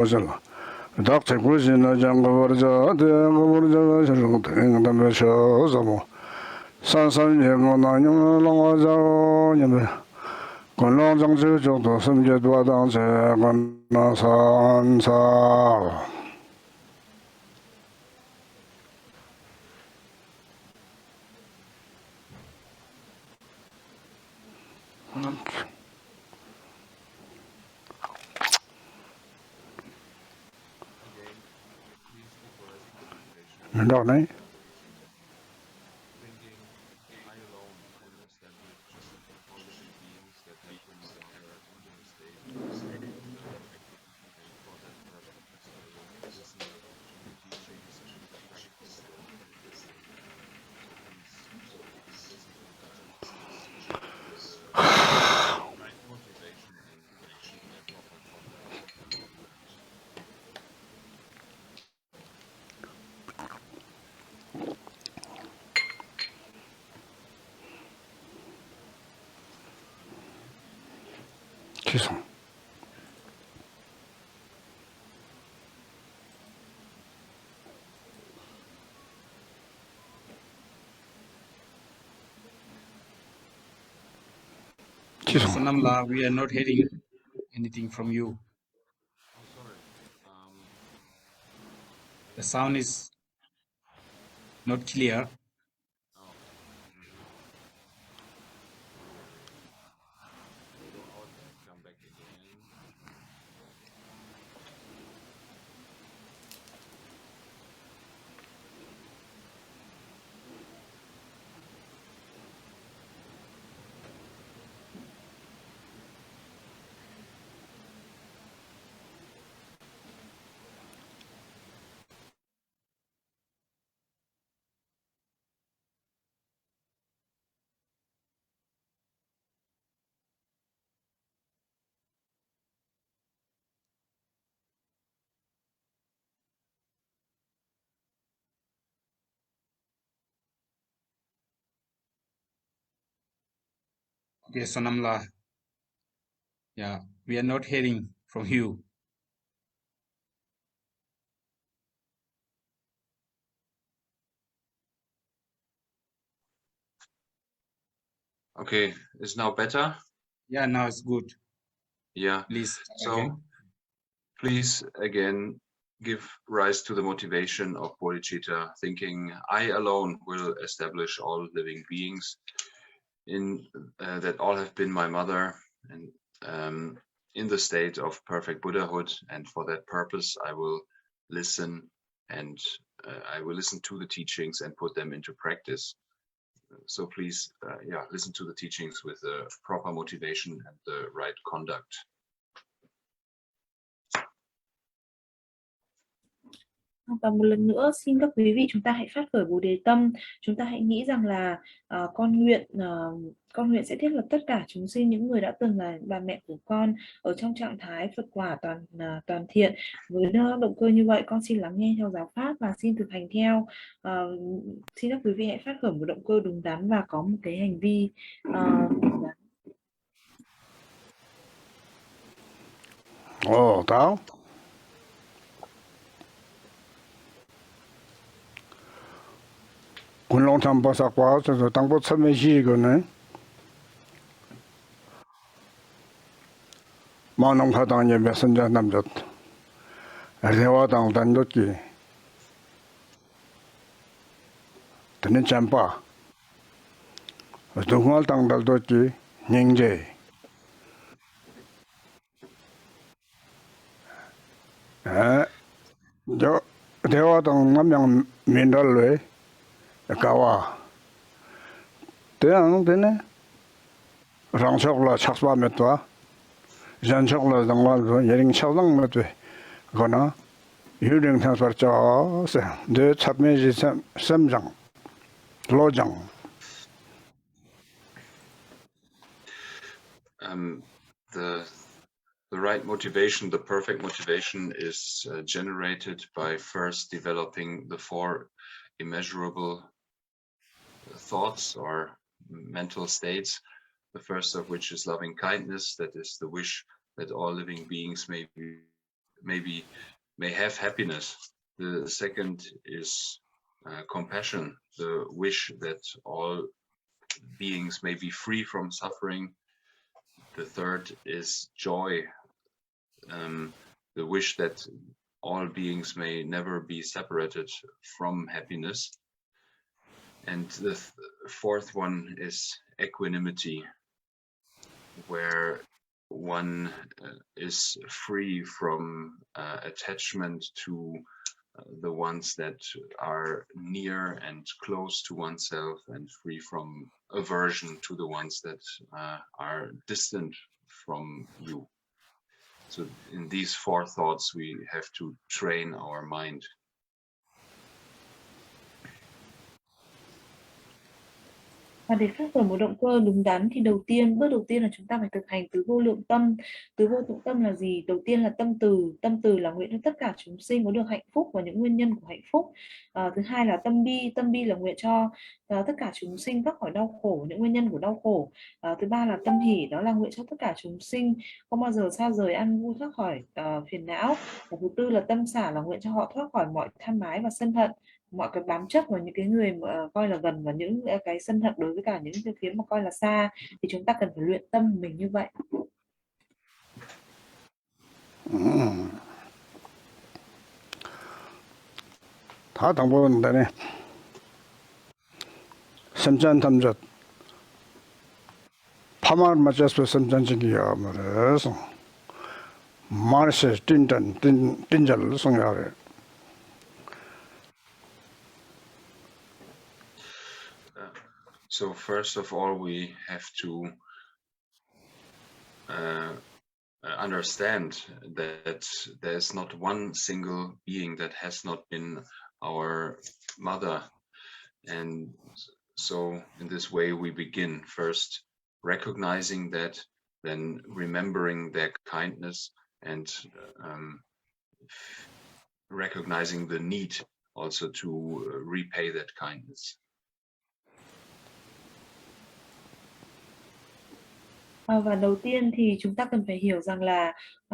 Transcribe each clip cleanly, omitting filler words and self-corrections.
Dr. Kuzina Jangavarja, the Gavarja, the Mesho, Sansan Yemonanum Longaza, Konon Zhang some jet wadans, Ganasansa. Don't I? Sonam La, we are not hearing anything from you. The sound is not clear. Okay, Sonam La. Yeah, we are not hearing from you. Okay, is now better? Yeah, now it's good. Yeah. Please. So Again. please again give rise to the motivation of bodhicitta, thinking I alone will establish all living beings, in that all have been my mother, and in the state of perfect Buddhahood, and for that purpose I will listen, and I will listen to the teachings and put them into practice. So please, listen to the teachings with the proper motivation and the right conduct. Và một lần nữa xin các quý vị chúng ta hãy phát khởi Bồ Đề tâm, chúng ta hãy nghĩ rằng là con nguyện sẽ thiết lập tất cả chúng sinh, những người đã từng là bà mẹ của con, ở trong trạng thái Phật quả toàn thiện. Với động cơ như vậy, con xin lắng nghe theo giáo pháp và xin thực hành theo. Xin các quý vị hãy phát khởi một động cơ đúng đắn và có một cái hành vi đúng đắn. Tao. Kun long tham ba sak pa so tang bo chame ji go ne ma nong kha dang ye be san ja nam jot rewa dang dan do ki tene cham pa do ngal tang dal do ki ning je jo rewa dang nam yang min dal le kawa 대ang 되네 랑석라 착바 metwa jan석라 당말 예링 차당 metwe 거나 유령 상설자 내 참매지 삼장 로장 The right motivation, the perfect motivation, is generated by first developing the four immeasurable thoughts or mental states, the first of which is loving kindness, that is the wish that all living beings may be may have happiness. The second is compassion, the wish that all beings may be free from suffering. The third is joy, the wish that all beings may never be separated from happiness. And the fourth one is equanimity, where one is free from attachment to the ones that are near and close to oneself, and free from aversion to the ones that are distant from you. So in these four thoughts, we have to train our mind. Và để phát khởi một động cơ đúng đắn thì bước đầu tiên là chúng ta phải thực hành tứ vô lượng tâm. Tứ vô lượng tâm là gì? Đầu tiên là tâm từ là nguyện cho tất cả chúng sinh có được hạnh phúc và những nguyên nhân của hạnh phúc. Thứ hai là tâm bi là nguyện cho tất cả chúng sinh thoát khỏi đau khổ, những nguyên nhân của đau khổ. Thứ ba là tâm hỷ, đó là nguyện cho tất cả chúng sinh không bao giờ xa rời an vui, thoát khỏi phiền não. Và thứ tư là tâm xả, là nguyện cho họ thoát khỏi mọi tham ái và sân hận, mọi cái bám chấp vào những cái người mà coi là gần, và những cái sân hận đối với cả những cái phía mà coi là xa. Thì chúng ta cần phải luyện tâm mình như vậy. 다 당보는데 선전탐젓 파마를 맞춰서 선전직이야 말해서 말세 띵전을 송야래. So first of all, we have to understand that there is not one single being that has not been our mother. And so in this way we begin, first recognizing that, then remembering their kindness, and recognizing the need also to repay that kindness. Và đầu tiên thì chúng ta cần phải hiểu rằng là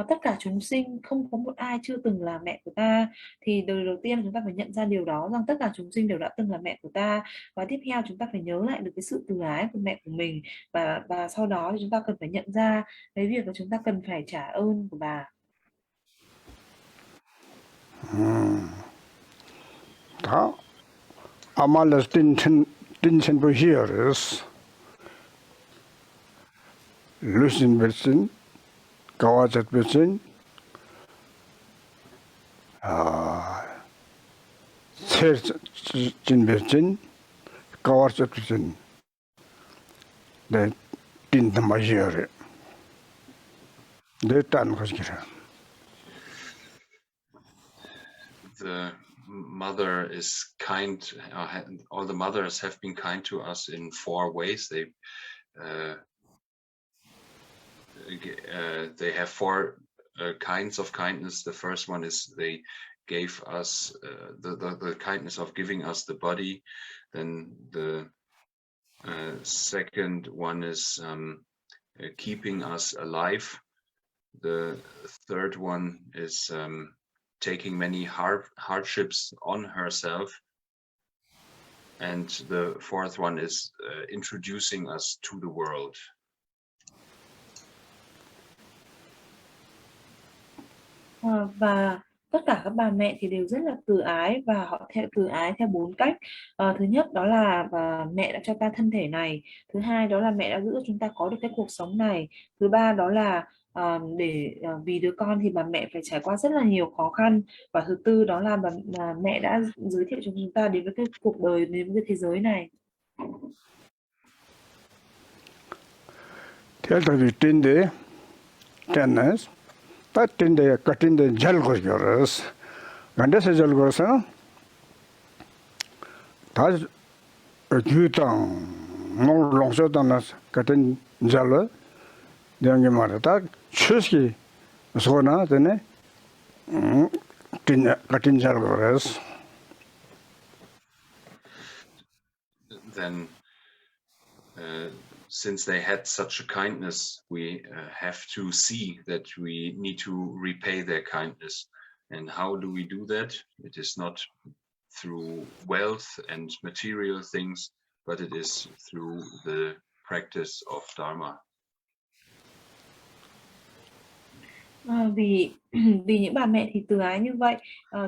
tất cả chúng sinh, không có một ai chưa từng là mẹ của ta. Thì đầu tiên chúng ta phải nhận ra điều đó, rằng tất cả chúng sinh đều đã từng là mẹ của ta. Và tiếp theo chúng ta phải nhớ lại được cái sự từ ái của mẹ của mình. Và sau đó thì chúng ta cần phải nhận ra cái việc là chúng ta cần phải trả ơn của bà. 다 아말레 띵천부 히어스 루신 베신 가와젯 베신 세진 베신 가와젯 베신 네 띵담마 히어레 네 딴 것이기라. The mother is kind, all the mothers have been kind to us in four ways. They have four kinds of kindness. The first one is they gave us the kindness of giving us the body. Then the second one is keeping us alive. The third one is taking many hardships on herself. And the fourth one is introducing us to the world. Và tất cả các bà mẹ thì đều rất là từ ái, và họ từ ái theo 4 cách. Thứ nhất đó là mẹ đã cho ta thân thể này. Thứ hai đó là mẹ đã giữ cho chúng ta có được cái cuộc sống này. Thứ ba đó là vì đứa con thì bà mẹ phải trải qua rất là nhiều khó khăn. Và thứ tư đó là mẹ đã giới thiệu cho chúng ta đến với cái cuộc đời, đến với cái thế giới này. Theo tôi tin đấy, tennis, ta tin đấy, cái tin đấy gel có rồi, gần đây sẽ gel có sao? Ta chú tăng, ngô long số tăng là cái tin gel rồi, điều gì mà ta chưa gì, số na thế này, tin cái tin gel có rồi. Then since they had such a kindness, we have to see that we need to repay their kindness. And how do we do that? It is not through wealth and material things, but it is through the practice of Dharma. Vì vì những bà mẹ thì từ ái như vậy,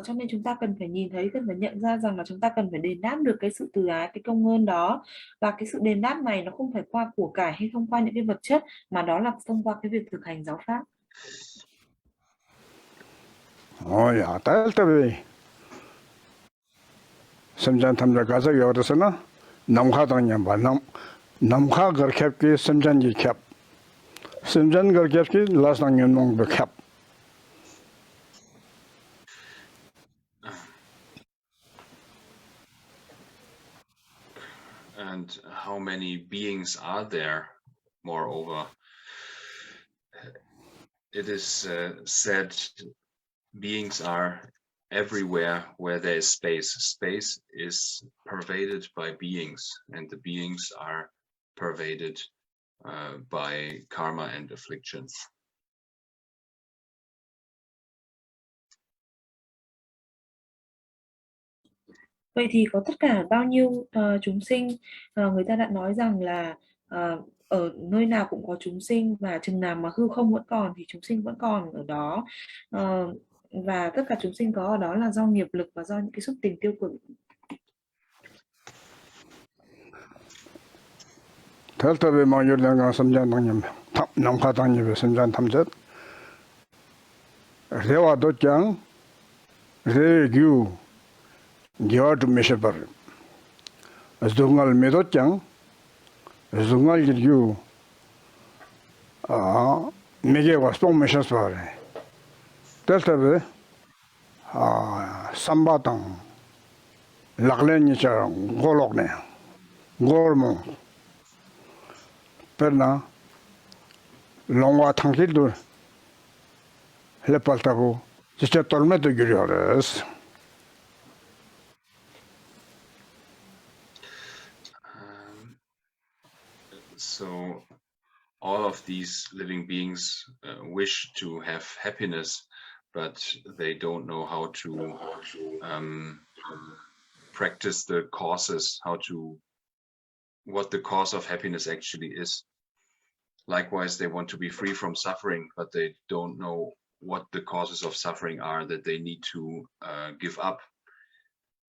cho nên chúng ta cần phải nhìn thấy, cần phải nhận ra rằng là chúng ta cần phải đền đáp được cái sự từ ái, cái công ơn đó, và cái sự đền đáp này nó không phải qua của cải hay thông qua những cái vật chất, mà đó là thông qua cái việc thực hành giáo pháp. 야, 딸때비 심전 탐자 가서 여기서는 남카당냐 봐. 남카 거캡기 심전지 캡. 심전 거캡기 라스당년 농도 캡. And how many beings are there? Moreover, it is said beings are everywhere where there is space. Space is pervaded by beings, and the beings are pervaded by karma and afflictions. Vậy thì có tất cả bao nhiêu chúng sinh? Người ta đã nói rằng là ở nơi nào cũng có chúng sinh, và chừng nào mà hư không vẫn còn thì chúng sinh vẫn còn ở đó. Và tất cả chúng sinh có ở đó là do nghiệp lực và do những cái xúc tình tiêu cực. 델타베 마요랭가 심전 당님 남카 당님의 심전 탐jet. 레와 도짱 레규 giọt meşeber. Zdungal medotjang, zdungal giyu. Mege waspong meşes var. Tabi, sambatang, laklen niçar, golok ne, golmo. Perna, longwa tangkildur. Lepaltabu, işte tolme de görüyoruz. So all of these living beings wish to have happiness, but they don't know how to practice the causes, what the cause of happiness actually is. Likewise, they want to be free from suffering, but they don't know what the causes of suffering are that they need to give up.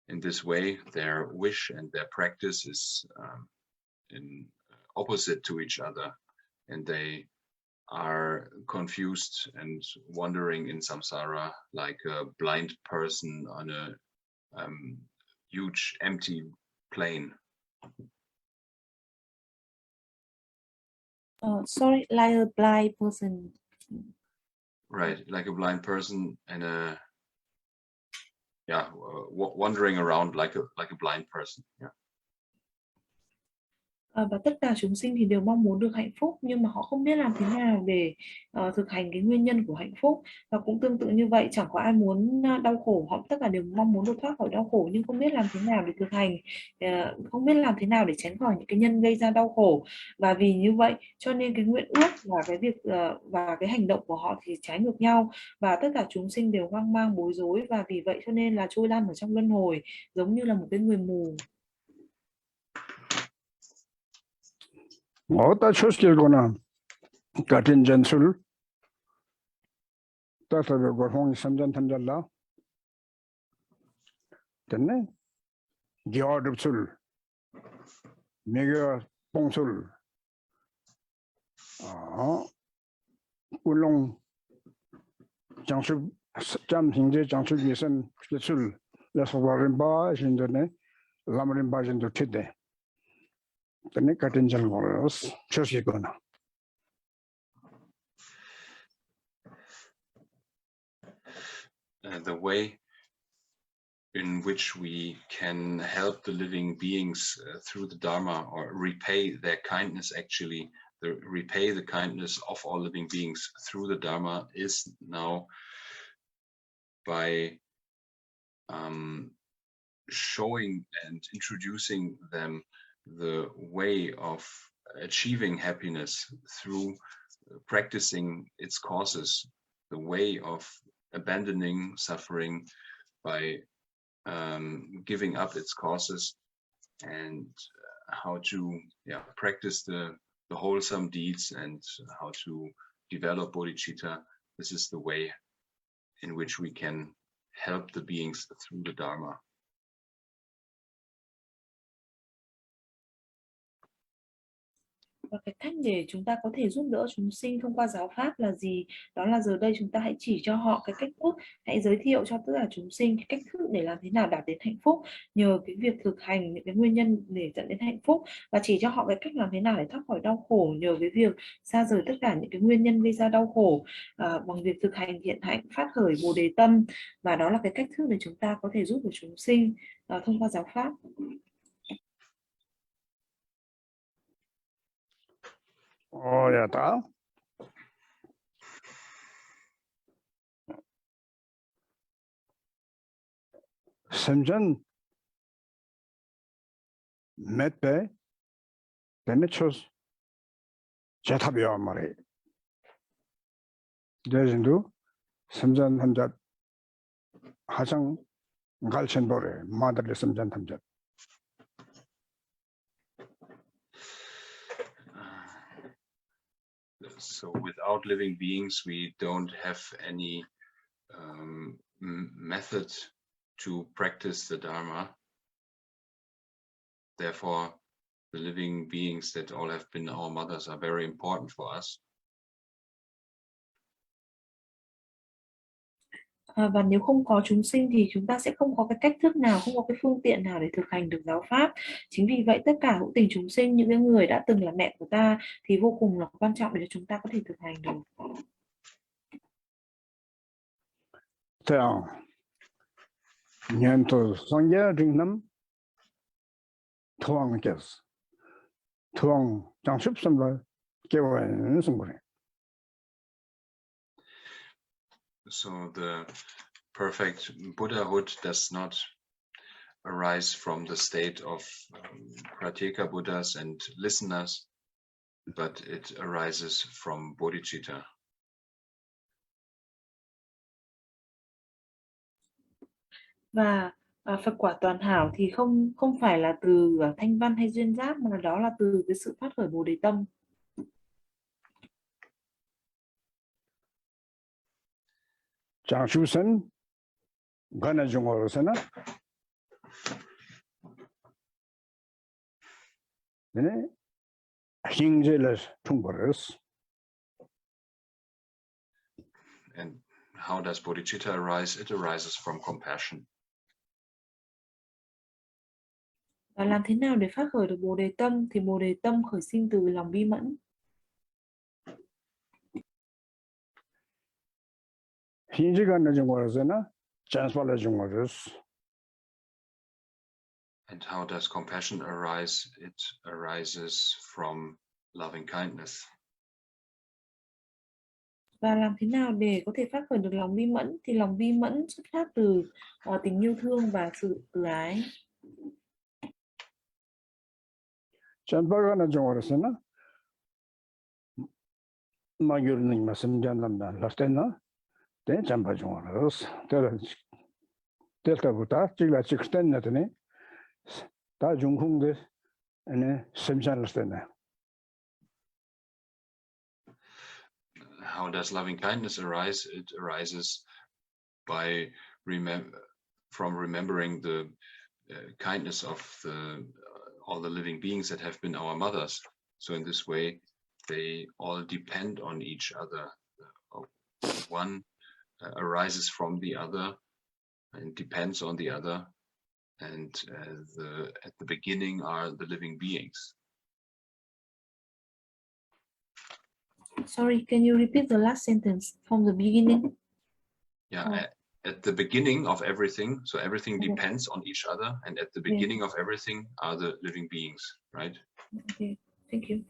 In this way, their wish and their practice is in opposite to each other, and they are confused and wandering in samsara like a blind person on a huge empty plain. Sorry, like a blind person. Right, like a blind person and wandering around like a blind person. Yeah. Và tất cả chúng sinh thì đều mong muốn được hạnh phúc, nhưng mà họ không biết làm thế nào để thực hành cái nguyên nhân của hạnh phúc. Và cũng tương tự như vậy, chẳng có ai muốn đau khổ, họ tất cả đều mong muốn được thoát khỏi đau khổ, nhưng không biết làm thế nào để thực hành, không biết làm thế nào để tránh khỏi những cái nhân gây ra đau khổ. Và vì như vậy cho nên cái nguyện ước và cái việc và cái hành động của họ thì trái ngược nhau, và tất cả chúng sinh đều hoang mang bối rối, và vì vậy cho nên là trôi lăn ở trong luân hồi giống như là một cái người mù. 어디다 초식이거나 같은 전술 따뜻하고 홍이 삼전 탐잘라 됐네 기어듭술 메가 뽕술 울롱 장수 짬 행제 장수 예선 술 레소바림바 신전에 라마림바 신도 티데 The way in which we can help the living beings through the Dharma, or repay their kindness, actually, repay the kindness of all living beings through the Dharma, is now by showing and introducing them the way of achieving happiness through practicing its causes, the way of abandoning suffering by giving up its causes, and how to practice the wholesome deeds and how to develop bodhicitta. This is the way in which we can help the beings through the Dharma. Và cái cách để chúng ta có thể giúp đỡ chúng sinh thông qua giáo pháp là gì? Đó là giờ đây chúng ta hãy chỉ cho họ cái cách thức, hãy giới thiệu cho tất cả chúng sinh cái cách thức để làm thế nào đạt đến hạnh phúc nhờ cái việc thực hành những cái nguyên nhân để dẫn đến hạnh phúc, và chỉ cho họ cái cách làm thế nào để thoát khỏi đau khổ nhờ cái việc xa rời tất cả những cái nguyên nhân gây ra đau khổ bằng việc thực hành thiện hạnh, phát khởi bồ đề tâm. Và đó là cái cách thức để chúng ta có thể giúp được chúng sinh thông qua giáo pháp. 오야다 semjan metbe demechos jatabyo mare 대신도 semjan hamjat 하장 갈천보래 마들레 semjan hamjat. So without living beings, we don't have any method to practice the Dharma. Therefore, the living beings that all have been our mothers are very important for us. Và nếu không có chúng sinh thì chúng ta sẽ không có cái cách thức nào, không có cái phương tiện nào để thực hành được giáo pháp. Chính vì vậy tất cả hữu tình chúng sinh, những cái người đã từng là mẹ của ta thì vô cùng là quan trọng để cho chúng ta có thể thực hành được. Theo nhận tu sangya ringnam thuang kes thuang trang súp xâm lợi kêu ảnh xung quanh. So the perfect Buddhahood does not arise from the state of Pratyeka Buddhas and listeners, but it arises from bodhicitta. Và Phật quả toàn hảo thì không phải là từ thanh văn hay duyên giác, mà đó là từ cái sự phát khởi bồ đề tâm. Trang Shu Sen Gana Jungor Sena Hingjeles Tungboris. And how does bodhicitta arise? It arises from compassion. Và làm thế nào để phát khởi được bồ đề tâm? Thì bồ đề tâm khởi sinh từ lòng bi mẫn. Hingjegan Jungor Sena Chanswala Jungoris. And how does compassion arise? It arises from loving kindness. Và làm thế nào để có thể phát khởi được lòng bi mẫn? Thì lòng bi mẫn xuất phát từ tình yêu thương và sự từ ái. Chanswala Jungoris Sena Magyurning Masimjan Lamda Lastena Then Champa Jungoris. Delta Buddha Chigla Jigten Natane Da Junghung de Simjan Lastena. How does loving kindness arise? It arises by remembering the kindness of all the living beings that have been our mothers. So in this way, they all depend on each other. One arises from the other and depends on the other. And at the beginning are the living beings. Sorry, can you repeat the last sentence from the beginning? Yeah, at the beginning of everything, so everything Okay. depends on each other, and at the beginning of everything are the living beings, right? Okay, thank you.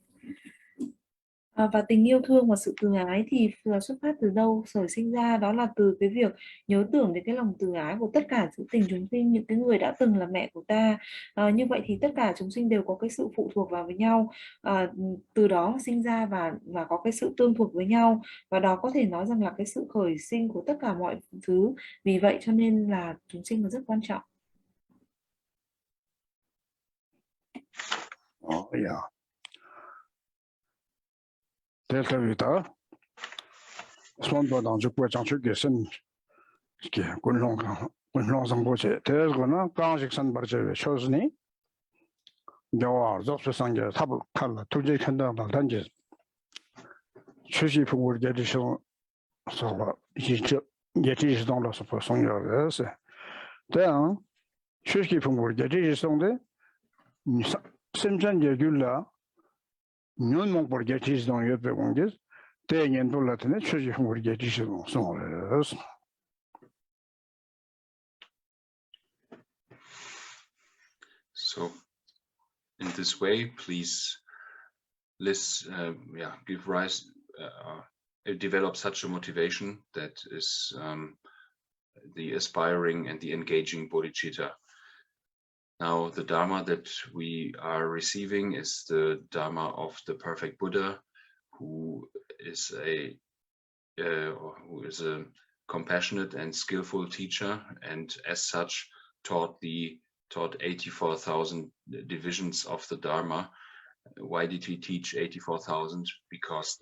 Và tình yêu thương và sự từ ái thì xuất phát từ đâu, khởi sinh ra đó là từ cái việc nhớ tưởng đến cái lòng từ ái của tất cả những tình chúng sinh, những cái người đã từng là mẹ của ta. Như vậy thì tất cả chúng sinh đều có cái sự phụ thuộc vào với nhau, từ đó sinh ra và có cái sự tương thuộc với nhau, và đó có thể nói rằng là cái sự khởi sinh của tất cả mọi thứ. Vì vậy cho nên là chúng sinh là rất quan trọng. Yeah. Delta Vita, Swanba dans le point de vue qui est Kunlong Rinpoche, Tezgona, quand j'excède Barje, chose ni, Jawa, Zops Sangha, Tabul Kala, Tuji Kanda, Danges, Chushi pour Gadishon, Yetis dans la Songa, Then, Chushi pour Gadishon de Simjan Yagula, non mon pour Yetis dans le Pegongis, Tengen pour la Tene, Chushi pour Gadishon, son. So, in this way, please give rise, develop such a motivation that is the aspiring and the engaging bodhicitta. Now, the Dharma that we are receiving is the Dharma of the perfect Buddha, who is a compassionate and skillful teacher, and as such taught 84,000 divisions of the Dharma. Why did he teach 84,000? Because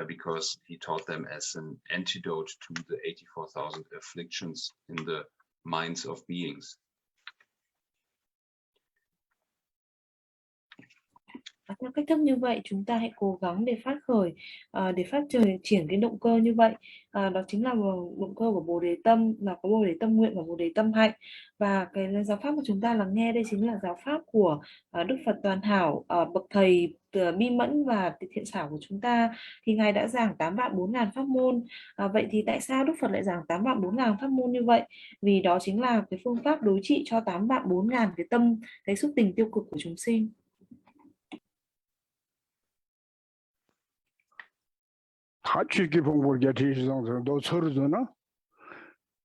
because he taught them as an antidote to the 84,000 afflictions in the minds of beings. Theo cách thức như vậy, chúng ta hãy cố gắng để phát khởi, để phát triển cái động cơ như vậy. Đó chính là động cơ của Bồ Đề Tâm, là có Bồ Đề Tâm Nguyện và Bồ Đề Tâm Hạnh. Và cái giáo pháp mà chúng ta lắng nghe đây chính là giáo pháp của Đức Phật Toàn Hảo, bậc thầy bi mẫn và thiện xảo của chúng ta. Thì Ngài đã giảng 8.400.000 pháp môn. Vậy thì tại sao Đức Phật lại giảng 8.400.000 pháp môn như vậy? Vì đó chính là cái phương pháp đối trị cho 8.400.000 cái tâm, cái xúc tình tiêu cực của chúng sinh. 같이 기본 게티지도 도 서르도나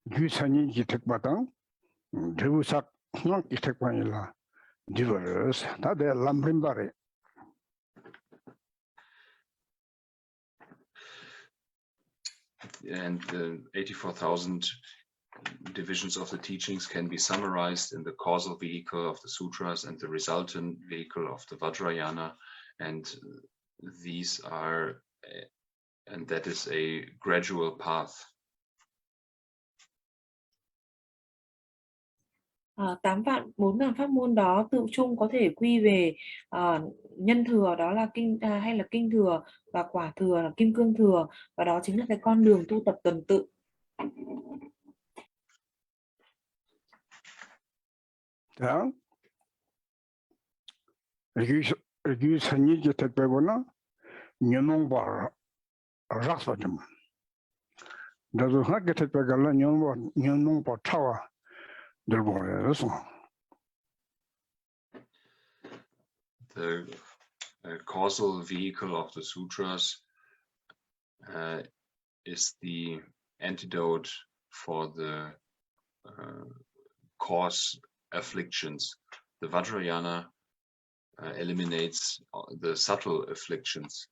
유산이 기택바당 대부삭 흥 기택반이라 디버스 다데 람림바레. And the 84,000 divisions of the teachings can be summarized in the causal vehicle of the sutras and the resultant vehicle of the Vajrayana, and that is a gradual path. 8.400.000 pháp môn đó tự chung có thể quy về nhân thừa, đó là hay là kinh thừa, và quả thừa là kim cương thừa, và đó chính là cái con đường tu tập tuần tự. 자, 여기 선이 기택배고나 년농바 락서좀. 나도 학교 택배갈라 년농바 차와 들보래서. The causal vehicle of the sutras is the antidote for the cause afflictions. The Vajrayana eliminates the subtle afflictions.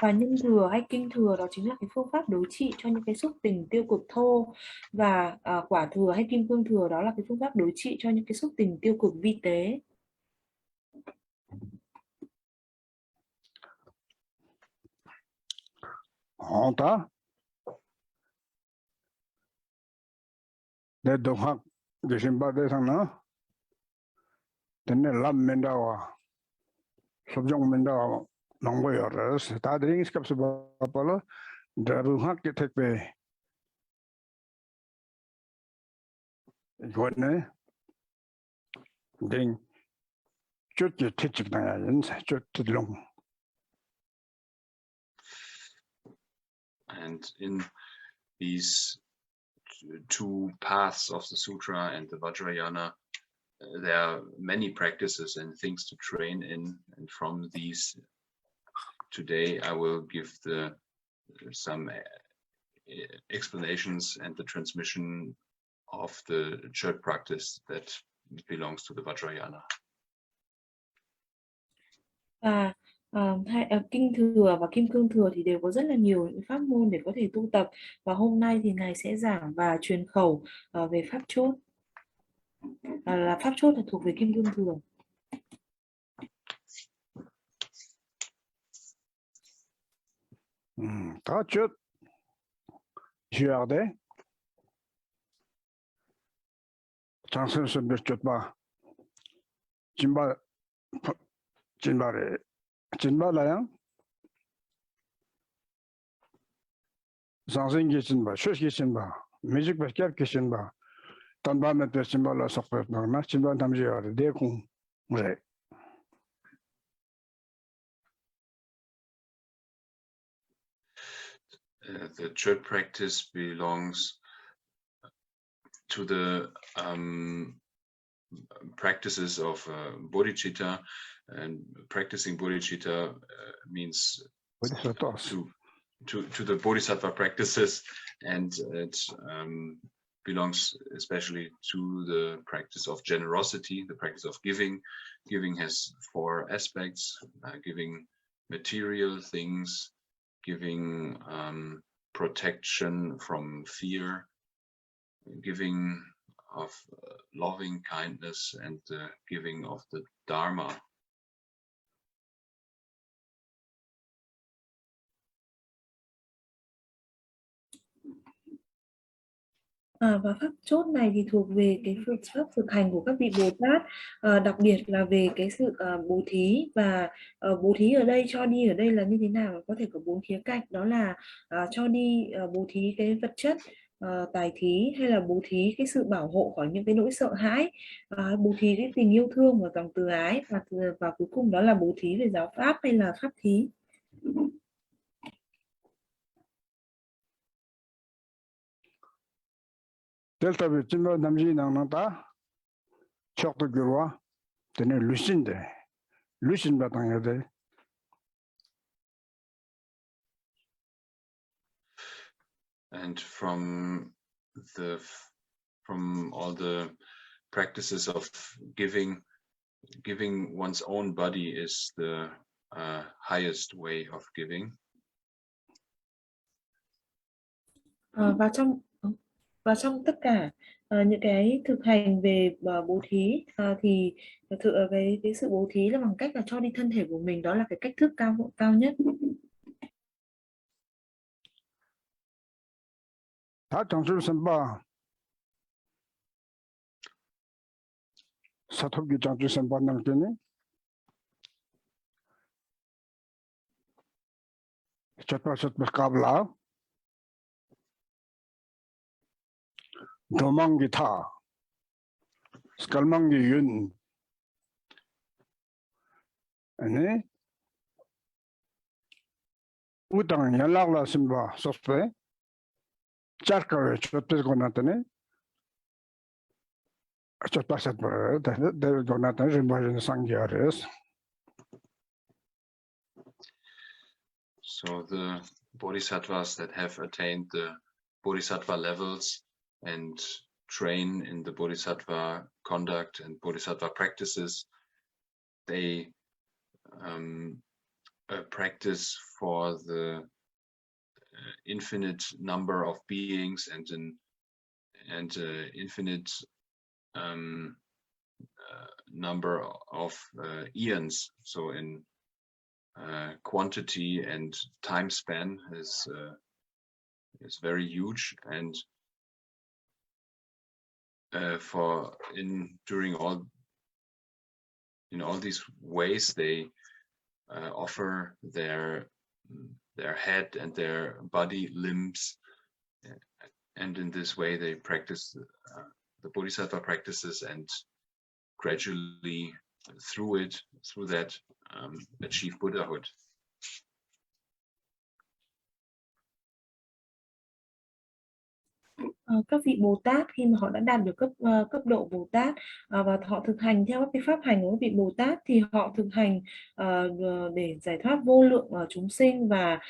Và nhân thừa hay kinh thừa đó chính là cái phương pháp đối trị cho những cái xúc tình tiêu cực thô, và quả thừa hay kim cương thừa đó là cái phương pháp đối trị cho những cái xúc tình tiêu cực vi tế. ta để đồng học để xem ba đây thằng nó thế nên làm mình đâu sắp trong mình đâu nông người ở đó ta đến cái cấp số ba là để đồng học cái thực về 이거는 된 쫓기 퇴직당야 인사 쫓들롱. And in these two paths of the sutra and the Vajrayana, there are many practices and things to train in, and from these today I will give some explanations and the transmission of the Chod practice that belongs to the Vajrayana. Kinh thừa và kim cương thừa thì đều có rất là nhiều những pháp môn để có thể tu tập, và hôm nay thì ngài sẽ giảng và truyền khẩu về pháp chốt, là pháp chốt là thuộc về kim cương thừa. 다 쭉 지어야 돼. 장선수 몇 봐. 진발라양. 장선기 진발, 쇼시 진발, 매직 백캡 진발. 단밤에 때 진발라 속በት 나나 진발 담지야 돼. 대공. 그래. The Chod practice belongs to the practices of bodhicitta, and practicing bodhicitta means to the bodhisattva practices, and it belongs especially to the practice of generosity, the practice of giving. Giving has 4 aspects: giving material things, giving protection from fear, giving of loving kindness, and the giving of the Dharma. Và pháp chốt này thì thuộc về cái pháp thực hành của các vị Bồ Tát, đặc biệt là về cái sự bố thí. Và bố thí ở đây, cho đi ở đây là như thế nào? Có thể có 4 khía cạnh, đó là cho đi, bố thí cái vật chất, tài thí, hay là bố thí cái sự bảo hộ khỏi những cái nỗi sợ hãi, bố thí cái tình yêu thương và lòng từ ái, và cuối cùng đó là bố thí về giáo pháp hay là pháp thí. 델타 비침바 남지 나나다 척도 교와 되네 루신데 루신 바탕에 돼. And from all the practices of giving one's own body is the highest way of giving. Và trong tất cả những cái thực hành về bố thí, thì cái sự bố thí là bằng cách là cho đi thân thể của mình, đó là cái cách thức cao nhất. 다 정sul 선바 사토기 정sul 선바 남기니 쳇바 까블라 도망기 타 스칼망기 윤 아니 우당 연락라 심바 소스페 짜르카에 쳇베고 나타네 쳇바샷 버 데고 나타네 림바진 상기아레스. So the bodhisattvas that have attained the bodhisattva levels and train in the bodhisattva conduct and bodhisattva practices, they practice for the infinite number of beings and infinite number of eons. So in quantity and time span is very huge, and during all these ways they offer their head and their body limbs, and in this way they practice the bodhisattva practices, and gradually through that achieve Buddhahood. Các vị Bồ Tát khi mà họ đã đạt được cấp độ Bồ Tát và họ thực hành theo các cái pháp hành của các vị Bồ Tát thì họ thực hành để giải thoát vô lượng chúng sinh và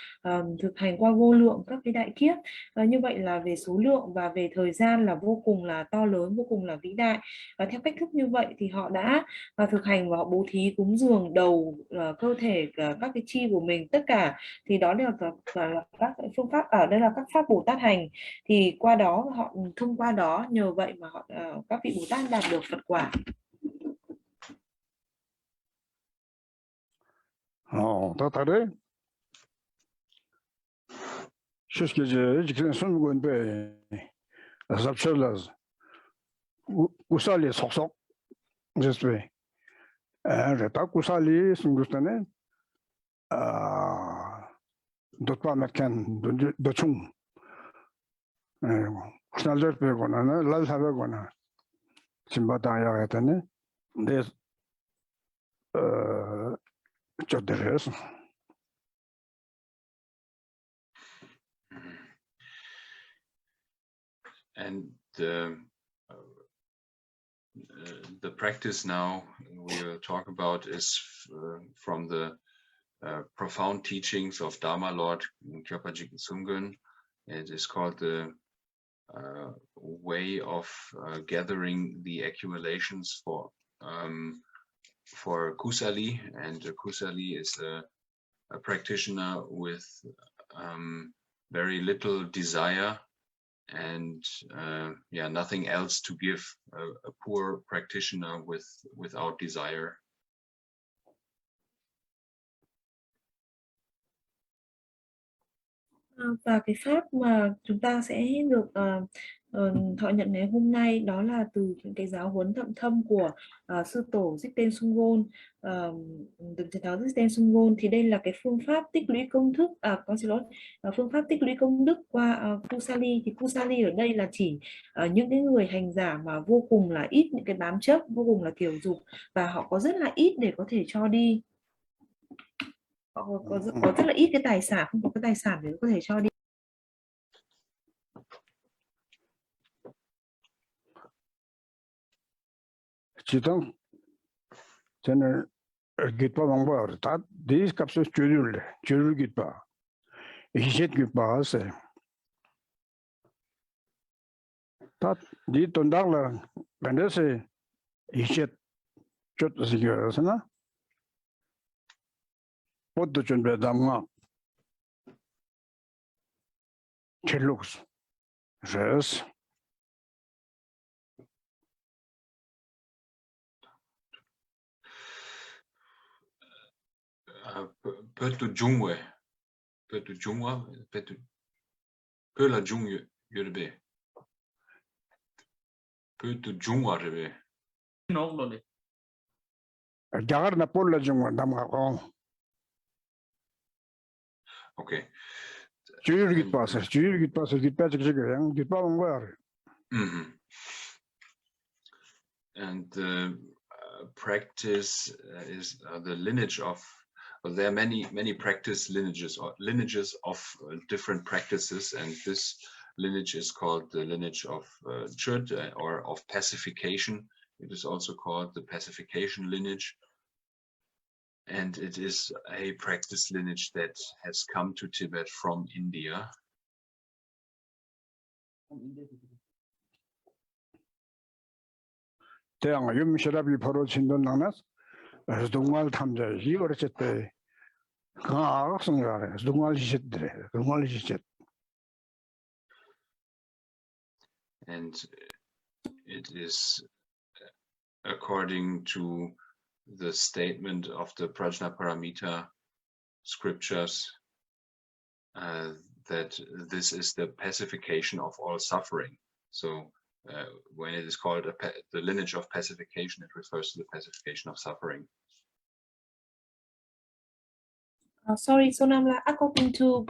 thực hành qua vô lượng các cái đại kiếp. Như vậy là về số lượng và về thời gian là vô cùng là to lớn, vô cùng là vĩ đại. Và theo cách thức như vậy thì họ đã thực hành và họ bố thí cúng dường đầu, cơ thể, các cái chi của mình, tất cả thì đó đều là các phương pháp, ở đây là các pháp Bồ Tát hành. Thì qua đó họ thông qua đó, nhờ vậy mà họ các vị Bồ Tát đạt được Phật quả. 더 다르 시스케제 지금 Sumgon be 잡설라스 kusali 속속 제스베 다 kusali 숨구스네 도파 메칸 도충 kusali 베고나 랄사베고나 심바다야 했더니 네 저들에서 And the practice now we will talk about is from the profound teachings of Dharma Lord Jigten Sumgon. It is called the way of gathering the accumulations for kusali, and kusali is a practitioner with very little desire and nothing else to give, a poor practitioner without desire. Và cái pháp mà chúng ta sẽ được thọ nhận ngày hôm nay đó là từ những cái giáo huấn thâm của sư tổ Jigten Sumgon, từ thầy giáo Jigten Sumgon. Thì đây là cái phương pháp tích lũy công thức, phương pháp tích lũy công đức qua kusali. Thì kusali ở đây là chỉ những cái người hành giả mà vô cùng là ít những cái bám chấp, vô cùng là kiểu dục, và họ có rất là ít để có thể cho đi. Họ có rất là ít cái tài sản, không có cái tài sản để có thể cho đi. 지금 저는 기뻐 방법을 다 디스캅스 줄을 기뻐 이제 기뻐하세 다니 돈달라 근데서 이제 chút 지겨서나 모두 준비하다가 첼룩스 제스 Peut la jungwe yurbe. Peut jungwa rebe. Noglo 자가르 나 볼라 좀 담가고 Okay. 주의를 기뻐서 기뻐서 그냥 기뻐한 거야. And the practice is the lineage of. Well, there are many practice lineages of different practices, and this lineage is called the lineage of Chod, or of pacification. It is also called the Pacification Lineage, and it is a practice lineage that has come to Tibet from India. 대양 유미시라비 벌어진던 나나스 동말 탐자지 어렸을 때 강학생가래 동말 지셨더래 동말 지셨. And it is according to the statement of the Prajnaparamita scriptures that this is the pacification of all suffering. So when it is called the lineage of pacification, it refers to the pacification of suffering. Sorry, Sonam, according to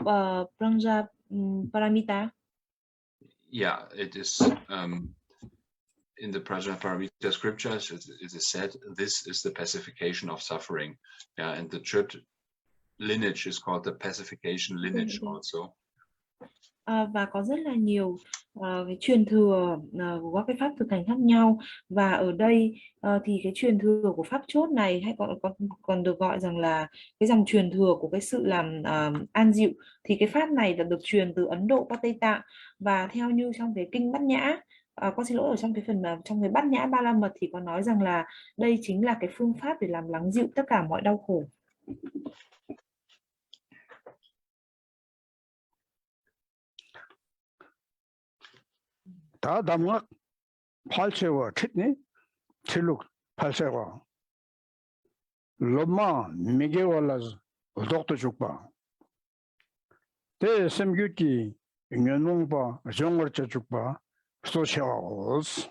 Prajnaparamita. Yeah, it is in the Prajnaparamita scriptures. It is said this is the pacification of suffering. Yeah, and the Chod lineage is called the Pacification Lineage also. Và có rất là nhiều cái truyền thừa của các cái pháp thực hành khác nhau. Và ở đây thì cái truyền thừa của pháp chốt này hay còn được gọi rằng là cái dòng truyền thừa của cái sự làm an dịu, thì cái pháp này là được truyền từ Ấn Độ qua Tây Tạng. Và theo như trong cái kinh Bát Nhã, con xin lỗi, ở trong cái phần trong cái Bát Nhã Ba La Mật thì có nói rằng là đây chính là cái phương pháp để làm lắng dịu tất cả mọi đau khổ. 다 담각 팔체와 칫니 칠룩 팔체와 로마 미게월라즈 독도 죽바 대 semgyuti ngenungpa jongorcha 죽바 socials.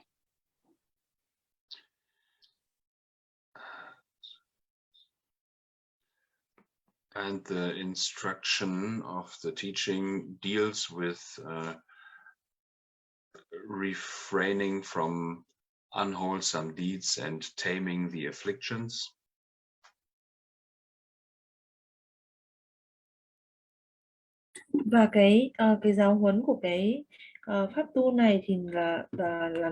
And the instruction of the teaching deals with refraining from unwholesome deeds and taming the afflictions. Và cái giáo huấn của cái pháp tu này thì là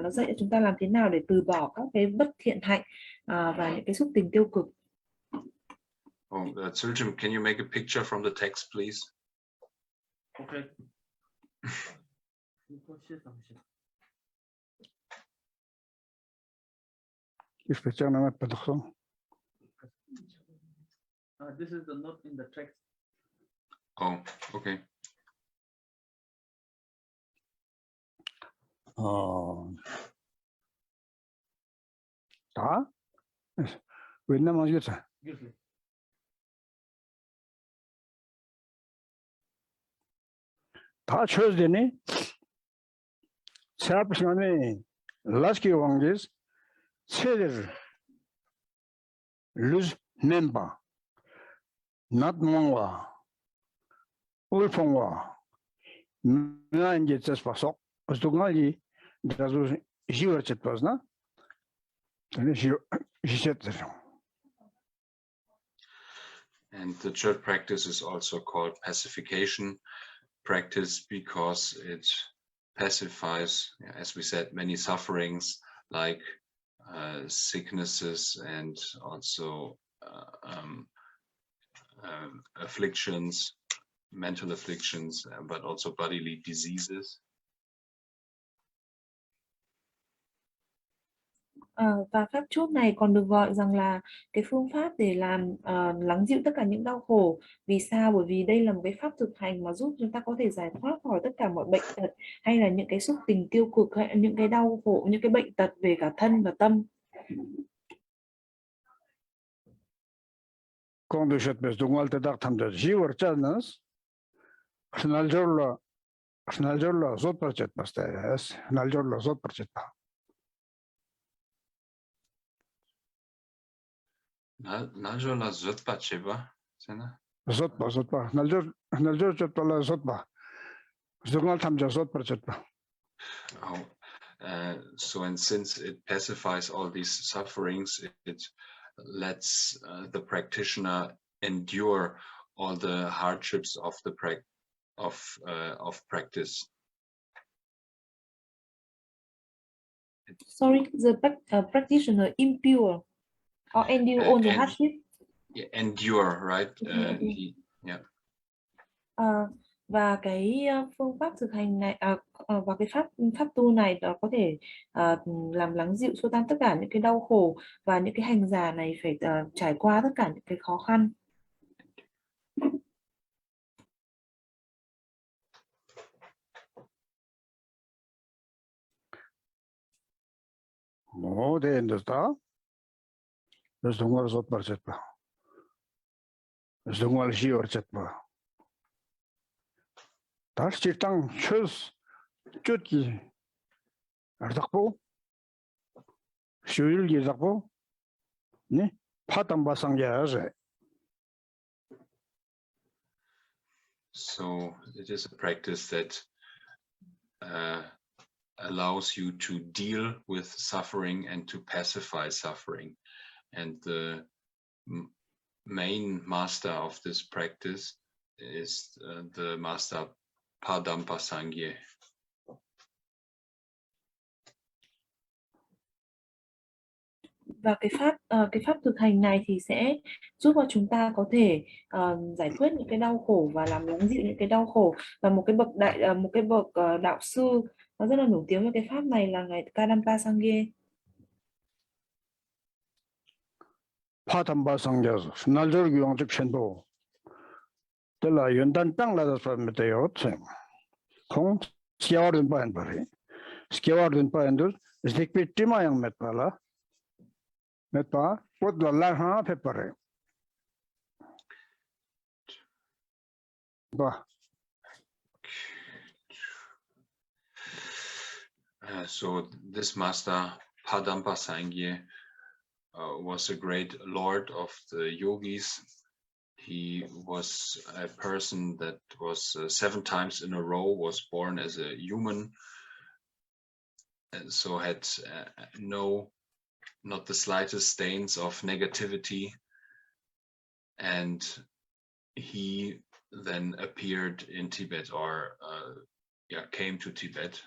nó dạy cho chúng ta làm thế nào để từ bỏ các cái bất thiện hạnh và những cái xúc tình tiêu cực. Tsulchim, can you make a picture from the text, please? Okay. This is the note in the text. Oh, okay. 다 Việt Nam gì ça? 다 çözdüğünü serpişmeni laski vangis sedir luz memba natmangwa ulfongwa nanje tsaspaso ostungali dazu jiverchet pozna And the church practice is also called pacification practice because it pacifies, as we said, many sufferings like sicknesses and also afflictions, mental afflictions, but also bodily diseases. Và pháp chốt này còn được gọi rằng là cái phương pháp để làm lắng dịu tất cả những đau khổ. Vì sao? Bởi vì đây là một cái pháp thực hành mà giúp chúng ta có thể giải thoát khỏi tất cả mọi bệnh tật hay là những cái xúc tình tiêu cực hay những cái đau khổ, những cái bệnh tật về cả thân và tâm. Konuşetmez dungalte daktamda jiverchanız Snaljorla zot parchetmas tes Snaljorla zot parchetma. Najola zotpa cheba, sena? Zotpa. Naljor chetpala zotpa. Dungal tamja zot parchetma. So, and since it pacifies all these sufferings, it lets the practitioner endure all the hardships of the practice. Sorry, the practitioner impure or endure all the hardship. Yeah, endure, right? Và cái phương pháp thực hành này và cái pháp tu này đó có thể làm lắng dịu xua tan tất cả những cái đau khổ, và những cái hành giả này phải trải qua tất cả những cái khó khăn. Modendosta. Zdungal zot parchetma. Zdungal jiverchetma. 다시 직당 최스 쫓기 알다고 쉬일 기다고 네 파탄 바상게야제. So it is a practice that allows you to deal with suffering and to pacify suffering. And the main master of this practice is the master Padampa Sangye. Và cái pháp thực hành này thì sẽ giúp cho chúng ta có thể giải quyết những cái đau khổ và làm lắng dịu những cái đau khổ. Và một cái bậc đạo sư nó rất là nổi tiếng với cái pháp này là ngài Kadampa Sangye. 파담바 상자서 날저 교양적 천도 들라 연단 땅 나서 메테요 콩 스키와르든 바엔 바리 스키와르든 바엔들 스틱피티마양 메타라 메타 potlallah pepare ba So this master Padampa Sangye was a great lord of the yogis. He was a person that was 7 times in a row was born as a human, and so had not the slightest stains of negativity, and he then appeared in Tibet, or came to Tibet.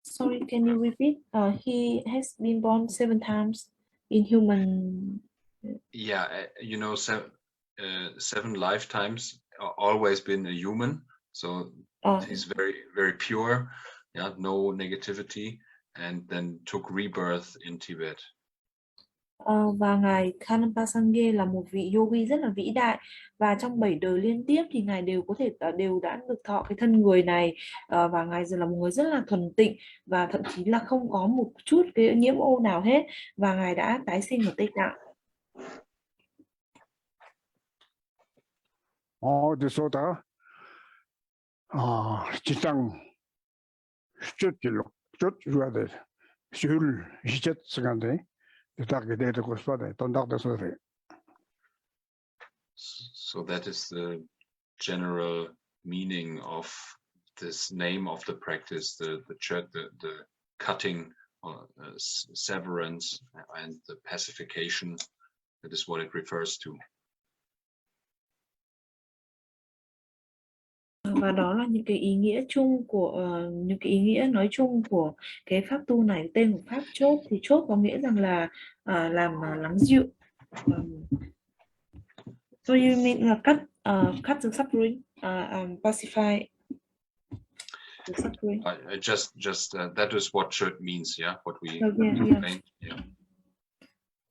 Sorry, can you repeat? He has been born 7 times in human. Yeah, 7 lifetimes, always been a human. So he's very, very pure, no negativity, and then took rebirth in Tibet. Và ngài Kadampa Sangye là một vị yogi rất là vĩ đại, và trong 7 đời liên tiếp thì ngài đều đã được thọ cái thân người này, và ngài là một người rất là thuần tịnh và thậm chí là không có một chút cái nhiễm ô nào hết, và ngài đã tái sinh ở Tây Tạng. 어디서다 지상 쭉 줘야 돼. 줄 시작 시간대 딱게 되는 거 싶어요. 돈닥도 소리. So that is the general meaning of this name of the practice, the cutting or severance and the pacification. That is what it refers to. Và đó là những cái ý nghĩa chung của những cái ý nghĩa nói chung của cái pháp tu này. Tên của pháp chốt thì chốt có nghĩa rằng là làm lắng dịu. So you mean là cut the suffering, pacify the suffering. Just that is what chod means, what we explained.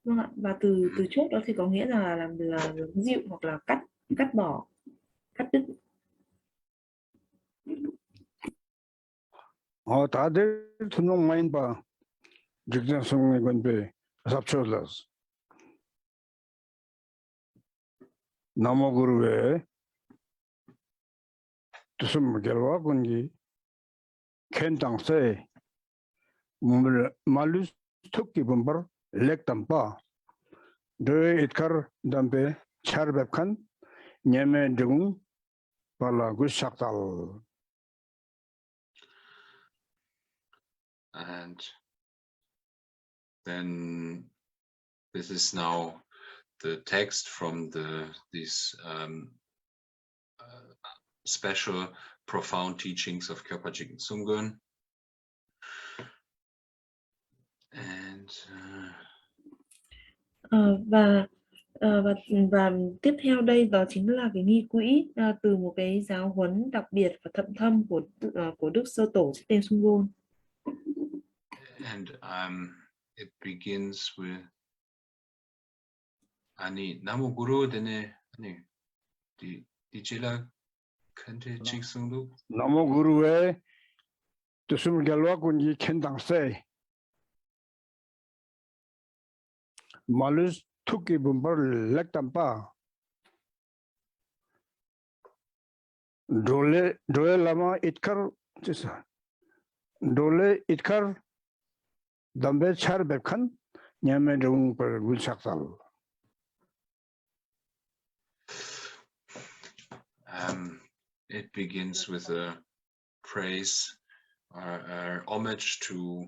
Vâng ạ. Và từ chốt đó thì có nghĩa là làm lắng dịu hoặc là cắt bỏ, cắt đứt. 다들 투명 마인 봐. 직전 성의 건배 삽초라스. 나무그루에 두숨 결과 건기 켄당세 말루스 특기 범버 렉담바 더 이트카르 담베 차르백칸 녀메 중 발라구 삭달. And then this is now the text from these special profound teachings of Khyapa Jigten Sumgon. And và tiếp theo đây đó chính là cái nghi quỹ từ một cái giáo huấn đặc biệt và thâm của Đức Sơ Tổ tên Sumgon. And it begins with Namo Guru dene di chela khante chiksungdu. Namo Guru에 두숨 결과 군기 켄당세 말루스 특기 범버 렉담바 돌레 라마 이트카르 돌레 이트카르 담베 차르백칸 냐메 중 불삭살. It begins with a praise or homage to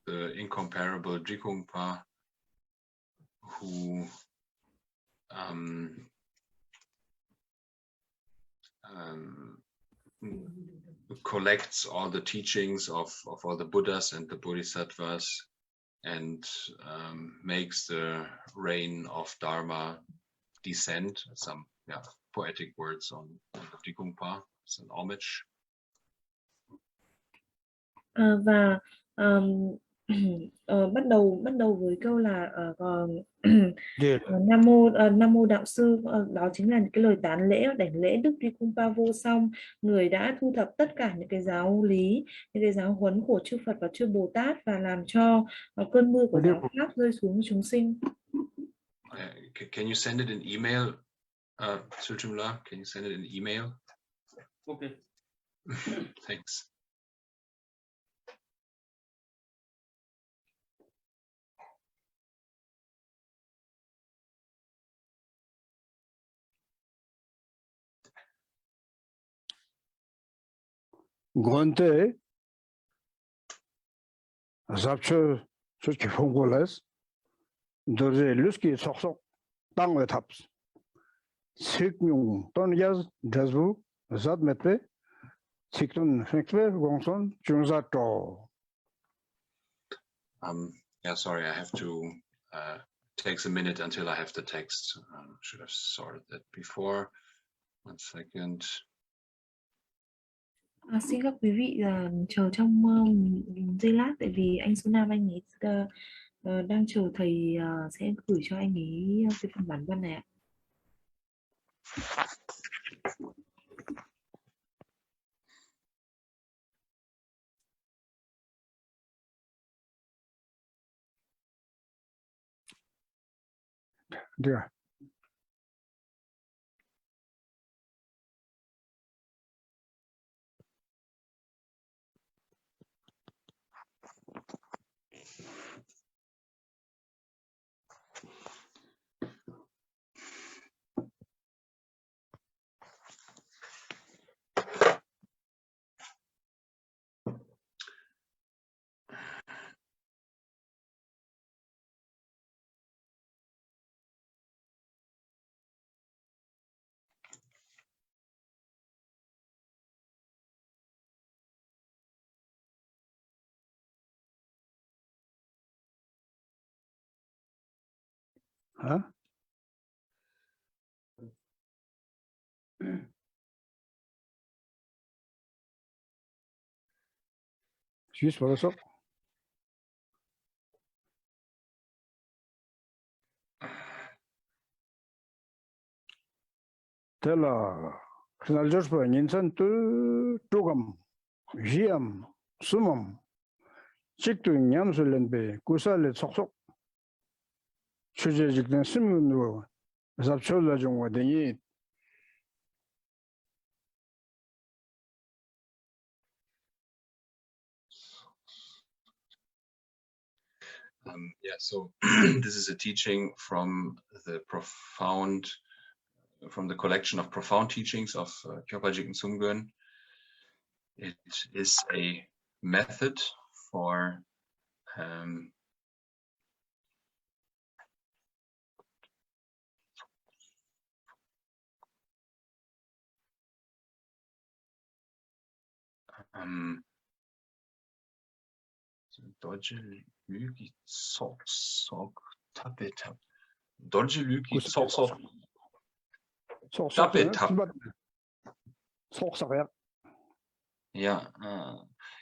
the incomparable Drikungpa, who collects all the teachings of all the Buddhas and the Bodhisattvas and makes the rain of Dharma descend. Some poetic words on the Digungpa. It's an homage. Và bắt đầu với câu là Nam mô đạo sư, đó chính là những cái lời tán lễ đảnh lễ Đức Drubwang vô song, người đã thu thập tất cả những cái giáo lý, những cái giáo huấn của chư Phật và chư Bồ Tát và làm cho cơn mưa của giáo pháp rơi xuống chúng sinh. Can you send it in email, Suchumla? Can you send it in email? Okay. Thanks. Gonte 잡초 저기 홍고라스 도제 루스키 속속 땅에 탑스 식용 돈야즈 다즈부 zadmetbe 식돈 생크베 공선 중자토. Sorry, I have to takes a minute until I have the text. Should have sorted that before. 1 second. Xin các quý vị chờ trong giây lát, tại vì anh Sonam anh ấy đang chờ thầy sẽ gửi cho anh ấy cái phần bản văn này ạ. Được. Hả? Juste pour le soir. Thế là Sonam Jorphel nhìn sang từ trugam, giam, sumam, Jigten nhắm sự lên bề, kusali sọc sọc, Jigten Sumgon, Pháp Chod là dùng ở đây. So this is a teaching from the collection of profound teachings of Khyalpa Jigten Sumgon. It is a method for Dorje Lugi Sok Tape Tap. Dorje Lugi Sok Tape Tap.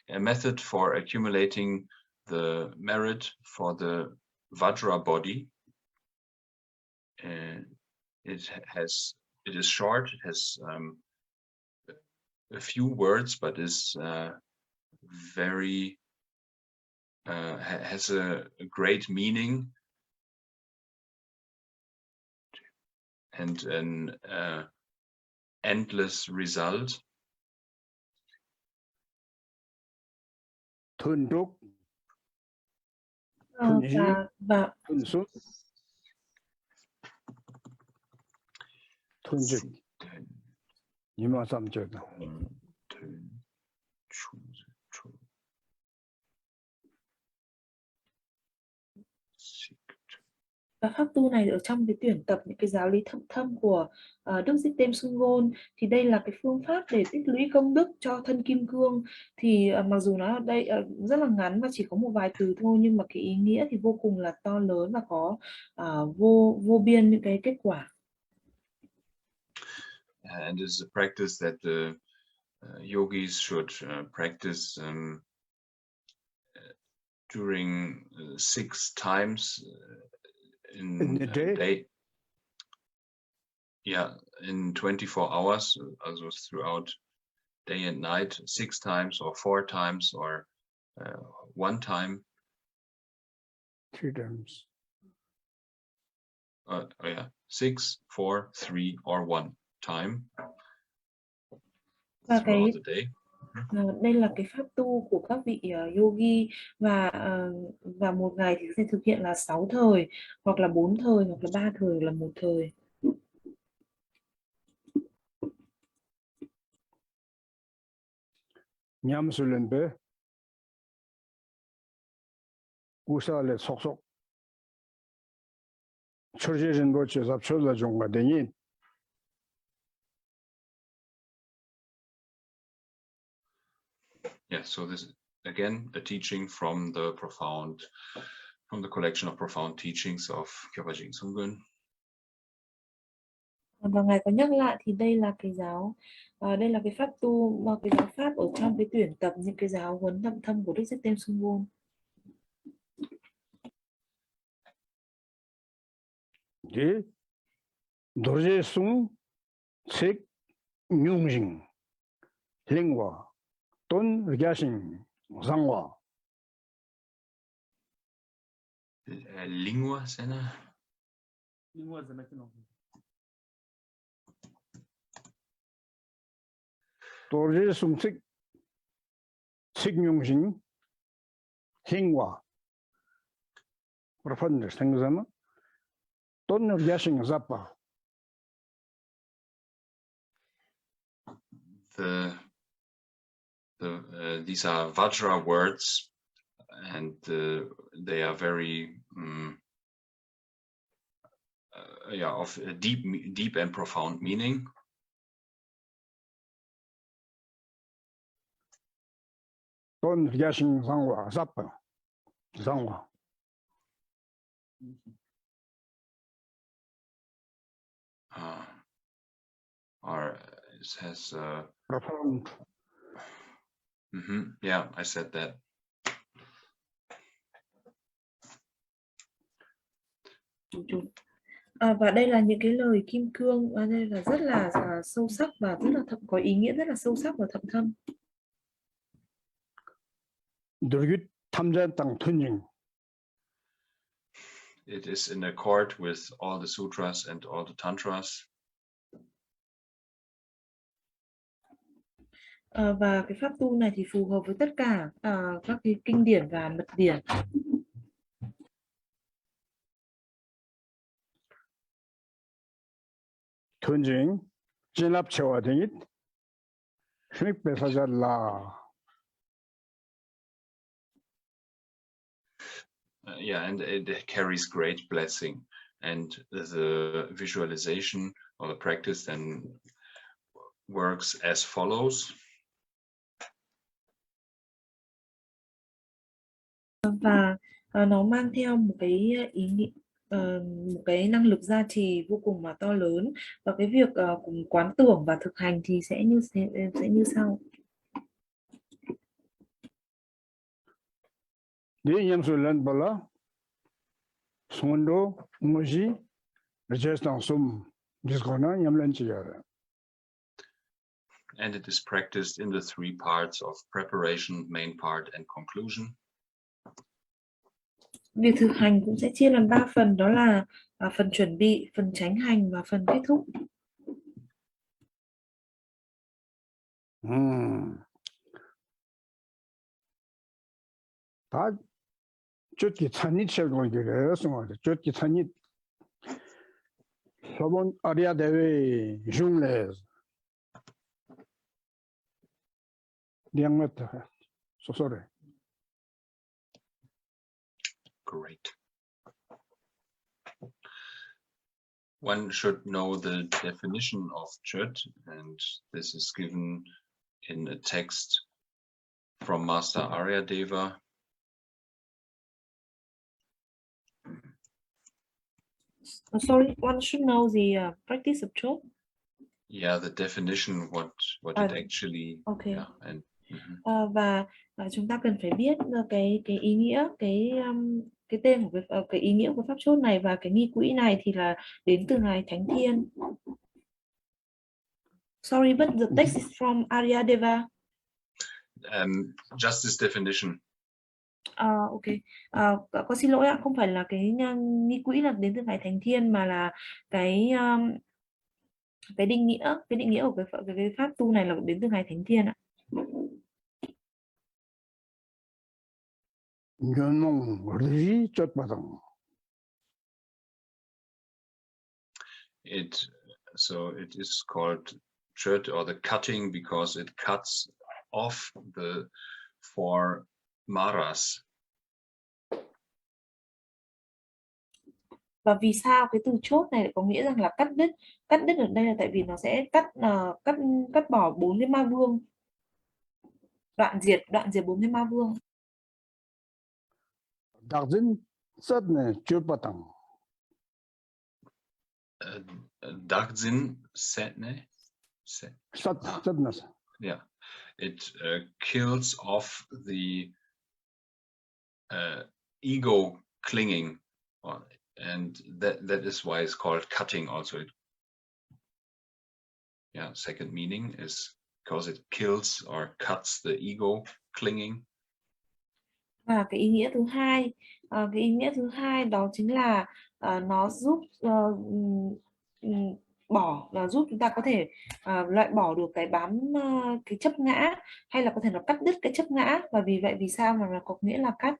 A method for accumulating the merit for the Vajra body. It is short. It has a few words, but is very has a great meaning and an endless result. Thuần trúc, và thuần xuất, thuần dịch, nhưng mà sao chưa được? Và pháp tu này ở trong cái tuyển tập những cái giáo lý thâm của Đức Jigten Sumgon, thì đây là cái phương pháp để tích lũy công đức cho thân kim cương. Thì mặc dù nó ở đây rất là ngắn và chỉ có một vài từ thôi, nhưng mà cái ý nghĩa thì vô cùng là to lớn và có vô biên những cái kết quả. And this is a practice that the yogis should practice during 6 times in the a day? day. Yeah, in 24 hours, also throughout day and night, 6 times or 4 times or 1 time. 3 times. Yeah, 6, 4, 3 or 1 time Và throughout the day. đây là cái pháp tu của các vị yogi, và một ngày thì sẽ thực hiện là 6 thời, hoặc là 4 thời, hoặc là 3 thời, hoặc là 1 thời. 냠술렌베 kusali 속속 철제 rinpoche 잡초다 종가 되니 Yeah, so this again a teaching from the collection of profound teachings of Drubwang Sumgon. Và ngài có nhắc lại thì đây là cái giáo, đây là cái pháp tu, và cái giáo pháp ở trong cái tuyển tập những cái giáo huấn thâm của Đức Jigten Sumgon. 이 도제숭 책 융징 링과 돈 의가신 상과 Lingua Sena. Lingua is the national. 도제숭 책 융징 링과 profound 생각하면 돈 의가신 잡아 These are Vajra words, and they are very of a deep and profound meaning. 돈 의가신 상과 잡아 상과 Or it says profound. Yeah, I said that. Và đây là những cái lời kim cương, đây là rất là sâu sắc và rất là có ý nghĩa rất là sâu sắc và thâm. 늘깃 탐전 땅 튼징 It is in accord with all the sutras and all the tantras. Và cái pháp tu này thì phù hợp với tất cả các cái kinh điển và mật điển. 튼징 진압체와 등이 휘믹배사잘라 And it carries great blessing, and the visualization or the practice then works as follows. Và nó mang theo một cái ý nghĩa, một cái năng lực gia trì vô cùng mà to lớn, và cái việc cùng quán tưởng và thực hành thì sẽ như sau. 니냠술렌 발라 송원도 무시 레제스당 숨 디스코나 냠렌치야라 And it is practiced in the 3 parts of preparation, main part, and conclusion. Việc thực hành cũng sẽ chia làm 3 phần, đó là phần chuẩn bị, phần chánh hành và phần kết thúc. 다 쫓기 찬이체고 이래서 쫓기 찬이 저번 아리아 대회 흉내 량메타 소소래. Great. one should know the definition of Chod, and this is given in a text from Master Aryadeva. Sorry, one should know the practice of Chod. Yeah, the definition, what it actually. Okay. Yeah, and Và chúng ta cần phải biết cái ý nghĩa, cái tên của cái ý nghĩa của pháp chốt này và cái nghi quỹ này thì là đến từ ngài Thánh Thiên. Sorry, but the text is from Aryadeva. Just this definition. Ok. Có xin lỗi ạ, không phải là cái nghi quỹ là đến từ ngài Thánh Thiên mà là cái định nghĩa của cái pháp tu này là đến từ ngài Thánh Thiên ạ. So it is called Chod, or the cutting, because it cuts off the four maras. Và vì sao cái từ chốt này lại có nghĩa rằng là cắt đứt ở đây là tại vì nó sẽ cắt bỏ 4 cái ma vương, đoạn diệt 4 cái ma vương. Đặc dinh sat ne chốt bắt tăng. Dark Zin set ne? Sat. Yeah, it kills off the ego clinging, and that is why it's called cutting. Also, second meaning is because it kills or cuts the ego clinging. Và cái ý nghĩa thứ hai đó chính là nó giúp giúp chúng ta có thể loại bỏ được cái bám cái chấp ngã, hay là có thể nó cắt đứt cái chấp ngã. Và vì vậy vì sao mà nó có nghĩa là cắt.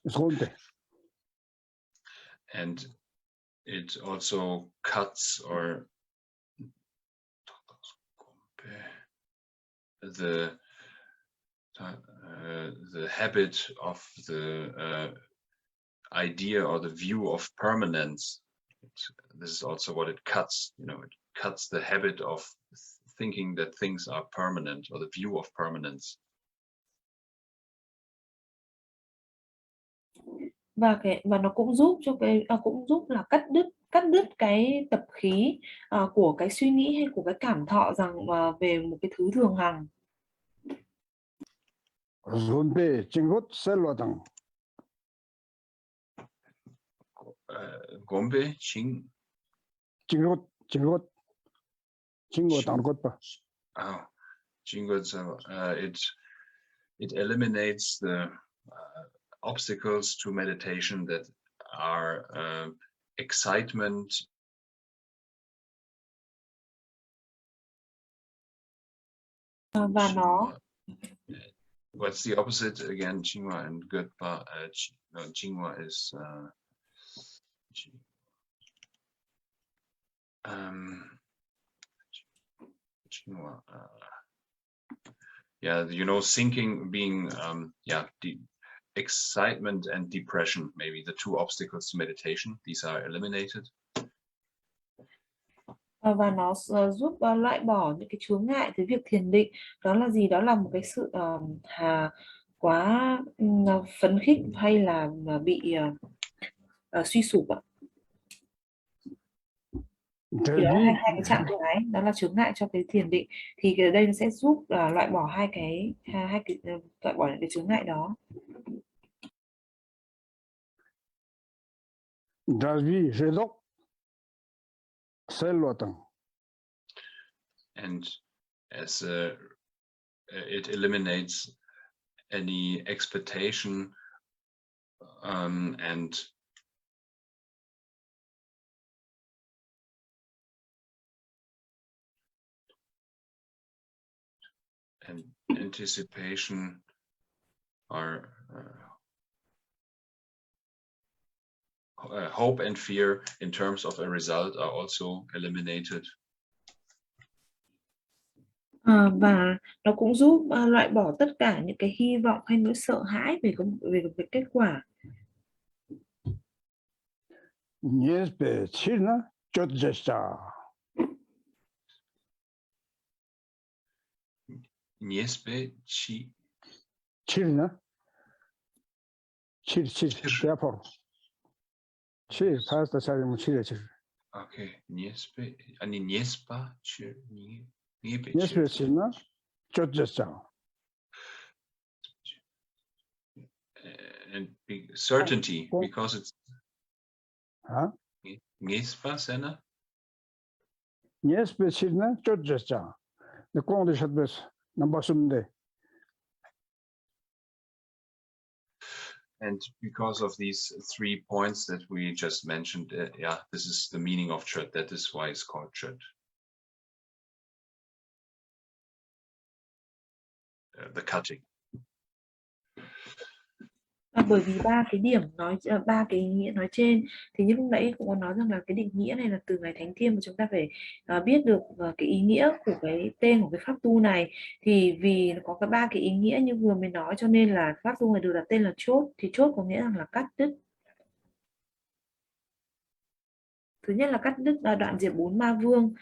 Zombe. And it also cuts or the habit of the idea or the view of permanence. This is also what it cuts. It cuts the habit of thinking that things are permanent, or the view of permanence. Và nó cũng giúp cho cũng giúp là cắt đứt cái tập khí của cái suy nghĩ hay của cái cảm thọ rằng về một cái thứ thường hằng. Gombe it eliminates the obstacles to meditation that are excitement, và nó what's the opposite again? Chingwa and Götpa. Chingwa is Chingwa. Sinking being excitement and depression, maybe the two obstacles to meditation. These are eliminated. Và nó giúp loại bỏ những cái chướng ngại tới việc thiền định. Đó là gì? Đó là một cái sự quá phấn khích hay là bị suy sụp ạ. Thì đó là hai cái trạng thái, đó là chướng ngại cho cái thiền định. Thì cái đây nó sẽ giúp loại bỏ loại bỏ những cái chướng ngại đó. And as it eliminates any expectation and anticipation, or hope and fear in terms of a result are also eliminated. Và nó cũng giúp loại bỏ tất cả những cái hy vọng hay nỗi sợ hãi về kết quả. Niesbe chirna chotjesta. Niesbe chi. Chirna. Chir. Therefore. Chir. Pasta sarim chir. Okay. Niesbe. Ani niespa chir. Niesbe chirna chotjesta. And certainty, because it's niespa sena. Niesbe chirna chotjesta. The condition best number someday. And because of these 3 points that we just mentioned, this is the meaning of Chod. That is why it's called Chod. The cutting. Bởi vì ba cái ý nghĩa nói trên thì như lúc nãy cũng có nói rằng là cái định nghĩa này là từ ngày thánh thiêng mà chúng ta phải biết được cái ý nghĩa của cái tên của cái pháp tu này, thì vì nó có cái ba cái ý nghĩa như vừa mới nói cho nên là pháp tu này được đặt tên là chốt. Thì chốt có nghĩa rằng là cắt đứt. Thứ nhất là cắt đứt đoạn diệt 4 ma vương,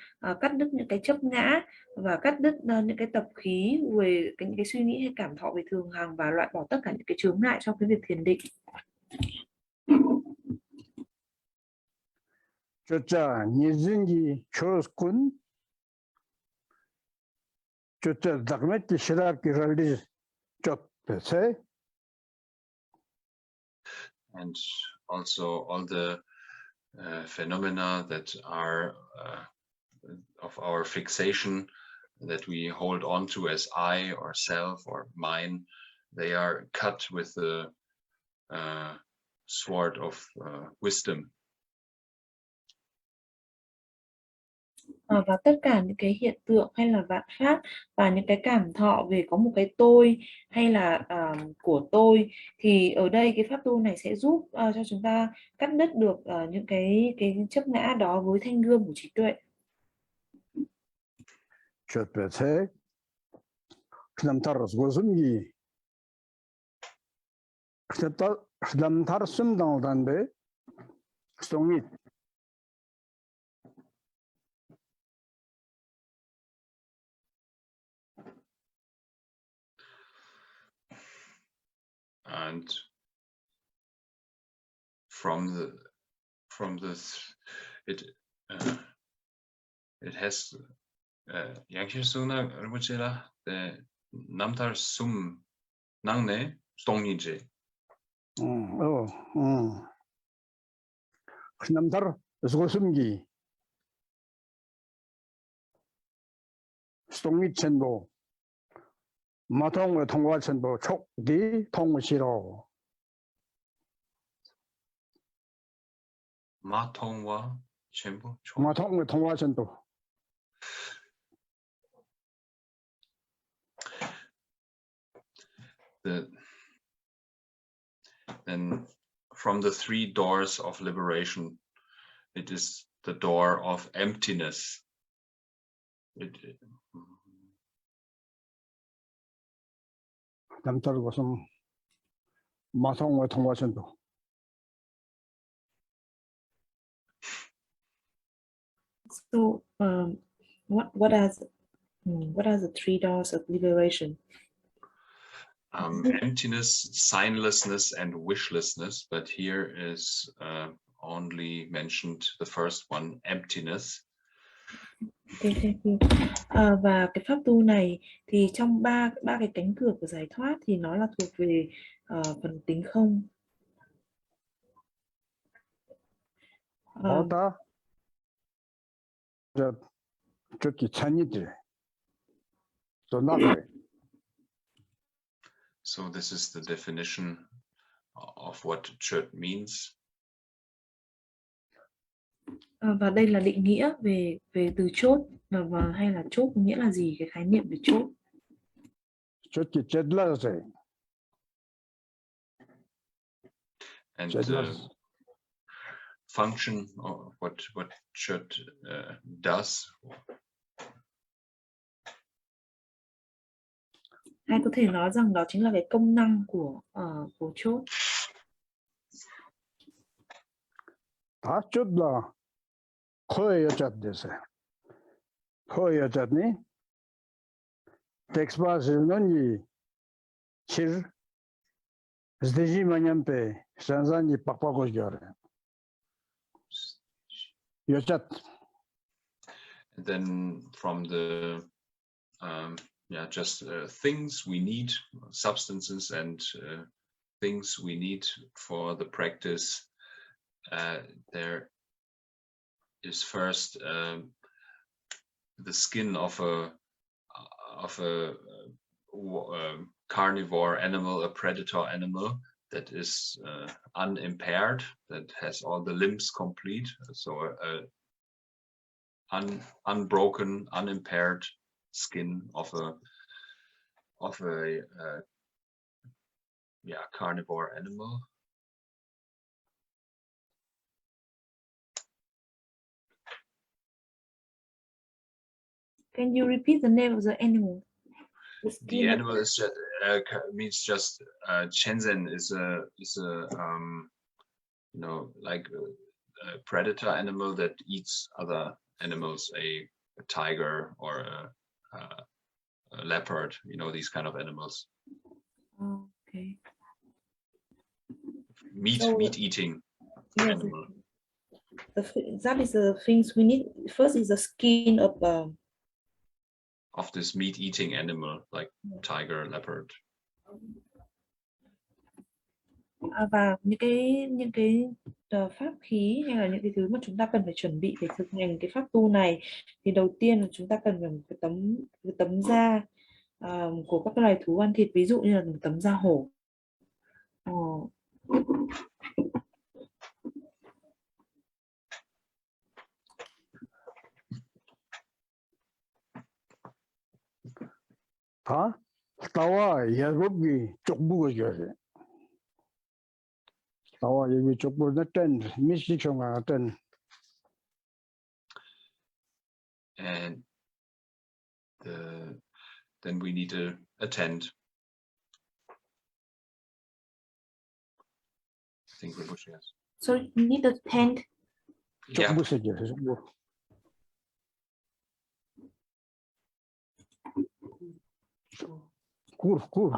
cắt đứt những cái chấp ngã và cắt đứt những cái tập khí về những cái suy nghĩ hay cảm thọ về thường hằng, và loại bỏ tất cả những cái chướng ngại cho cái việc thiền định. Chotja nizingi choskun. Chotja dagmet shirak kiraldi chot pese. And also all the phenomena that are of our fixation that we hold on to as I or self or mine, they are cut with the sword of wisdom. Và tất cả những cái hiện tượng hay là vạn pháp và những cái cảm thọ về có một cái tôi hay là của tôi, thì ở đây cái pháp tu này sẽ giúp cho chúng ta cắt đứt được những cái chấp ngã đó với thanh gươm của trí tuệ. Chot pese. Knamtaros gozumgi. Knamtar sumdang danbe. Stongit. And it has 양실수나 얼마지라 남달 숨 낭내 스동이지. Knamtar gozumgi. Stongit chenbo. 마통의 통과 전부 촉디 통시로. 마통과 전부 마통의 통과 전부. Then from the 3 doors of liberation, it is the door of emptiness. 남tal 것은 마통의 통과 전부. So what are the 3 doors of liberation? Emptiness, signlessness, and wishlessness, but here is only mentioned the first one, emptiness. Okay, thank you. Và cái pháp tu này thì trong ba cái cánh cửa của giải thoát thì nó là thuộc về phần tính không. 어다 저기 찬이들 또 나가래. So this is the definition of what Chod means. Và đây là định nghĩa về từ chốt, và hay là chốt có nghĩa là gì, cái khái niệm về chốt. 저기 젯라세. And function or what Chod does. Hay có thể nói rằng đó chính là cái công năng của Chod. 다 쫓다 거의 여자들세 거의 여자니 텍스바스는 이 칠 здесь манямпе 산산이 빡빡고 겨래 여자. And then from the just things we need, substances and things we need for the practice. There is first the skin of a carnivore animal, a predator animal that is unimpaired, that has all the limbs complete, so unbroken, unimpaired skin of a carnivore animal. Can you repeat the name of the animal? The animal is just, means just Shenzhen is a like a predator animal that eats other animals, a tiger or a leopard, these kind of animals. Okay. Meat eating animal. That is the things we need. First is the skin of this meat eating animal like tiger, leopard. Và những cái pháp khí hay là những cái thứ mà chúng ta cần phải chuẩn bị để thực hành cái pháp tu này, thì đầu tiên là chúng ta cần phải một cái tấm da của các loài thú ăn thịt, ví dụ như là một tấm da hổ. 다 따와 예법이 쪽부가 줘야 따와 여기 쪽부는 땐 미식성아 땐. And then we need to attend. I think Rinpoche has. So you need a tent. Yeah. 쪽부 새겨서 쪽부. 꿀.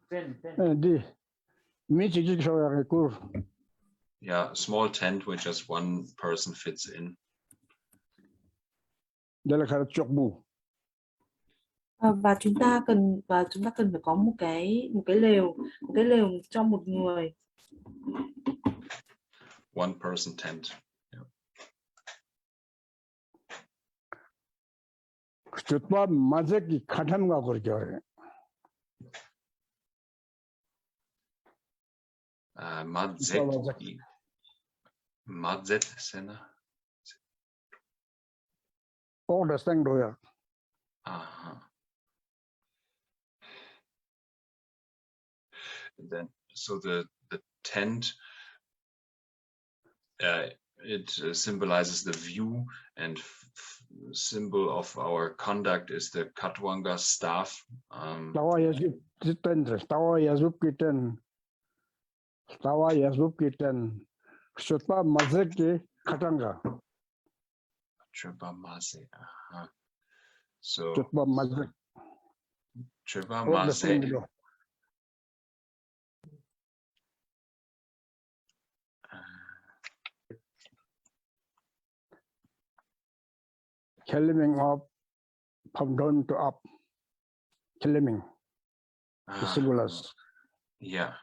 네. 미식성아 꿀. Yeah, small tent where just one person fits in. Đây là khả 쪽부. Và chúng ta cần phải có một cái lều cho một người. One person tent. 쫓바 마제기 카탐가 그러죠. Madzet sena. Understand doya. Then so the tent it symbolizes the view, and symbol of our conduct is the Katwanga staff. Tawa yazub 쫓바 마제기 카탐가. So 쫓바 마제. Chöpa Mase. Climbing up from down to up. Climbing. The symbols. Yeah.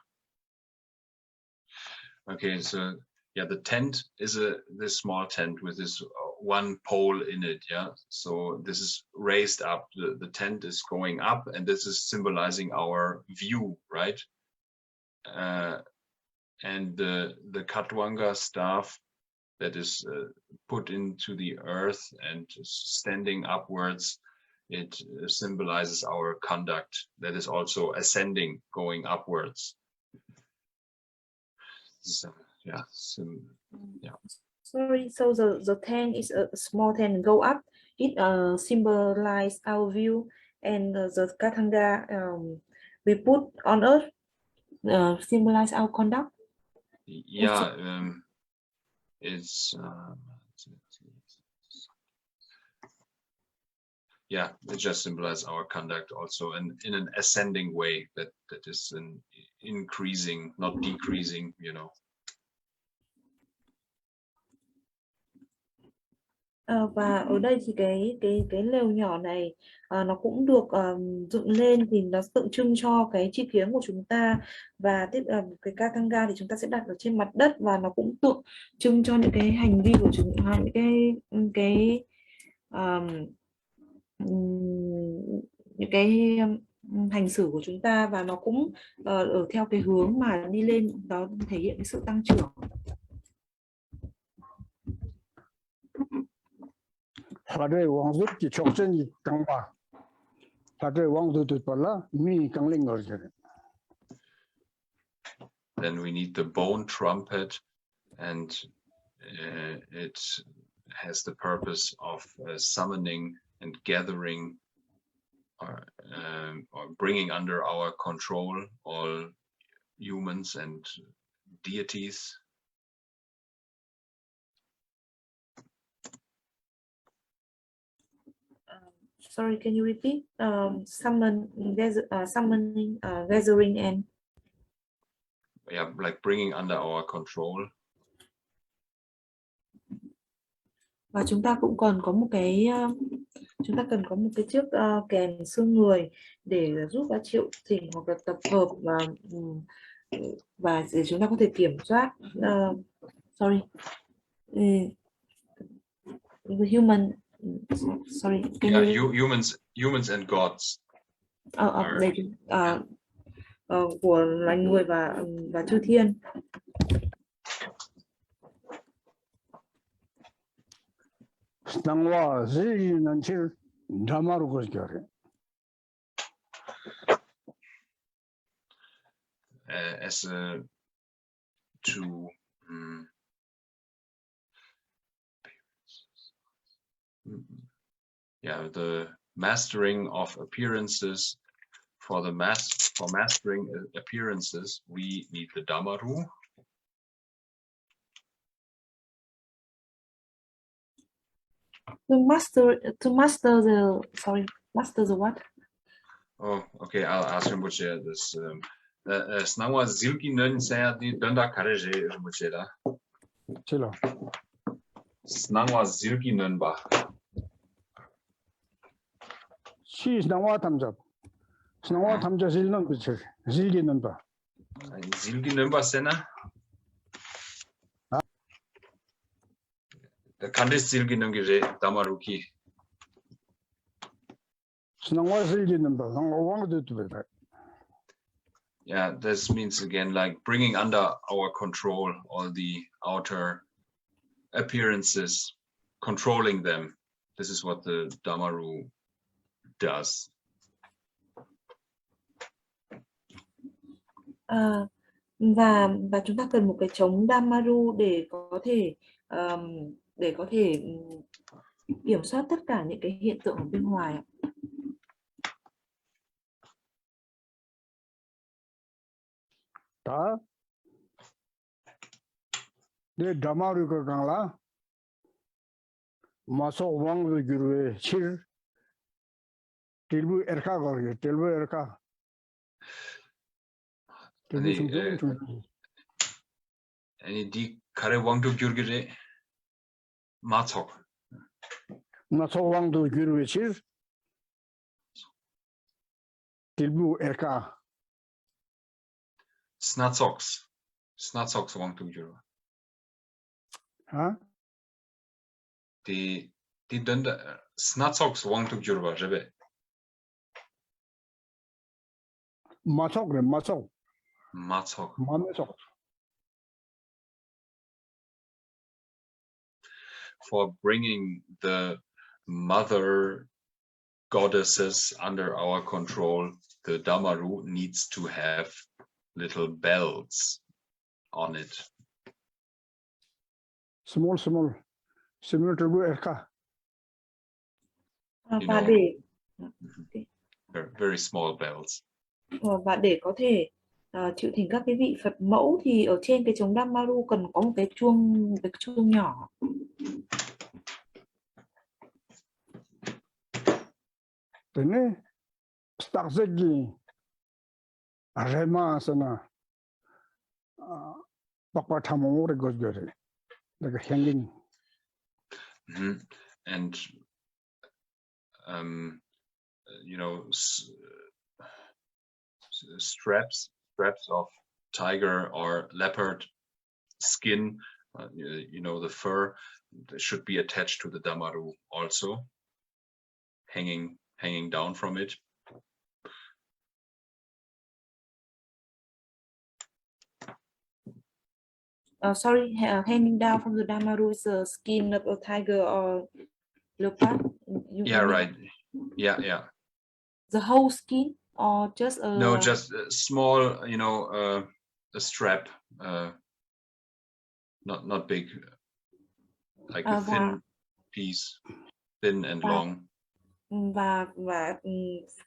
Okay, so yeah, the tent is this small tent with this one pole in it. Yeah, so this is raised up. The tent is going up, and this is symbolizing our view, right? And the Katwanga staff that is put into the earth and standing upwards, it symbolizes our conduct that is also ascending, going upwards. So, yeah, Yeah. Sorry, so the tent is a small tent go up. It symbolize our view, and the katanga we put on earth symbolize our conduct. Yeah, it's yeah, it just symbolizes our conduct also, and in an ascending way, that is an increasing, not decreasing, you know. Và ở đây thì cái lều nhỏ này nó cũng được dựng lên thì nó tượng trưng cho cái chi kiến của chúng ta, và cái katanga thì chúng ta sẽ đặt ở trên mặt đất, và nó cũng tượng trưng cho những cái hành vi của chúng ta, những cái hành xử của chúng ta, và nó cũng ở theo cái hướng mà đi lên, đó thể hiện cái sự tăng trưởng. 사대 왕족기 족전이 강화 사대 왕도도 빨라 미 강ling 어제. Then we need the bone trumpet, and it has the purpose of summoning and gathering or bringing under our control all humans and deities. Sorry, can you repeat? Summoning, gathering, and Yeah, like bringing under our control. Và chúng ta cũng còn có một cái chiếc kèn xương người để giúp ta triệu chỉnh hoặc là tập hợp, và để chúng ta có thể kiểm soát. Sorry, the human. Sorry. Yeah, humans and gods. Của loài người và chư thiên. 상와 지는 질 담아로 거기래. As yeah, the mastering of appearances. For mastering appearances, we need the Dhammaru. To master the what? Oh, okay. I'll ask Rinpoche this. Snangwa zilki nun saya di danda kareje Rinpoche da. 질러. Snangwa zilki nun ba. 시 상와 탐자. 상와 탐자 질는 그치. 질기는 봐. Zilki nun ba sena. The kandis zilki nun gire Dhammaruki. 상와 질기는 봐. 상와 왕도 또 Yeah, this means again like bringing under our control all the outer appearances, controlling them. This is what the Dhammaru does. Và chúng ta cần một cái trống Dhammaru để có thể kiểm soát tất cả những cái hiện tượng ở bên ngoài. 다. 내 담아르가 강라. 마소 왕도 규르에 칠. 딜부 에르카 거기. 딜부 에르카. Any di kare wangdu gyurgire matsok. 마소 왕도 규르에 칠. 딜부 에르카. Snatsoks wangdu gyur. 아? Di dunda snatsoks wangdu gyurba rebe. 마소 그래 마소. Matsok. 마메소. For bringing the mother goddesses under our control, the Dhammaru needs to have little bells on it. small, similar to Erka. You Và know, để very small bells. và để có thể chịu thỉnh các cái vị Phật mẫu thì ở trên cái trống Dhammaru cần có một cái chuông nhỏ. Then, Starzegi, Remasana, Pakwatamore goes good, like a hanging. And you know, straps of tiger or leopard skin, you know, the fur should be attached to the Dhammaru also, hanging down from it. Sorry, hanging down from the Dhammaru is the skin of a tiger or leopard. Yeah, right. Yeah. The whole skin or just a... No, just a small, you know, a strap, not big, like a thin piece, thin and long. Và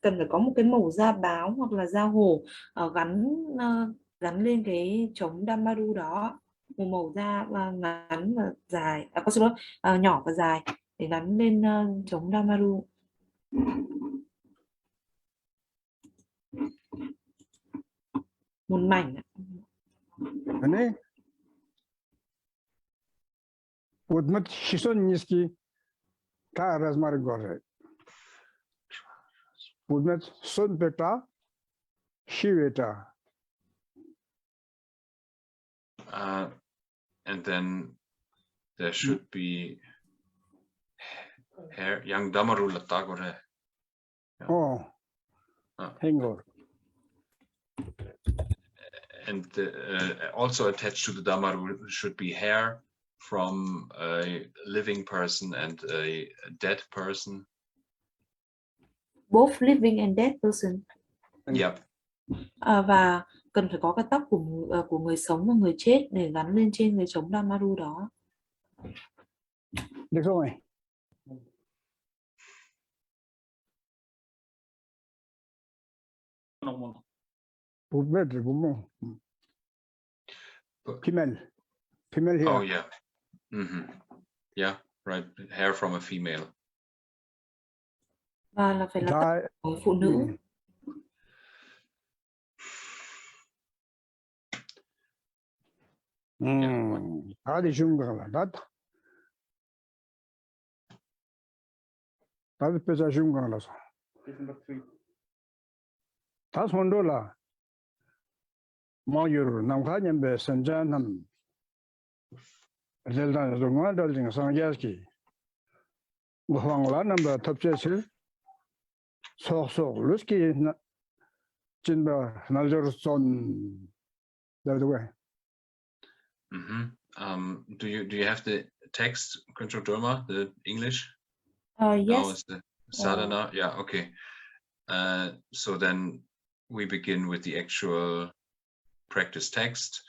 cần phải có một cái mẩu da báo hoặc là da hổ gắn lên cái trống Dhammaru đó, một mẩu da ngắn và dài, có xin lỗi, nhỏ và dài để gắn lên trống Dhammaru. Một mảnh. Ane, Udmat Hisoniski, Ka Razmar Gore. Udmat Sunpeta, Shiveta. And then there should be hair, young Dhammaru Latagore. Oh, Hangor. And also attached to the Dhammaru should be hair from a living person and a dead person. Both living and dead person. Yep. Và cần phải có cái tóc của người sống và người chết để gắn lên trên cái trống Dhammaru đó. Được rồi. Female here. Oh yeah. Yeah, right. Hair from a female. Và là phải là tóc của phụ nữ. 다들 쉬운 거라. 다들 빼자 쉬운 거라서. 다 손도라. 마유로 남가년배 선전함. 젤단 동안들 중 상자ski. 뭐황라 넘버 탑제실. 속속 루스키 진바 날저선 다르고. Do you have the text, Control Dharma, the English? Yes. The sadhana? Yeah, okay. So then we begin with the actual practice text.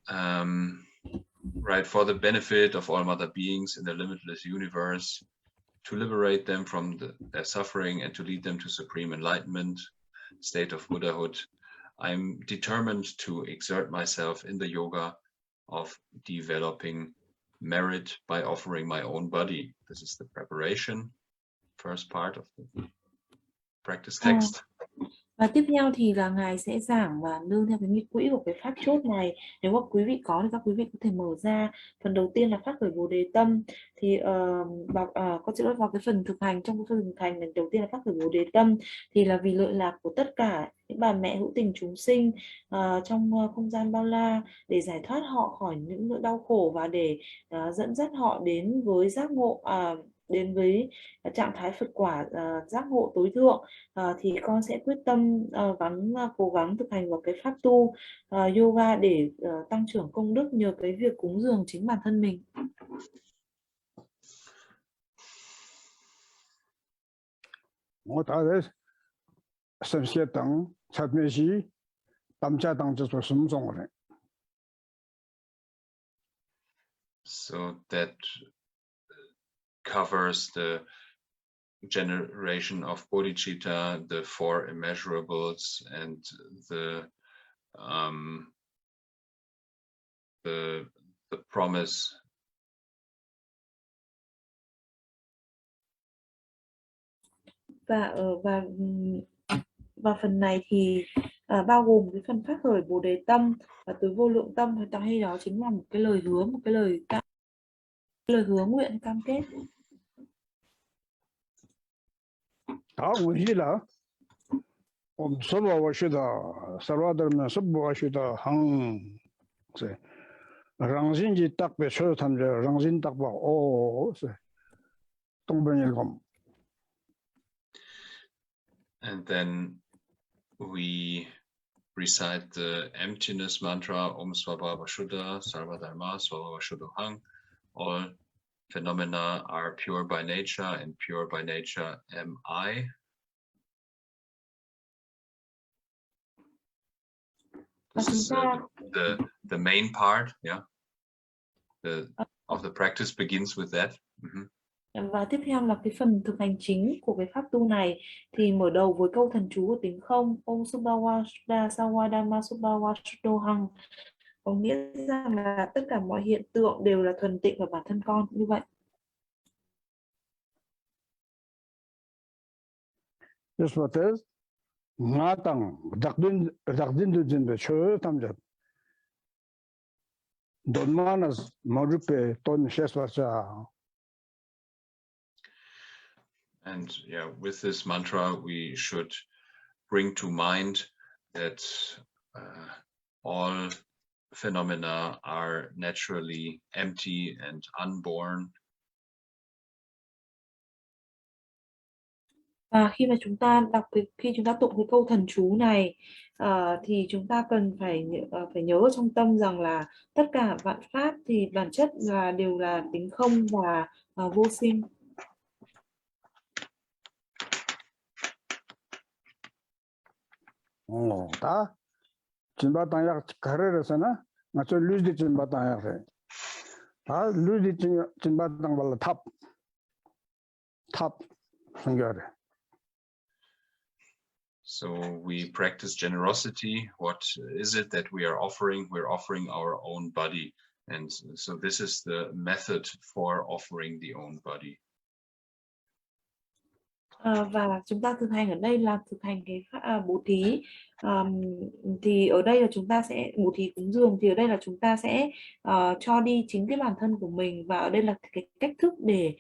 Right, for the benefit of all mother beings in the limitless universe, to liberate them from their suffering and to lead them to supreme enlightenment, state of Buddhahood, I'm determined to exert myself in the yoga of developing merit by offering my own body. This is the preparation, first part of the practice text. Và tiếp theo thì là Ngài sẽ giảng và nương theo cái nghi quỹ của cái pháp chốt này. Nếu các quý vị có thì các quý vị có thể mở ra. Phần đầu tiên là phát khởi Bồ Đề Tâm. Thì có chữ vào cái phần thực hành. Trong cái phần thực hành này đầu tiên là phát khởi Bồ Đề Tâm. Thì là vì lợi lạc của tất cả những bà mẹ hữu tình chúng sinh trong không gian bao la, để giải thoát họ khỏi những nỗi đau khổ và để dẫn dắt họ đến với giác ngộ, đến với trạng thái Phật quả giác ngộ tối thượng, thì con sẽ quyết tâm cố gắng thực hành vào cái pháp tu yoga để tăng trưởng công đức nhờ cái việc cúng dường chính bản thân mình. So that covers the generation of bodhicitta, the four immeasurables, and the promise. Và phần này thì bao gồm cái phần phát khởi Bồ Đề tâm và tứ vô lượng tâm, hay đó chính là một cái lời hứa, một cái lời hứa nguyện, cam kết. 원시라 서버와시다 서버들면 서버와시다 항 랑진지 딱배 초탐제 랑진 딱봐 오 동변일검. And then we recite the emptiness mantra Om Svabhava Shuddha Sarva Dharma Svabhava Shuddhahang. All phenomena are pure by nature, and pure by nature am I. This is the main part, yeah. Of the practice begins with that. Và tiếp theo là cái phần thực hành chính của cái pháp tu này, thì mở đầu với câu thần chú của tiếng không Om Subhawa Shuddha Sawa Dhamma Subhawa Shuddhahang, có nghĩa rằng là tất cả mọi hiện tượng đều là thuần tịnh ở bản thân con, như vậy. This what is ngatang dakdin dujinbe chö tamjat donmanas marupe ton sheswacha. And yeah, with this mantra, we should bring to mind that all phenomena are naturally empty and unborn. Và khi mà chúng ta tụng cái câu thần chú này, thì chúng ta cần phải nhớ trong tâm rằng là tất cả vạn pháp thì bản chất là đều là tính không và vô sinh. 다 진바탕약 가르르서나 나저 루지 진바탕약에 다 루지 진바탕 발라 탑 성결해. So we practice generosity. What is it that we are offering? We're offering our own body. And so this is the method for offering the own body. Và chúng ta thực hành ở đây là thực hành cái bố thí, thì ở đây là chúng ta sẽ bố thí cúng dường, thì ở đây là chúng ta sẽ cho đi chính cái bản thân của mình, và ở đây là cái cách thức để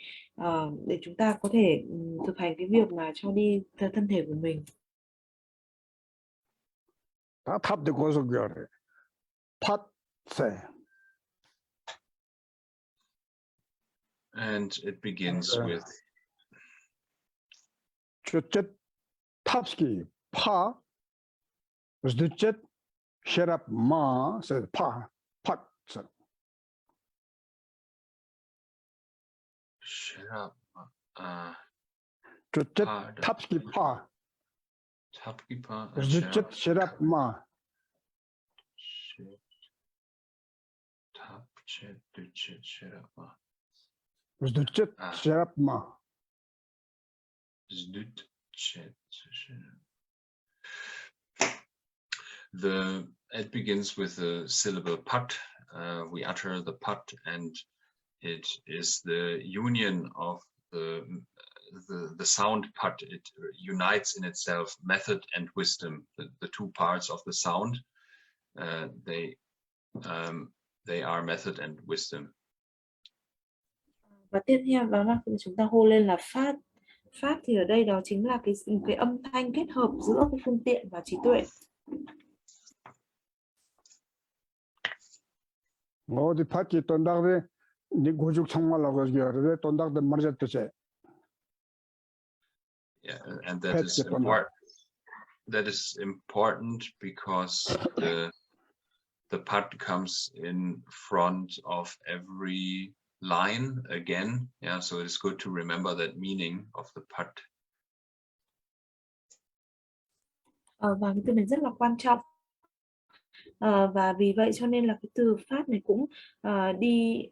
chúng ta có thể thực hành cái việc mà cho đi thân thể của mình. 다 탑도 고속결해. 팟세. And it begins with 첫째 탑스키 파 둘째 셰랍 마 파 첫째 탑스키 파 둘째 셰랍 마 둘째 셰랍 마 It begins with the syllable pat. We utter the pat, and it is the union of the sound pat. It unites in itself method and wisdom. The two parts of the sound, they are method and wisdom. Và tiếp theo đó là chúng ta hô lên là phát. Pháp thì ở đây đó chính là cái âm thanh kết hợp giữa cái phương tiện và trí tuệ. 어디 파티 돈다데 니 고죽 청말라고 그러는데 돈다데 말졌듯이. Yeah, and that is important because the pat comes in front of every line again, yeah, so it's good to remember that meaning of the pat. Và cái từ này rất là quan trọng, Và vì vậy cho nên là cái từ phát này cũng đi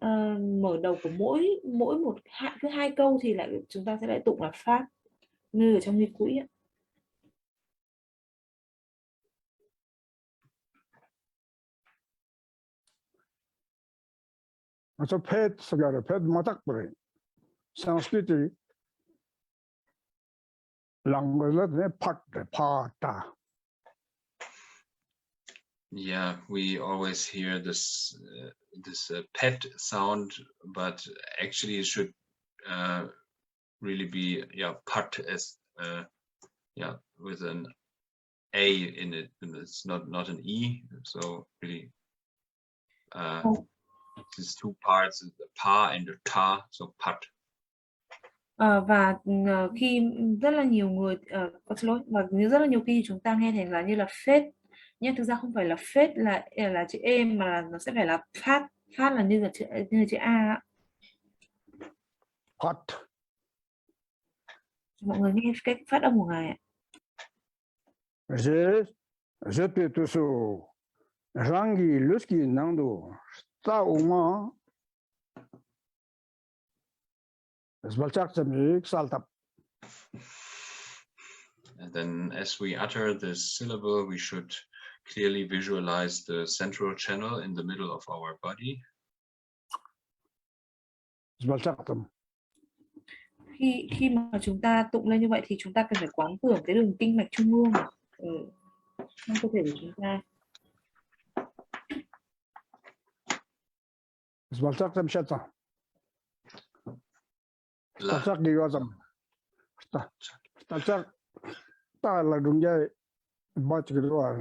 mở đầu của mỗi một cứ 2 câu thì lại chúng ta sẽ lại tụng là phát như ở trong nghi quỹ ạ. So pet sagara pet matak pare. Sanskrit language ne pata. Yeah, we always hear this pet sound, but actually it should really be pat as with an a in it, and it's not an e. So really, these two parts, the pa and the ta, so pat. Và khi rất là nhiều người xin lỗi, và rất là nhiều khi chúng ta nghe thành là như là phết, nhưng thực ra không phải là phết là chữ e mà nó sẽ phải là phát là như là chữ a. Pat. Mọi người nghe cách phát âm của ngài ạ. Je peux tout so rangi luski nando sta uma sbalchak samik saltap. And then as we utter this syllable, we should clearly visualize the central channel in the middle of our body. Sbalchak tam. Khi mà chúng ta tụng lên như vậy thì chúng ta cần phải quán tưởng cái đường kinh mạch trung ương trong cơ thể của chúng ta. Sbalchak tam shata. Sbalchak diwazam. Sbalchak ta là đúng vậy. Bach cái đó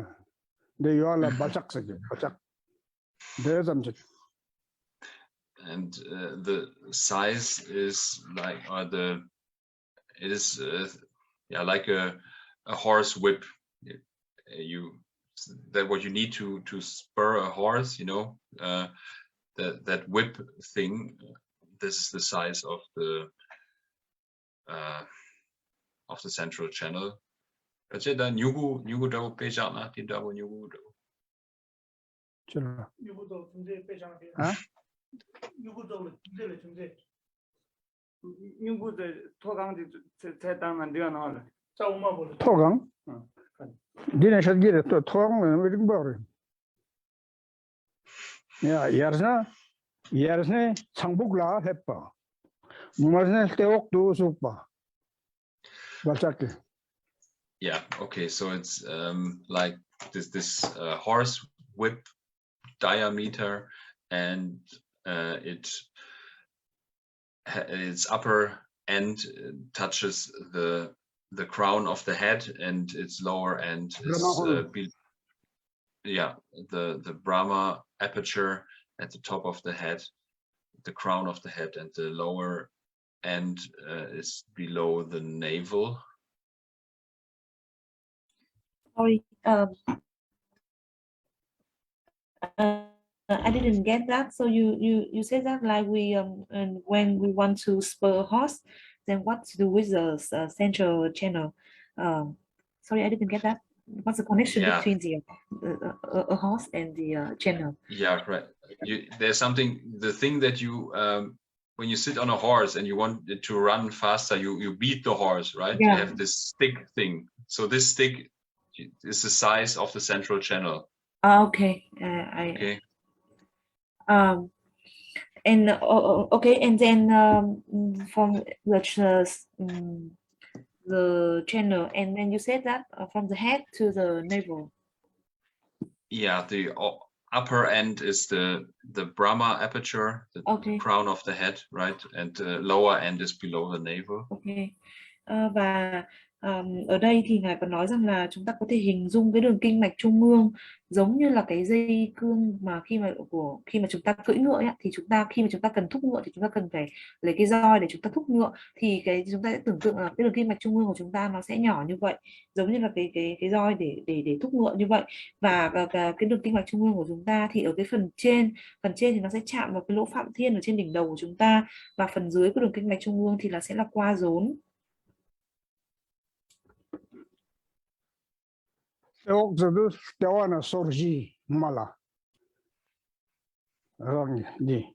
để yo là bachak sẽ bachak. Để zam chik. And the size is like, it is like a horse whip. That what you need to spur a horse, you know, that whip thing. This is the size of the central channel. 어쨌든 누구도 빼지 않아. 된다고 누구도. Chalo. 누구도 중재 빼잖아. 아? 누구도 중재를 중재. 누구도 토강지 대단한 데가 나와. 자 엄마 보래. 토강? Dine shadgire to togang me ring bore. Ya yarsne changbukla heppa. Mumarsne teok du suppa. Balchak. Yeah, okay, so it's like this horse whip diameter, and its upper end touches the crown of the head, and its lower end is the Brahma aperture at the top of the head, the crown of the head, and the lower end is below the navel. Sorry, I didn't get that. So you said that like we and when we want to spur a horse, then what to do with the central channel? Sorry, I didn't get that. What's the connection between a horse and the channel? Yeah, right. There's something. The thing that you when you sit on a horse and you want it to run faster, you beat the horse, right? Yeah. You have this stick thing. So this stick is the size of the central channel. Okay. Okay. And okay, and then from the channel, and then you said that from the head to the navel. Yeah, the upper end is the Brahma aperture, the crown of the head, right? And the lower end is below the navel. Okay. Và ở đây thì ngài còn nói rằng là chúng ta có thể hình dung cái đường kinh mạch trung ương giống như là cái dây cương mà khi mà chúng ta cưỡi ngựa ấy, thì khi mà chúng ta cần thúc ngựa thì chúng ta cần phải lấy cái roi để chúng ta thúc ngựa, thì chúng ta sẽ tưởng tượng là cái đường kinh mạch trung ương của chúng ta nó sẽ nhỏ như vậy, giống như là cái roi để thúc ngựa như vậy. Và cái đường kinh mạch trung ương của chúng ta thì ở cái phần trên thì nó sẽ chạm vào cái lỗ phạm thiên ở trên đỉnh đầu của chúng ta, và phần dưới của đường kinh mạch trung ương thì sẽ là qua rốn. Teok zadu tewana sorji. mala rang đi.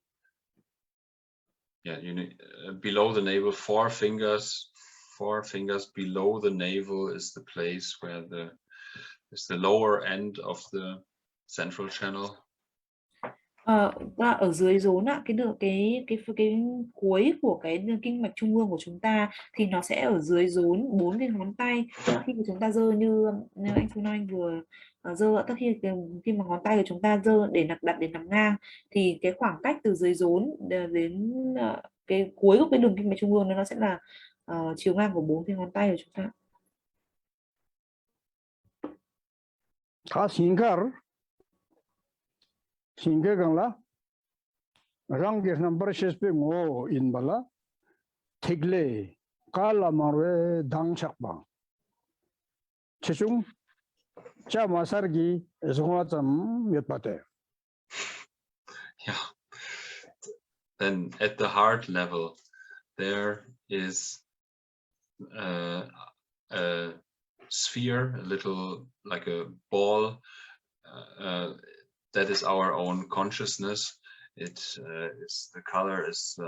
Yeah, you need, below the navel, four fingers below the navel is the place where is the lower end of the central channel. Và ở dưới rốn ạ, cái cuối của cái đường kinh mạch trung ương của chúng ta thì nó sẽ ở dưới rốn 4 cái ngón tay. Khi mà chúng ta giơ như anh Phương Anh vừa giơ, tức khi mà ngón tay của chúng ta giơ để đặt để nằm ngang thì cái khoảng cách từ dưới rốn đến cái cuối của cái đường kinh mạch trung ương nó sẽ là chiều ngang của 4 cái ngón tay của chúng ta. Singar là rang cái number ship ngô in bala thigle kala marwe dang chak bang chechung cha masargi zhonga cham miet pate. Yeah. Then at the heart level, there is a sphere, a little like a ball. That is our own consciousness. The color is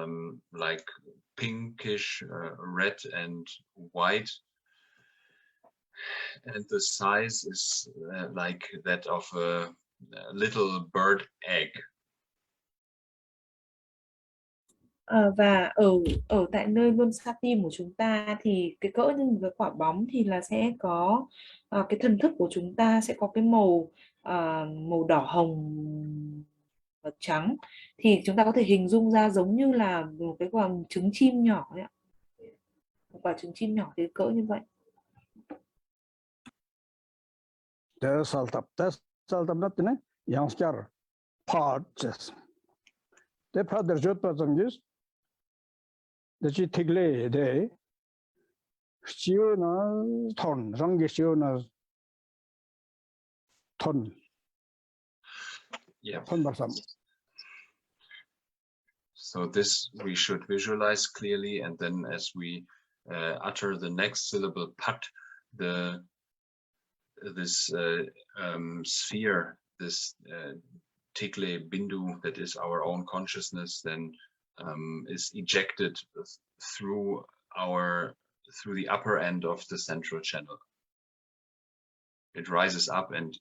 like pinkish, red and white, and the size is like that of a little bird egg. Và ở tại nơi luân xa tim của chúng ta thì cái cỡ như một cái quả bóng thì là sẽ có cái thần thức của chúng ta sẽ có cái màu đỏ hồng và trắng, thì chúng ta có thể hình dung ra giống như là một cái quả trứng chim nhỏ ấy ạ. Một quả trứng chim nhỏ thì cỡ như vậy. Saltap nát này youngster parts. They father jot pasangis. The chi thigle de chiu na thon rang ge chiu na thon. Yeah. Thon barsam. So this we should visualize clearly, and then as we utter the next syllable pat, this sphere, this tikle bindu that is our own consciousness, then is ejected through the upper end of the central channel. It rises up and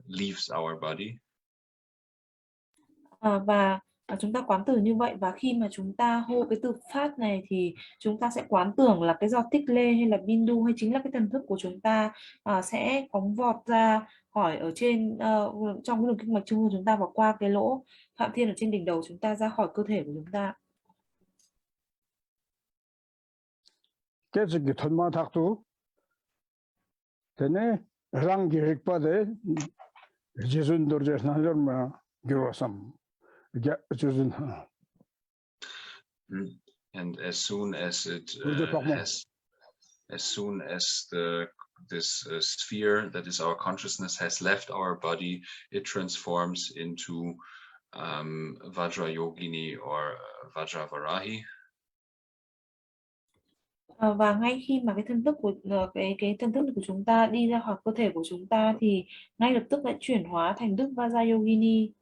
leaves our body. Và chúng ta quán tưởng như vậy, và khi mà chúng ta hô cái từ phát này thì chúng ta sẽ quán tưởng là cái giọt tích lê hay là bindu hay chính là cái thần thức của chúng ta sẽ phóng vọt ra khỏi ở trên trong cái đường kinh mạch trung của chúng ta và qua cái lỗ phạm thiên ở trên đỉnh đầu chúng ta ra khỏi cơ thể của chúng ta. Cái gì thôn ma thắc tu, thế này răng cái hịch pa de, Jesus đồ chơi nào rồi mà kiểu sam. And as soon as it as soon as this sphere that is our consciousness has left our body, it transforms into Vajrayogini or Vajravarahi. Và ngay khi mà cái thân thức của cái thân thức của chúng ta đi ra khỏi cơ thể của chúng ta thì ngay lập tức lại chuyển hóa thành đức Vajrayogini.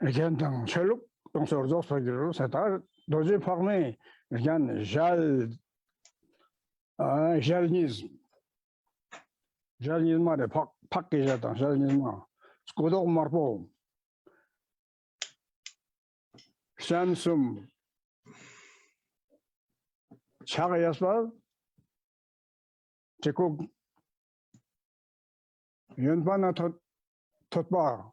Again, dans cheluk, dans ce genre de c'est à doser former, again, jalnisme de package dans jalnisme, skodok marpo, samsum, chagayaspa, chekuk, yunpana totba.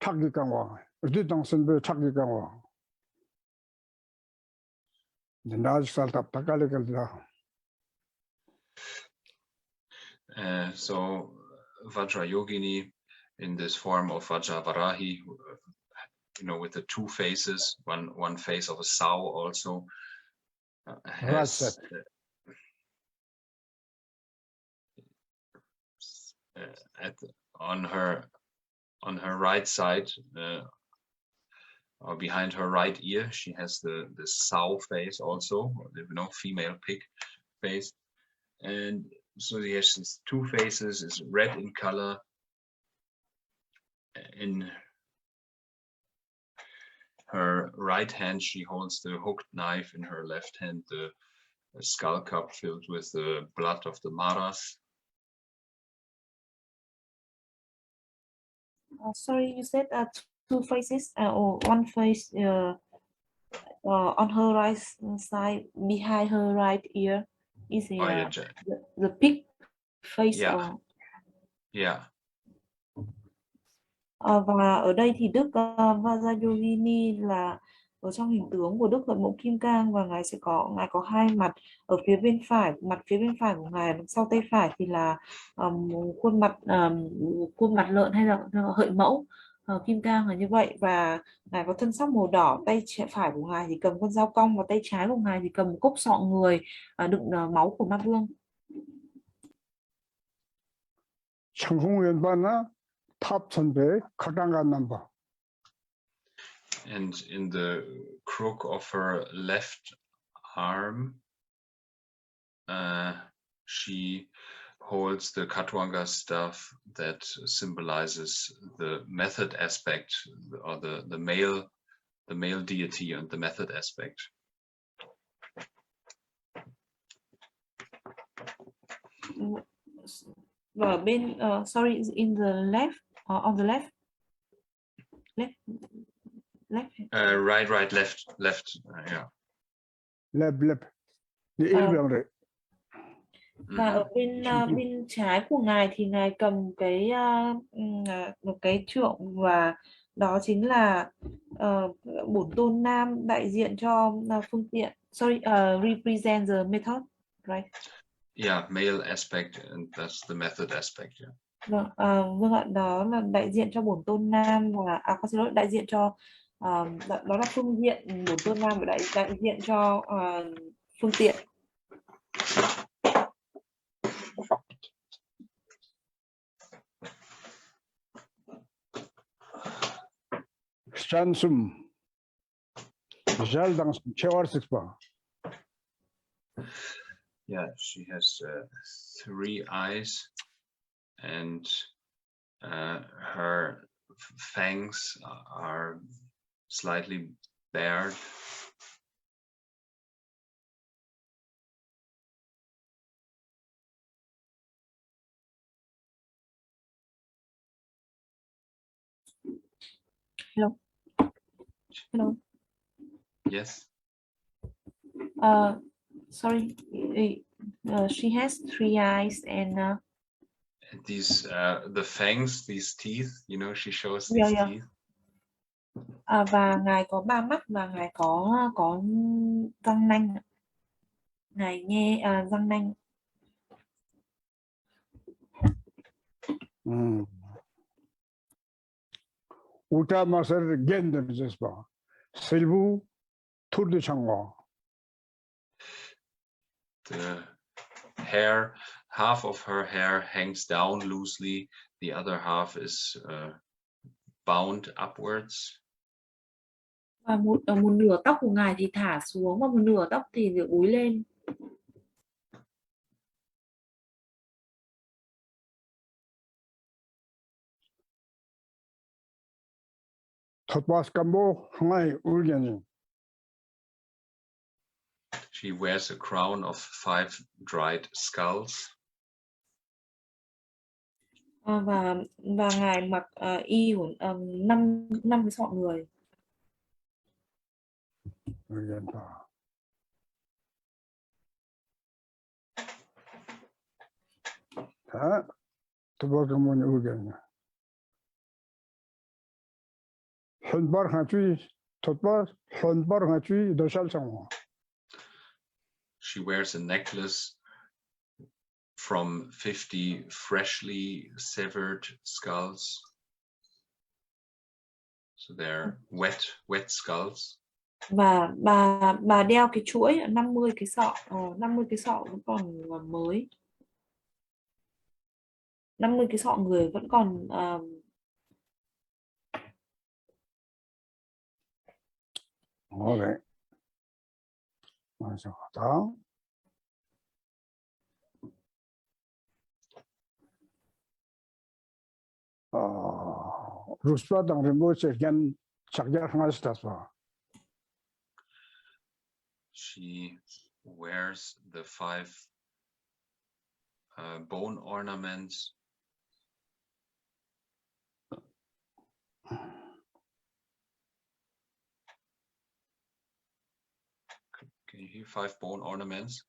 착기 강화, 어디당 선배 착기 강화. 나직 살답 닦아내걸다. So Vajrayogini in this form of Vajravarahi, with the two faces, one face of a sow also has on her right side, or behind her right ear, she has the sow face also, female pig. face. And so he has these two faces, is red in color. In her right hand, she holds the hooked knife. In her left hand, the skull cup filled with the blood of the Maras. Sorry, you said two faces or one face on her right side, behind her right ear is the pig face. Yeah. Yeah. Và ở đây thì Đức Vajrayogini là ở trong hình tướng của Đức Lợi Mẫu Kim Cang, và ngài có hai mặt. Ở phía bên phải, mặt phía bên phải của ngài sau tay phải thì là khuôn mặt lợn hay là hợi mẫu Kim Cang là như vậy, và ngài có thân sắc màu đỏ. Tay phải của ngài thì cầm con dao cong, và tay trái của ngài thì cầm một cốc sọ người đựng máu của Ma Vương. 탑 선배 가장 number. And in the crook of her left arm, she holds the Katwanga staff that symbolizes the method aspect, or the male deity and the method aspect. Và bên sorry, in the left, on the left. Right, left. Yeah. Left. 일병 đấy. Và ở bên trái của ngài thì ngài cầm một cái trượng, và đó chính là bổn tôn nam đại diện cho phương tiện. Sorry, represent the method, right? Yeah, male aspect, and that's the method aspect. Yeah. Vâng ạ, đó là đại diện cho bổn tôn nam, và có xin lỗi, đại diện cho đó là phương diện bổn tôn nam, và đại diện cho phương tiện. Shansum, Jaldang, Chewarsixpa. Yeah, she has 3 eyes, and her fangs are slightly bared. Hello. Yes. Sorry, she has 3 eyes, and these the fangs, these teeth, you know, she shows these teeth. Và ngài có 3 mắt, và ngài có răng nanh. Ngài nghe răng nanh. 우타마서를 겐드는 봐. 실부 투르 창고. The hair, half of her hair hangs down loosely, the other half is bound upwards. Và một nửa tóc của ngài thì thả xuống, và một nửa tóc thì được búi lên. She wears a crown of 5 dried skulls. Và ngài mặc y của 5 cái sọ người. She wears a necklace from 50 freshly severed skulls. So they're wet skulls. Và bà đeo cái chuỗi 50 cái sọ, 50 cái sọ vẫn còn mới. 50 cái sọ người vẫn còn đấy. Đó. Drubwang Rinpoche again chakya hangastaswa. She wears the 5 bone ornaments. Can you hear 5 bone ornaments?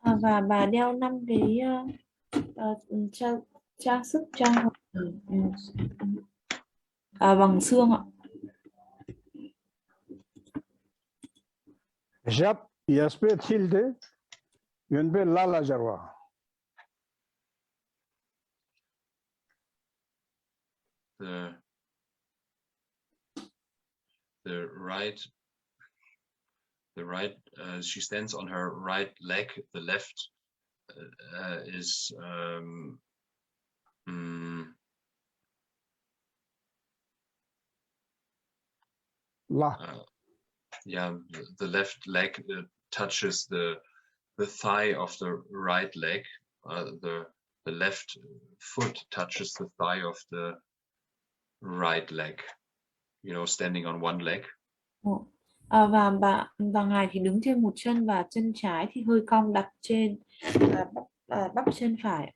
Và bà đeo 5 cái trang sức trang bằng xương ạ. Jap yaspe thilde yunpe lala jarwa. The right she stands on her right leg. The left is yeah, the left leg touches the thigh of the right leg. The left foot touches the thigh of the right leg. You know, standing on one leg. Và ngài thì đứng trên một chân và chân trái thì hơi cong đặt trên bắp chân phải.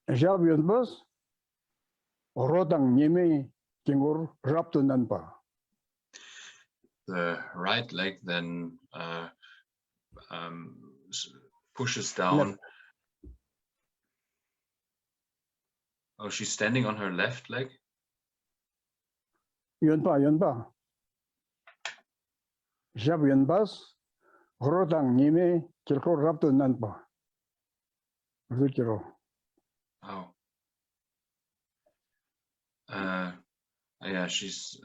Jab yunbas rodang nyeme kingur raptu nanpa. The right leg then pushes down. Oh, she's standing on her left leg? Yunpa. Jab yunbas rodang nyeme kilko raptu nanpa. Rukiro. Oh. Yeah, she's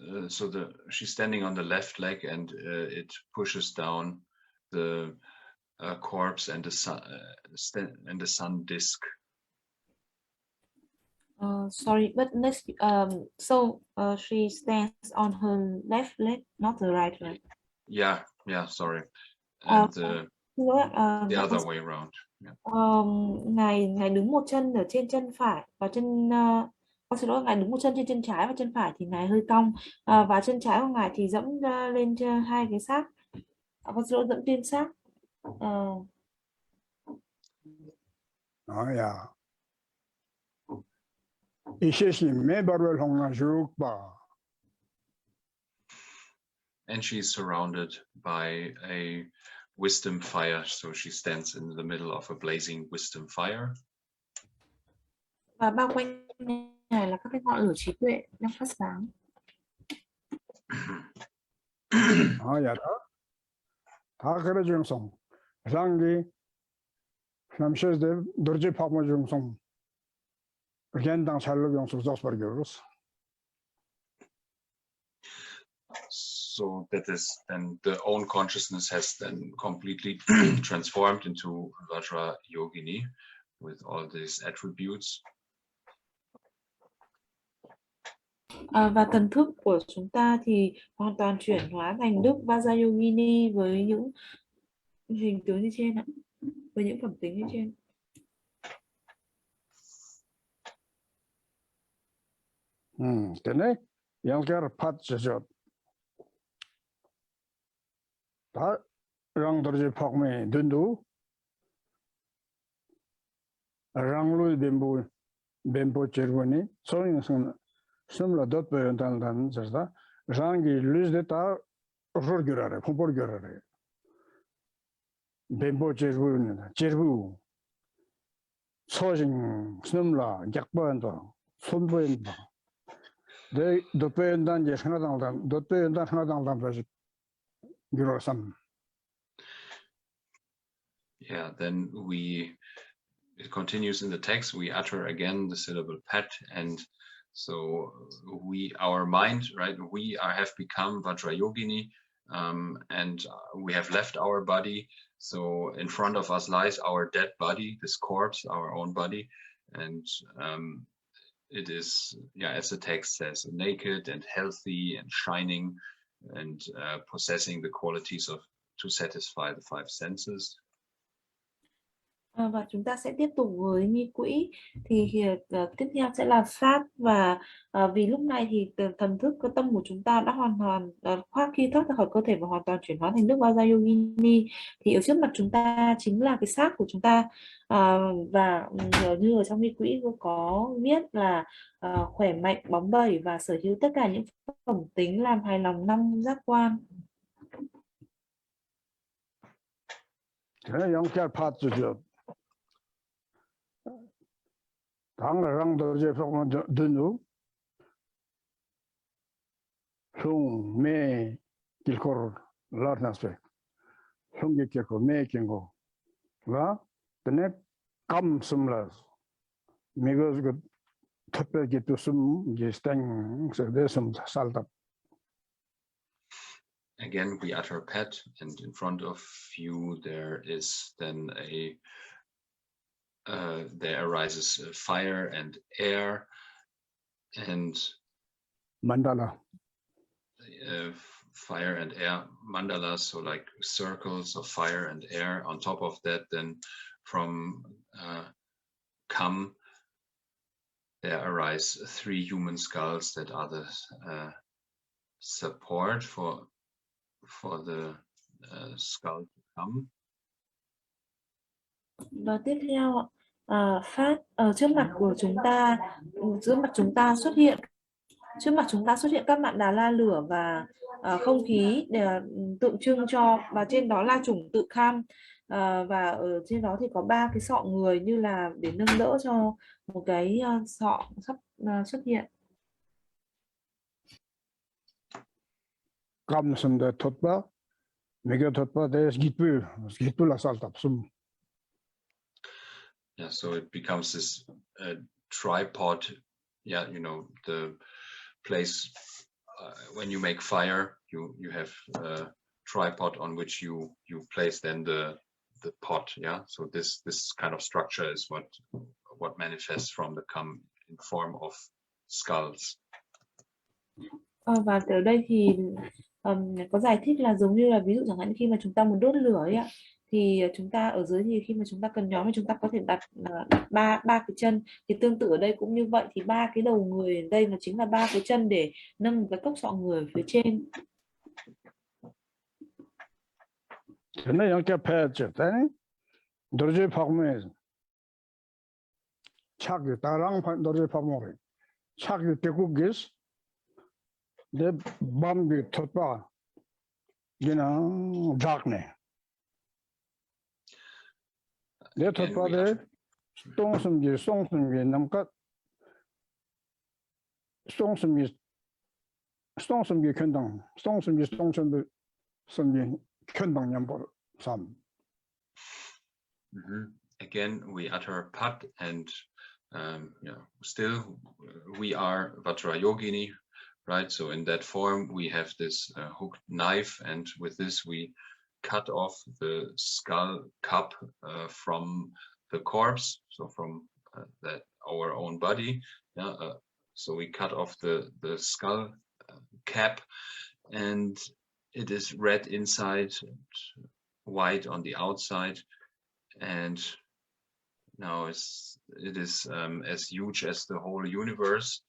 she's standing on the left leg, and it pushes down the corpse and the sun disk. Sorry, but next, she stands on her left leg, not the right leg. Yeah, sorry. And the other way around. Yeah. Ngài đứng một chân ở trên chân phải và xin lỗi, ngài đứng một chân trên chân trái và chân phải thì ngài hơi cong, và chân trái của ngài thì dẫm lên hai cái xác, xin lỗi, dẫm trên xác. Yeah. And she's surrounded by a wisdom fire, so she stands in the middle of a blazing wisdom fire. Và bao quanh này là các cái ngọn lửa trí tuệ đang phát sáng. 다 그래 중성. 장기 남셔대 dorje 파모 중성. 겐당 살로 용수 조스버겨스. So that is then the own consciousness has then completely transformed into Vajra Yogini with all these attributes. Và thần thức của chúng ta thì hoàn toàn chuyển hóa thành đức Vajrayogini với những hình tướng như trên ạ, với những phẩm tính như trên. Cái này 양gar Pháp Chod. 다 랑더지 팍메 든두 랑루 뱀보 제르고니 소인선 숨라 덧베연단단 저다 랑기 루즈데타 어르겨라레 폼버겨라레 뱀보 제르부 소진 숨라 약반도 손보인다 데 덧베연단 제 하나당단 덧베연단 하나당단 버지 Yeah, then it continues in the text, we utter again the syllable pat, and so our mind, right, have become Vajrayogini, and we have left our body, so in front of us lies our dead body, this corpse, our own body, and it is, yeah, as the text says, naked and healthy and shining, and possessing the qualities to satisfy the 5 senses. Và chúng ta sẽ tiếp tục với nghi quỹ, thì tiếp theo sẽ là Pháp. Và vì lúc này thì thần thức, cái tâm của chúng ta đã hoàn toàn khoác khi thoát ra khỏi cơ thể và hoàn toàn chuyển hóa thành nước Vajra Yogini, thì ở trước mặt chúng ta chính là cái xác của chúng ta. Và như ở trong nghi quỹ có viết là khỏe mạnh, bóng bẩy và sở hữu tất cả những phẩm tính làm hài lòng 5 giác quan. thế 영결 파츠죠. 당랑 도저히 보면 드누 흉, 매, 길코를 라르나스펙 흉기 길코, 매 길코 와 드네 감숨라스 미거스 그 특별히 또 숨, 이제 스탱, 그래서 살다. Again, we utter pet, and in front of you there is then there arises fire and air, and 만달라. fire and air mandalas, so like circles of fire and air. On top of that, then from come there arise 3 human skulls that are the support for the skull to come. Và tiếp theo Pháp, trước mặt chúng ta xuất hiện các mạn đà la lửa và không khí để tượng trưng cho, và trên đó là chủng tự kham, và ở trên đó thì có 3 cái sọ người như là để nâng đỡ cho một cái sọ sắp xuất hiện. 감슴데 톳바, 메게 톳바 데 기쁘라 살다 숨. Yeah, so it becomes this tripod. Yeah, you know, the place when you make fire, you have a tripod on which you place then the pot. Yeah, so this kind of structure is what manifests from the come in form of skulls. Và ở đây thì có giải thích là giống như là ví dụ chẳng hạn khi mà chúng ta muốn đốt lửa ấy ạ, thì chúng ta ở dưới thì khi mà chúng ta cần nhóm thì chúng ta có thể đặt ba cái chân, thì tương tự ở đây cũng như vậy, thì 3 cái đầu người ở đây nó chính là 3 cái chân để nâng một cái cốc sọ người ở phía trên. thế này 영계 패죠. thế 도저히 파면 차기 다랑 도저히 파면 차기 대국기스 내 밤비 톳바 그냥 작네. 내 톳바에 송숨기 남까 송숨기 견당 송숨기 견당 냠보 삼. Again, we utter pat, and still we are Vajra Yogini, right? So in that form we have this hooked knife, and with this we cut off the skull cup from the corpse, so from our own body. So we cut off the skull cap, and it is red inside and white on the outside, and now it is as huge as the whole universe.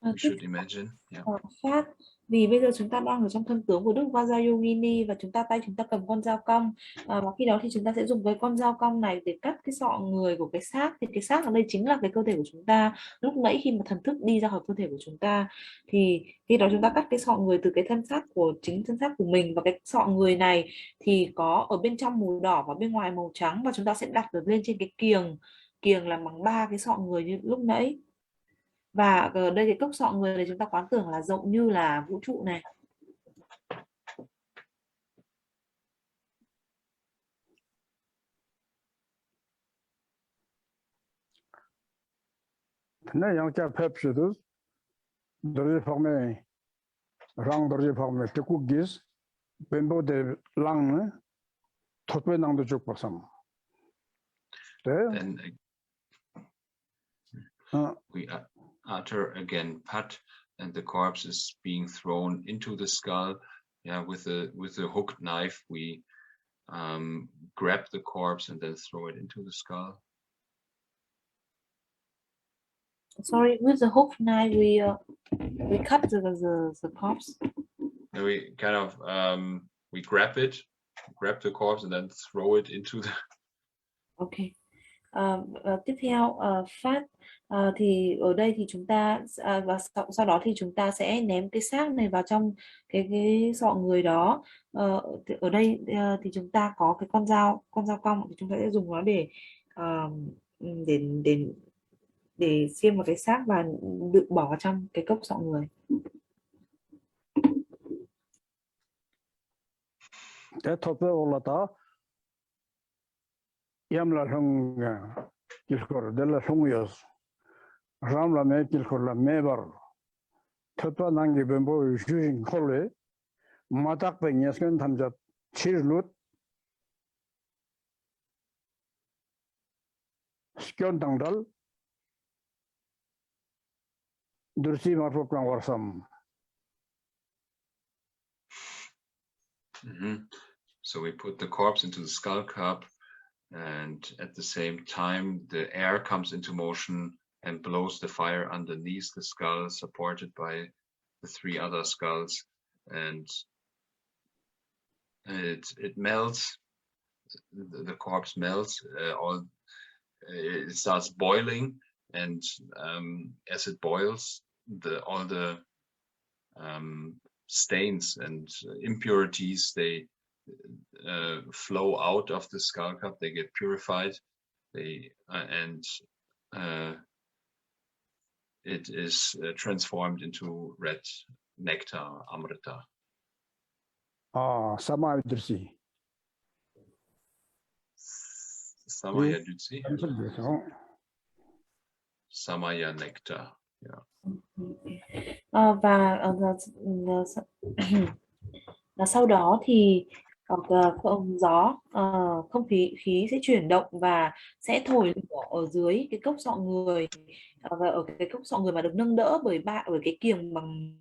We should imagine. Yeah. Pháp, vì bây giờ chúng ta đang ở trong thân tướng của Đức Vajra Yogini và tay chúng ta cầm con dao cong, và khi đó thì chúng ta sẽ dùng cái con dao cong này để cắt cái sọ người của cái xác, thì cái xác ở đây chính là cái cơ thể của chúng ta. Lúc nãy khi mà thần thức đi ra khỏi cơ thể của chúng ta thì khi đó chúng ta cắt cái sọ người từ cái thân xác của chính thân xác của mình, và cái sọ người này thì có ở bên trong màu đỏ và bên ngoài màu trắng, và chúng ta sẽ đặt lên trên cái kiềng làm bằng 3 cái sọ người như lúc nãy. Và ở đây cái cốc sọ người này chúng ta quán tưởng là rộng như là vũ trụ này. thế 영계 패프도 도저히 파면 랑 도저히 파면 대국기스 뱀보데 랑네 톳베낭도 죽박삼. Then we utter again pat, and the corpse is being thrown into the skull. Yeah, with a hooked knife we grab the corpse and then throw it into the skull. Sorry, with the hook knife we cut the corpse. And we kind of we grab the corpse and then throw it into the. Okay. Tiếp theo phát thì ở đây thì chúng ta và sau đó thì chúng ta sẽ ném cái xác này vào trong cái sọ người đó. Ở đây thì chúng ta có cái con dao cong thì chúng ta sẽ dùng nó để xiên vào cái xác và đựng bỏ vào trong cái cốc sọ người. Thế thôi là ta em là không kilkor de la không yos ram la me kilkor la me bar thotwa nang ge bembo jujin khole matak pe nyasken thamjat chirlut skyon tangdal dursi marfo plan warsam. So we put the corpse into the skull cup, and at the same time the air comes into motion and blows the fire underneath the skull, supported by the 3 other skulls, and it melts. The corpse melts. It starts boiling, and as it boils, all the stains and impurities, they flow out of the skull cup. They get purified. It is transformed into red nectar, amrita. Samaya dursi. Samaya dursi. Samaya nectar. Yeah. Và sau đó thì không khí sẽ chuyển động và sẽ thổi lửa ở dưới cái cốc sọ người, và ở cái cốc sọ người mà được nâng đỡ bởi cái kiềng bằng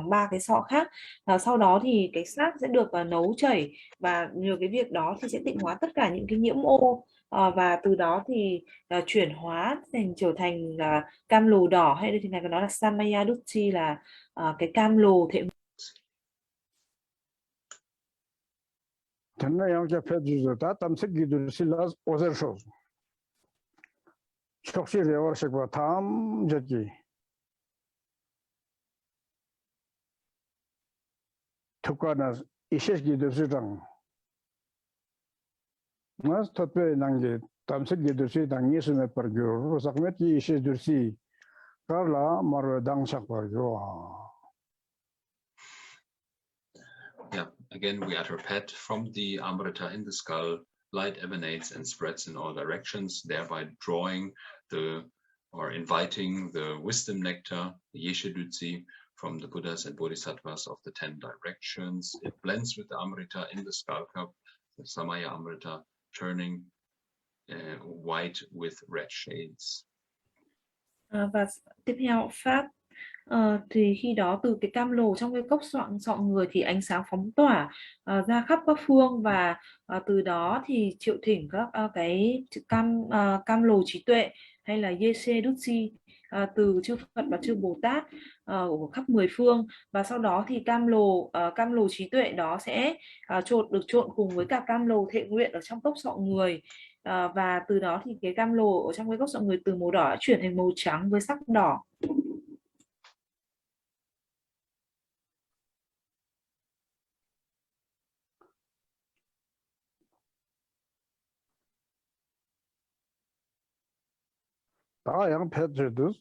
3 cái sọ khác. Sau đó thì cái xác sẽ được nấu chảy, và nhờ cái việc đó thì sẽ tịnh hóa tất cả những cái nhiễm ô, và từ đó thì chuyển hóa trở thành cam lồ đỏ, hay thì này có nói là samaya duchi, là cái cam lồ thệ. Tanna yang cha phe ju ta tamsik gi dur silas ozer sho chokshi rewar shikwa tham jaji tukana ishes gi dur sidang mas totpe nangi tamsik gi dur sidang yisume pargyo sakmet gi ishes dur si karla mar dang shak pargyo. Yeah, again, we utter pet from the amrita in the skull. Light emanates and spreads in all directions, thereby inviting the wisdom nectar, the Yeshidutsi, from the Buddhas and Bodhisattvas of the 10 directions. It blends with the amrita in the skull cup, the Samaya amrita, turning white with red shades. Và tiếp theo Pháp. Thì khi đó từ cái cam lồ trong cái cốc sọ người thì ánh sáng phóng tỏa ra khắp các phương, và từ đó thì triệu thỉnh các cái cam lồ trí tuệ, hay là Yeshe Dutsi, từ chư Phật và chư Bồ Tát của khắp 10 phương. Và sau đó thì cam lồ trí tuệ đó sẽ được trộn cùng với cả cam lồ thệ nguyện ở trong cốc sọ người, và từ đó thì cái cam lồ ở trong cái cốc sọ người từ màu đỏ đã chuyển thành màu trắng với sắc đỏ. 다 양 패드도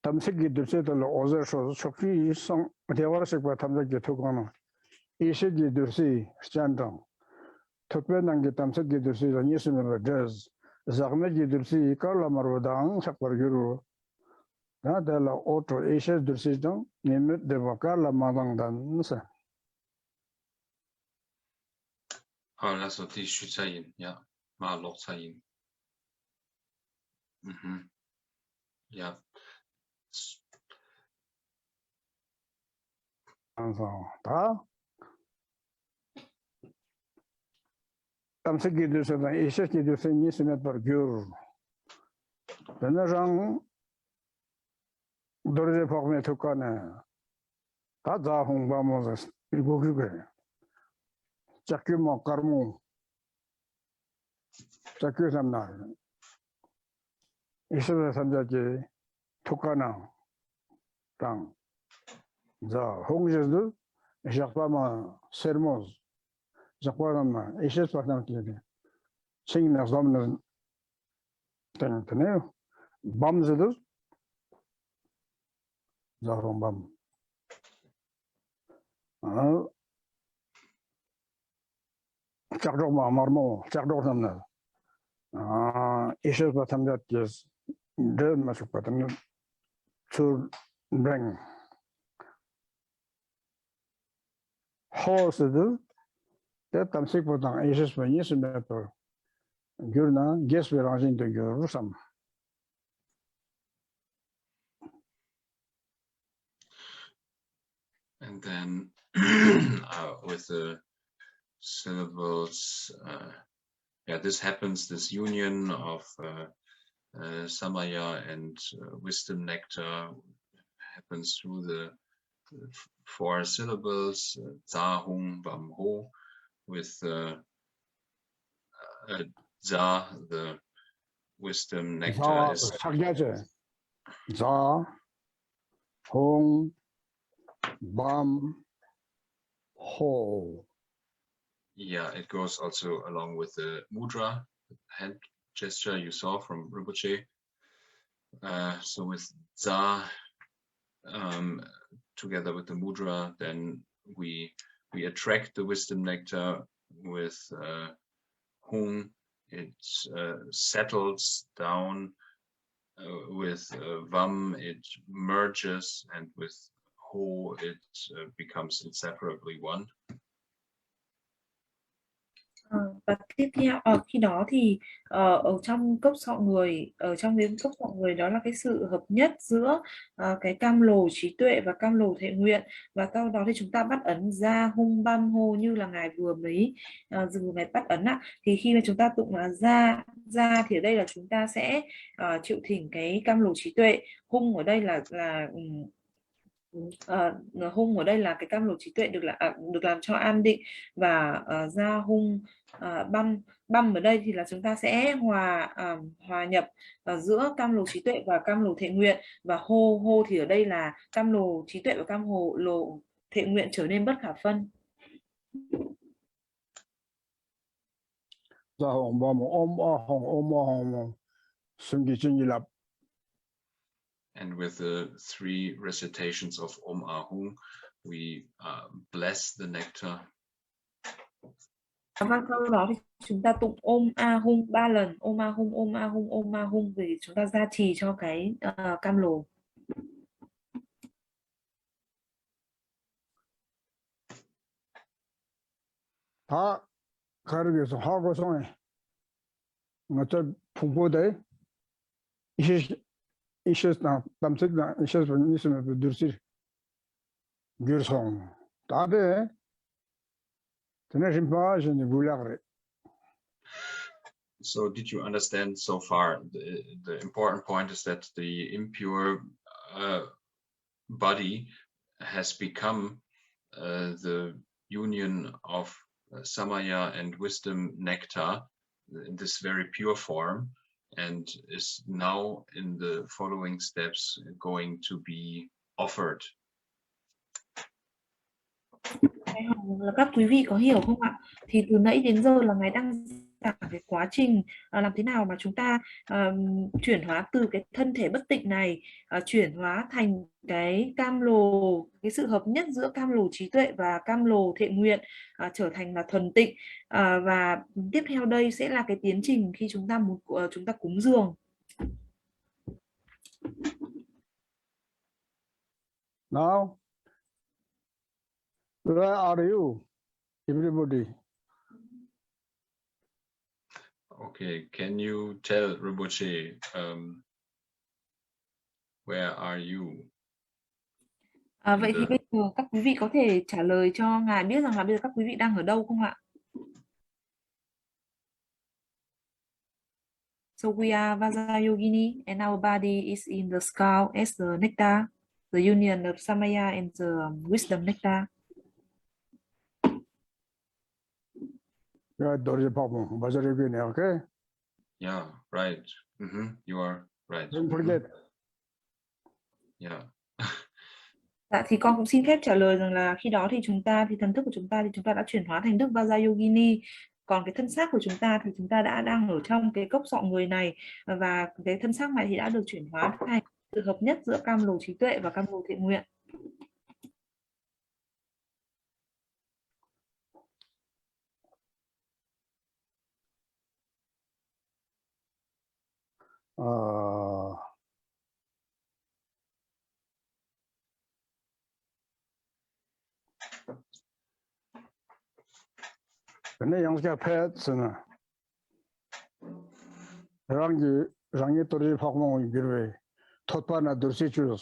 담색이 들세들 오저서 속히 성 대화식과 담색이 토고는 이시기 들시 스탠딩 특별한 게 담색이 들시 예수님의 저즈 자그메기 들시 칼라마로당 삭버기로 나달라 오토 이시 들시도 니메 데바칼라 마당단사 Also die Schützerin, ja, mal Lochzerin. Ja. đó tâm sức kỳ được là ý識kỳ được sinh như sinh vật gyur nên rằng đối với phong mê thuộc con này ta ra hùng ba mô là ilgu cái chắc cái mỏ karmu chắc cái tham nào ý識là tham gia cái thuộc con nào tăng ra hùng gì đó chắc ba mà sermos chắc ba mà ý識bắt đầu cái sinh là dòng là tên thế nào băm gì đó ra hùng băm chắc đâu mà marmo chắc đâu tham nào ý識bắt tham gia cái đơn mà chụp bắt nó to bring horse do that tam sik potang isis when yes meto gurna guess we are into gurusam And then with the syllables, yeah, this happens, this union of samaya and wisdom nectar happens through the 4 syllables, za, hung, bam, ho, with za, the wisdom nectar is sagyaje za hong bam ho. Yeah, it goes also along with the mudra, hand gesture you saw from Rinpoche. So with za, together with the mudra, then we attract the wisdom nectar. With hung, it settles down. With vam, it merges, and with ho, it becomes inseparably one. Và tiếp theo khi đó thì ở trong cốc sọ người, ở trong cái cốc sọ người đó là cái sự hợp nhất giữa cái cam lồ trí tuệ và cam lồ thệ nguyện, và sau đó thì chúng ta bắt ấn ra hung bam hô như là ngài vừa mới dừng ngài bắt ấn ạ. Thì khi mà chúng ta tụng là ra thì ở đây là chúng ta sẽ triệu thỉnh cái cam lồ trí tuệ, hung ở đây là hung ở đây là cái cam lồ trí tuệ được làm cho an định, và ra hung băm ở đây thì là chúng ta sẽ hòa nhập giữa cam lồ trí tuệ và cam lồ thệ nguyện, và hô thì ở đây là cam lồ trí tuệ và cam lồ thệ nguyện trở nên bất khả phân. Ra hong bam om sungi chingi lap. And with the 3 recitations of Om Ahung, we bless the nectar. Và sau đó thì chúng ta tụng Om Ahung 3 lần, Om Ahung, Om Ahung, Om Ahung, để chúng ta gia trì cho cái cam lồ. 다 가르쳐서 하고서 어쩌 풍부대 이시스나 담색나 이시스는 있으면 들지 그래서 다들 전에 심파전이 불량을. So did you understand so far? The important point is that the impure body has become the union of samaya and wisdom nectar in this very pure form, and is now in the following steps going to be offered. Là các quý vị có hiểu không ạ? Thì từ nãy đến giờ là ngài đang giảng cái quá trình làm thế nào mà chúng ta chuyển hóa từ cái thân thể bất tịnh này, chuyển hóa thành cái cam lồ, cái sự hợp nhất giữa cam lồ trí tuệ và cam lồ thệ nguyện, trở thành là thuần tịnh. Và tiếp theo đây sẽ là cái tiến trình khi chúng ta cúng dường. Now, where are you, everybody? Okay, can you tell Rinpoche, where are you? Vậy thì bây Các quý vị có thể trả lời cho Ngài biết rằng là bây giờ các quý vị đang ở đâu không ạ? So we are Vajrayogini and our body is in the skull as the nectar, the union of Samaya and the wisdom nectar. Yeah, okay? Yeah, right. You are right. Don't forget. Yeah. Dạ, thì con cũng xin phép trả lời rằng là khi đó thì thần thức của chúng ta thì chúng ta đã chuyển hóa thành thức Vajrayogini. Còn cái thân xác của chúng ta thì chúng ta đang ở trong cái cốc sọ người này, và cái thân xác này thì đã được chuyển hóa thành sự hợp nhất giữa cam lồ trí tuệ và cam lồ thiện nguyện. cái này yang cái phép nữa, rangi tôi học mong cái về thoát qua là đối xử chứ,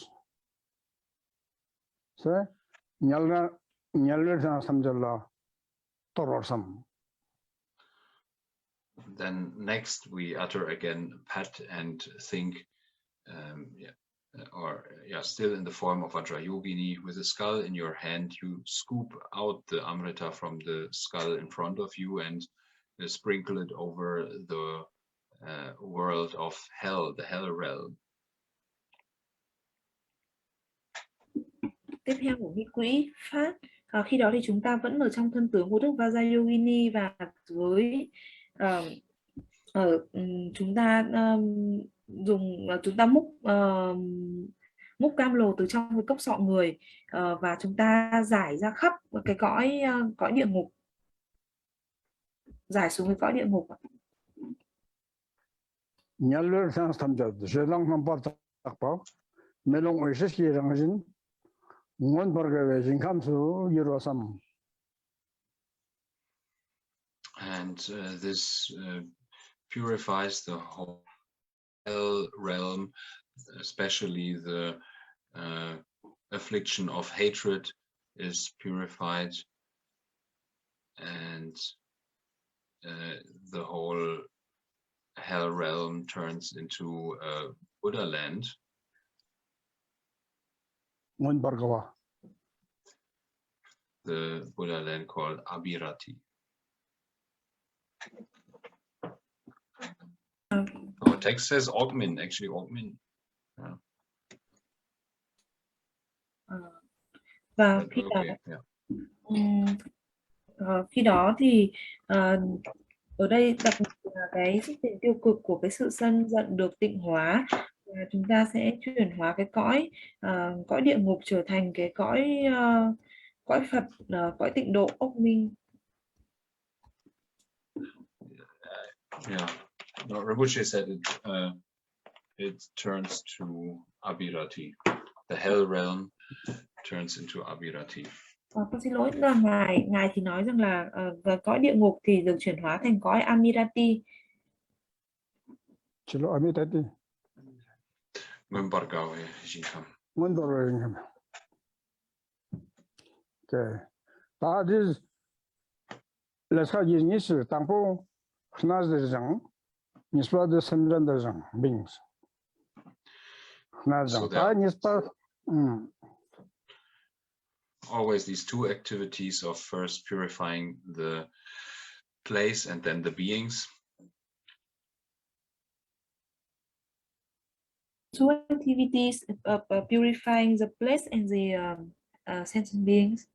thế nhớ ra xem là tôi xem. Then next we utter again pat and think, still in the form of Vajrayogini, with the skull in your hand, you scoop out the Amrita from the skull in front of you and sprinkle it over the world of hell, the hell realm. Tiếp theo của nghi quỹ phát, khi đó thì chúng ta vẫn ở trong thân tướng của đức Vajrayogini, và với chúng ta múc cam lồ từ trong cái cốc sọ người, và chúng ta giải ra khắp cái cõi địa ngục, giải xuống cái cõi địa ngục. Nhớ sang tham gia, sẽ làm không bắt được bao, mấy lần ấy sẽ rằng gì, muốn bắt cái về chính khám số nhiều lắm. And this purifies the whole hell realm, especially the affliction of hatred is purified, and the whole hell realm turns into a Buddha land. The Buddha land called Abhirati. Our text says Ogmin, actually Ogmin. Yeah. Và khi đó thì ở đây đặc biệt là cái xúc tình tiêu cực của cái sự sân giận được tịnh hóa, và chúng ta sẽ chuyển hóa cái cõi địa ngục trở thành cái cõi Phật, cõi tịnh độ ốc minh. Yeah, no, Rinpoche said it turns to Abhirati. The hell realm turns into Abhirati. Con xin lỗi, là ngài thì nói rằng là cõi địa ngục thì được chuyển hóa thành cõi Amirati. Chỉ là Amirati. Nguyên Bargao Jigten. Nguyên Bargao. Okay. That is, let's say you need to tampo khnas de zang, nispa de semran de zang beings. Khnas zang. Ta nispa. Always these two activities of first purifying the place and then the beings. Two activities of purifying the place and the sentient beings.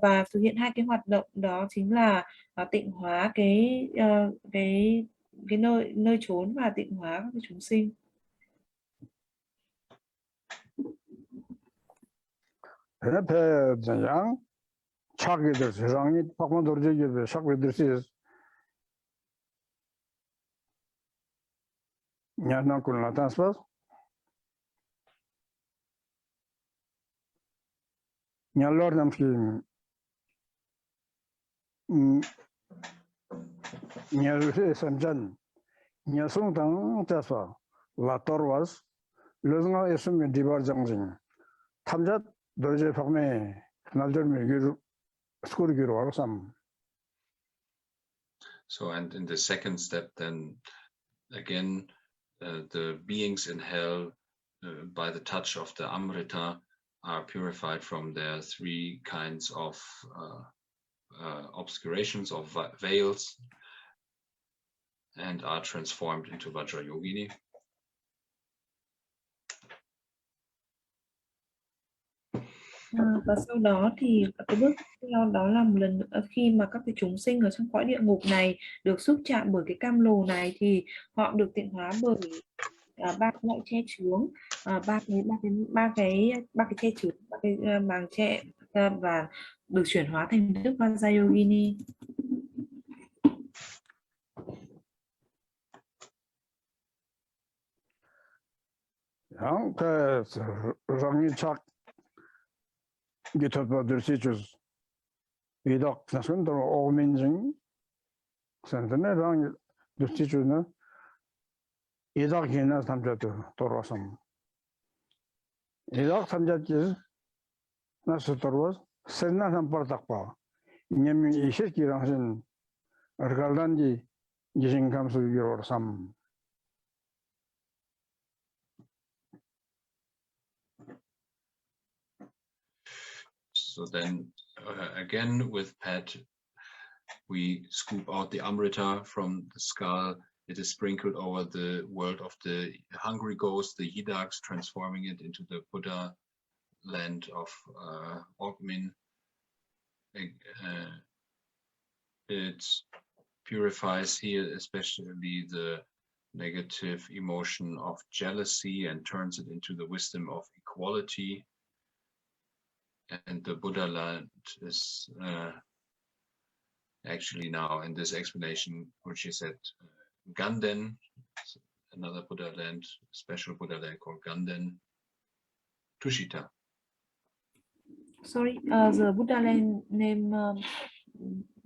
Và thực hiện hai cái hoạt động đó chính là tịnh hóa cái nơi trốn và tịnh hóa các chúng sinh. Thế giảng chắc cái đó giảng ít phát ngôn rồi gì về sắc về đó là nhà nó cũng là tan spas nhà lor nam khi nhà xem chân nhà sung tăng cha sa la torwas leznga esum dibar jangjing 탐자 도저히 방매 날들면 기로 스코르기로 알았삼. So, and in the second step, then again, the beings in hell, by the touch of the Amrita, are purified from their three kinds of obscurations, of veils, and are transformed into Vajrayogini. Và sau đó thì cái bước tiếp theo đó là một lần nữa khi mà các cái chúng sinh ở trong cõi địa ngục này được xúc chạm bởi cái cam lồ này thì họ được tịnh hóa bởi ba cái loại che chướng, ba cái che chướng, ba cái màng che và được chuyển hóa thành đức Vajrayogini. cái răng chắc cái thuật vật được sử dụng vì đó là chúng tôi ở miền Trung sản xuất này răng được sử dụng nữa vì đó khi nào tham gia tôi rồi xong vì đó tham gia chứ nó sẽ tôi rồi sen nào tham gia đặc biệt nhưng mà ý識rằng là ở cái lần gì chính cảm xúc rồi xong. So then again with Pat, we scoop out the Amrita from the skull. It is sprinkled over the world of the hungry ghosts, the Yidaks, transforming it into the Buddha land of Ogmin. It purifies here especially the negative emotion of jealousy and turns it into the wisdom of equality. And the Buddha land is actually now in this explanation, which is at Ganden, another Buddha land, special Buddha land called Ganden, Tushita. Sorry, the Buddha land name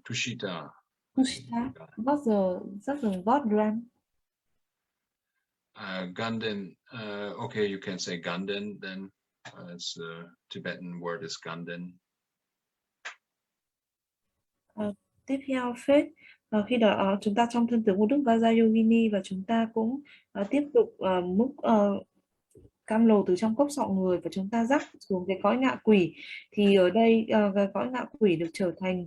Tushita. Tushita. What's the god land? Ganden. Okay, you can say Ganden then. It's Tibetan word is Ganden. Tiếp theo phết khi đó chúng ta trong thân tướng của Đức Vajrayogini và chúng ta cũng tiếp tục múc cam lồ từ trong cốc sọ người và chúng ta rắc xuống cái cõi ngạ quỷ thì ở đây cái cõi ngạ quỷ được trở thành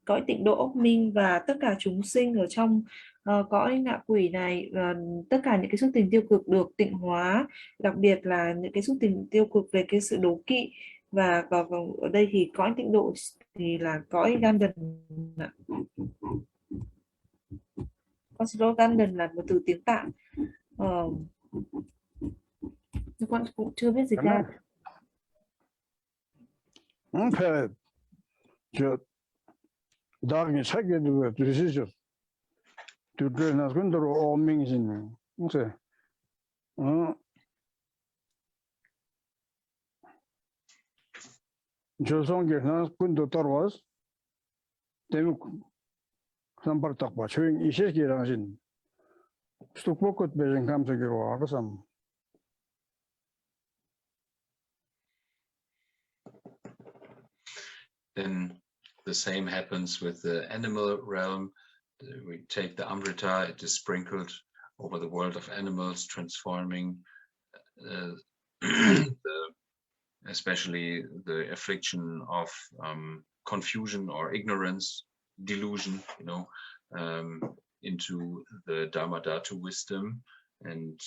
cõi tịnh độ ốc minh và tất cả chúng sinh ở trong cõi ngạ quỷ này, tất cả những cái xúc tình tiêu cực được tịnh hóa, đặc biệt là những cái xúc tình tiêu cực về cái sự đố kỵ. Và ở đây thì cõi tịnh độ thì là cõi Ganden. Con Ganden là một từ tiếng Tạng. Con cũng chưa biết dịch ra. phải 저 다음에 책에도 주시죠. 두드러나 근데로 오명신 무슨 조선계나 군도 떨어서 대목 선발딱 봐. 조용 이시기랑 신 스톡복것 배정 감독으로 알아서 Then the same happens with the animal realm. We take the Amrita, it is sprinkled over the world of animals, transforming especially the affliction of confusion or ignorance, delusion, into the Dharmadhatu wisdom, and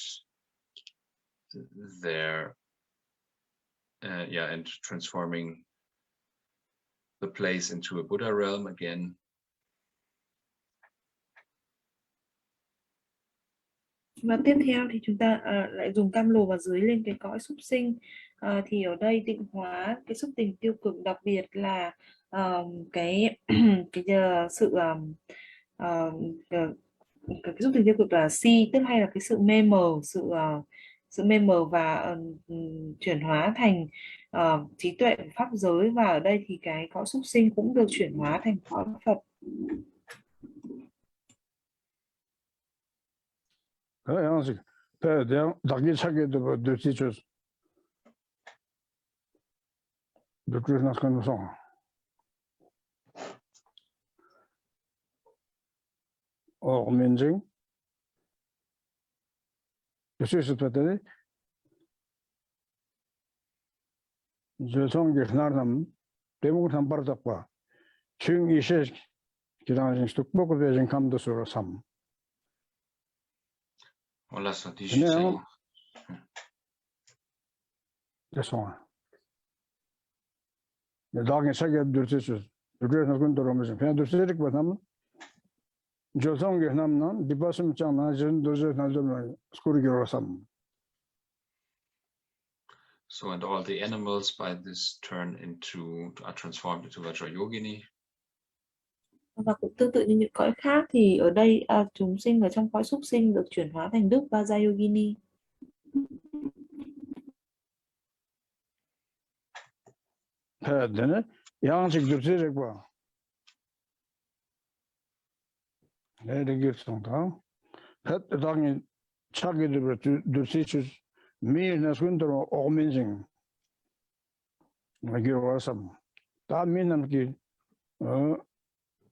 and transforming the place into a Buddha realm again. Và tiếp theo thì chúng ta lại dùng cam lồ và dưới lên cái cõi súc sinh. Thì ở đây tịnh hóa cái xúc tình tiêu cực, đặc biệt là cái sự cái xúc tình tiêu cực là si, tức hay là cái sự mê mờ, sự mê mờ và chuyển hóa thành trí tuệ của pháp giới. Và ở đây thì cái cõi súc sinh cũng được chuyển hóa thành cõi Phật. 양식 대장 자기 책에도 되시죠. được truyền nó cần xong ở miền Trung cái sự thật đấy giờ xong cái nào nằm 대목을 한 바로 잡고 지금 이 시에 기당하신 스톡보고 배진 감도 서로 삼 Olasa 그냥 Jigten. 죄송아 나중에 세계 들으셔 그래서 근도로면서 그냥 들으시게 보면 저성게 남는 디바스ም 짱나 전 도저 나좀 스코리로 삼 So, and all the animals by this are transformed into Vajrayogini. Và cũng tương tự như những cõi khác thì ở đây chúng sinh ở trong cõi súc sinh được chuyển hóa thành đức Vajrayogini. 해야 양식 들으시게 봐 내리기 성당 해당이 차기들 들으시죠 미는 순도로 오면생 이게 와서 다 미는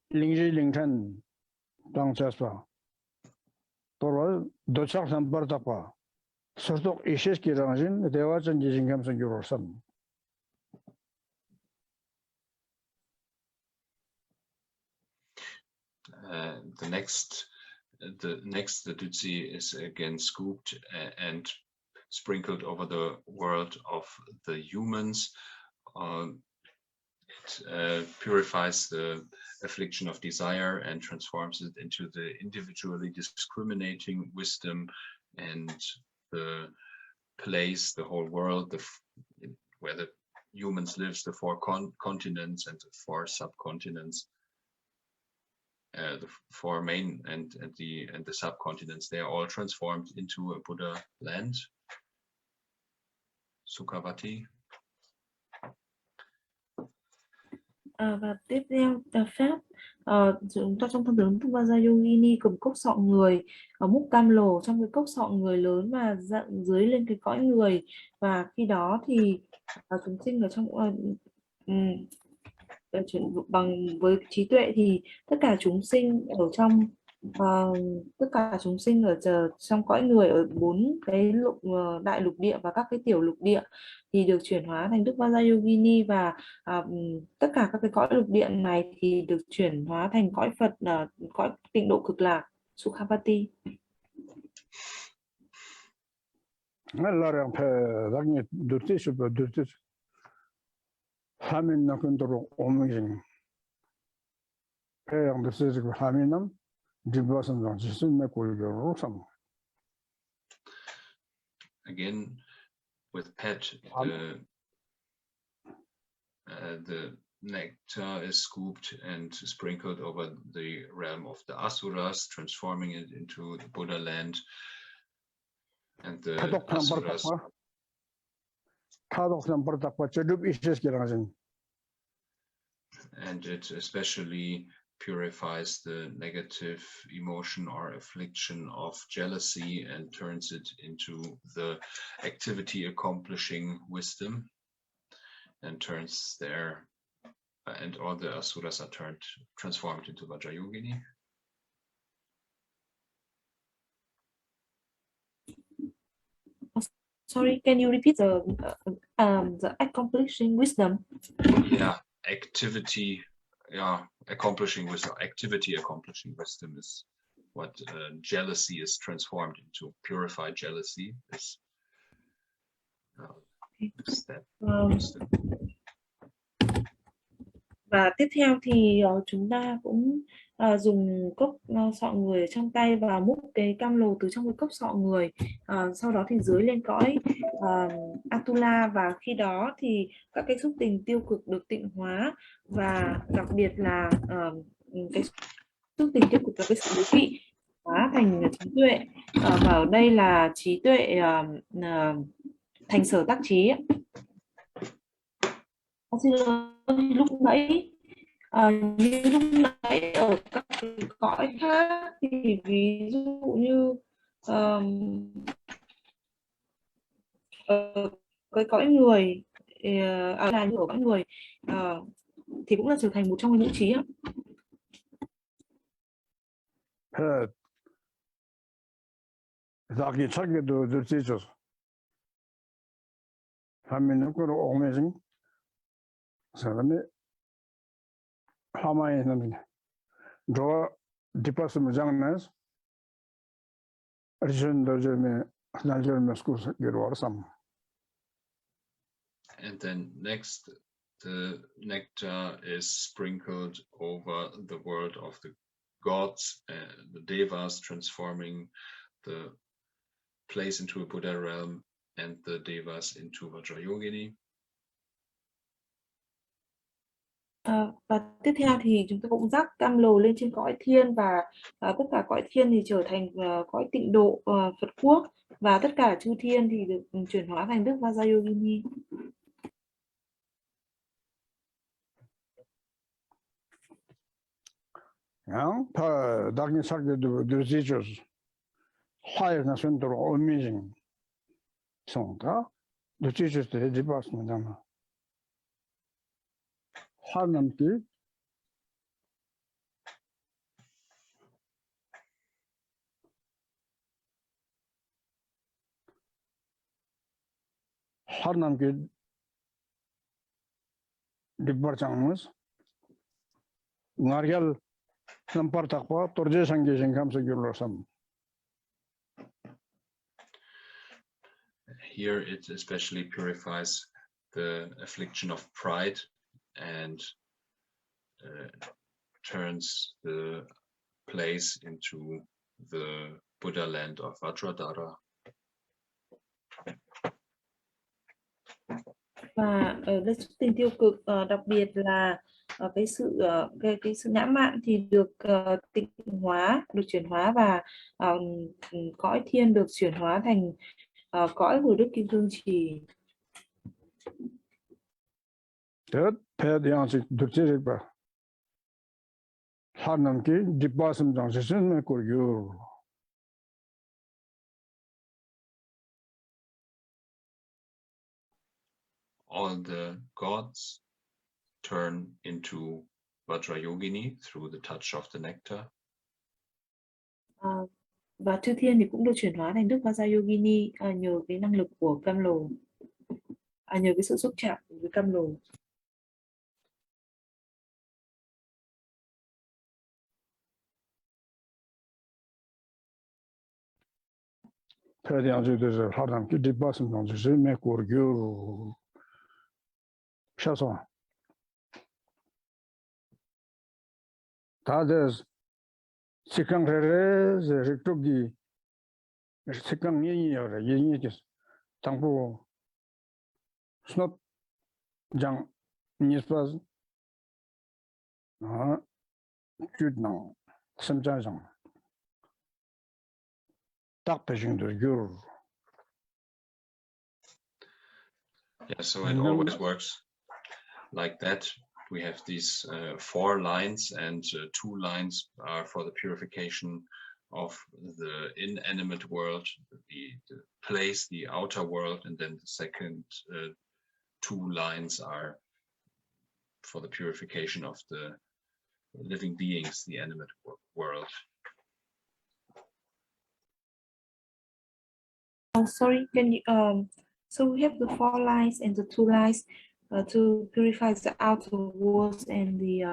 링지링탄 당차서 또로 도착 선발다파 서속 이시스키라는 대화전 지진감선 교로선 the Tutsi is again scooped and sprinkled over the world of the humans. It purifies the affliction of desire and transforms it into the individually discriminating wisdom and the place, the whole world, where the humans lives, the four continents and the four subcontinents. The four main and the subcontinents, they are all transformed into a Buddha land. Sukhavati. Và tiếp theo pháp chúng ta trong thân tướng Vajrayogini cầm cốc sọ người ở múc cam lồ trong cái cốc sọ người lớn và dặn dưới lên cái cõi người, và khi đó thì chúng sinh ở trong bằng với trí tuệ thì tất cả chúng sinh ở trong trong cõi người ở 4 cái đại lục địa và các cái tiểu lục địa thì được chuyển hóa thành đức Vajrayogini, và tất cả các cái cõi lục địa này thì được chuyển hóa thành cõi Phật, cõi tịnh độ cực lạc Sukhavati. 하민 나군도로 오명생 배양도 쓰고 하민남 디바선장 지순내 골교로 삼 Again, with Pet, the nectar is scooped and sprinkled over the realm of the Asuras, transforming it into the Buddha land. And the Asuras. And it especially purifies the negative emotion or affliction of jealousy and turns it into the activity accomplishing wisdom, and turns there, and all the asuras are transformed into Vajrayogini. Sorry, can you repeat the accomplishing wisdom? Yeah, activity. Yeah, accomplishing wisdom. Activity accomplishing wisdom is what jealousy is transformed into. Purified jealousy is that wisdom. Và tiếp theo thì chúng ta cũng dùng cốc sọ người ở trong tay và múc cái cam lồ từ trong cái cốc sọ người, sau đó thì dưới lên cõi Atula, và khi đó thì các cái xúc tình tiêu cực được tịnh hóa, và đặc biệt là cái xúc tình tiêu cực là cái sự đố kỵ hóa thành trí tuệ, và ở đây là trí tuệ thành sở tác trí. Xin lỗi, lúc nãy như lúc nãy ở các cõi khác thì ví dụ như cái cõi người là như ở các người thì cũng là trở thành một trong những ngũ trí ạ. 자기 자기도 들지죠. 하면은 그 오메징 사람이 하마에 있는 저 디파스무 장나스 리전더점에 날절메 스쿠스 게로르삼. And then next, the nectar is sprinkled over the world of the gods, the devas, transforming the place into a Buddha realm and the devas into Vajrayogini. Và tiếp theo thì chúng ta cũng rắc cam lồ lên trên cõi thiên, và tất cả cõi thiên thì trở thành cõi tịnh độ Phật quốc, và tất cả chư thiên thì được chuyển hóa thành Đức Vajrayogini. 다 당연히 사게도 들지죠. 화해가 선도로 어미징 성가 들지죠. 디파스무잖아. 화남기 화남기 디버장무스 나리알 남파르타과 토르제상계신 감사기로섬. Here it especially purifies the affliction of pride and turns the place into the Buddha land of Vajradhara. Và ở đây xúc tình tiêu cực, đặc biệt là cái sự ngã mạn thì được tịnh hóa, được chuyển hóa, và cõi thiên được chuyển hóa thành cõi của Đức Kim Cương Chỉ. 대대양식 들지봐. 하남기 뒷바슴 장세선에 거요. All the gods turn into Vajrayogini through the touch of the nectar. Và chư thiên thì cũng được chuyển hóa thành Đức Vajrayogini nhờ cái năng lực của cam lồ, nhờ cái sự xúc chạm với cam lồ. 대대양식에서 하남기 뒷바슴 장세선에 거요. 셔서 다들 식강레레 저쪽이 식강이여라 얘기지 당부 스노 장 니스파스 주드나 심장장 딱 배신들 교. Yeah, so it always works like that. We have these 4 lines, and 2 lines are for the purification of the inanimate world, the place, the outer world, and then the second 2 lines are for the purification of the living beings, the animate world. Sorry, can you so we have the 4 lines and the 2 lines to purify the outer worlds and the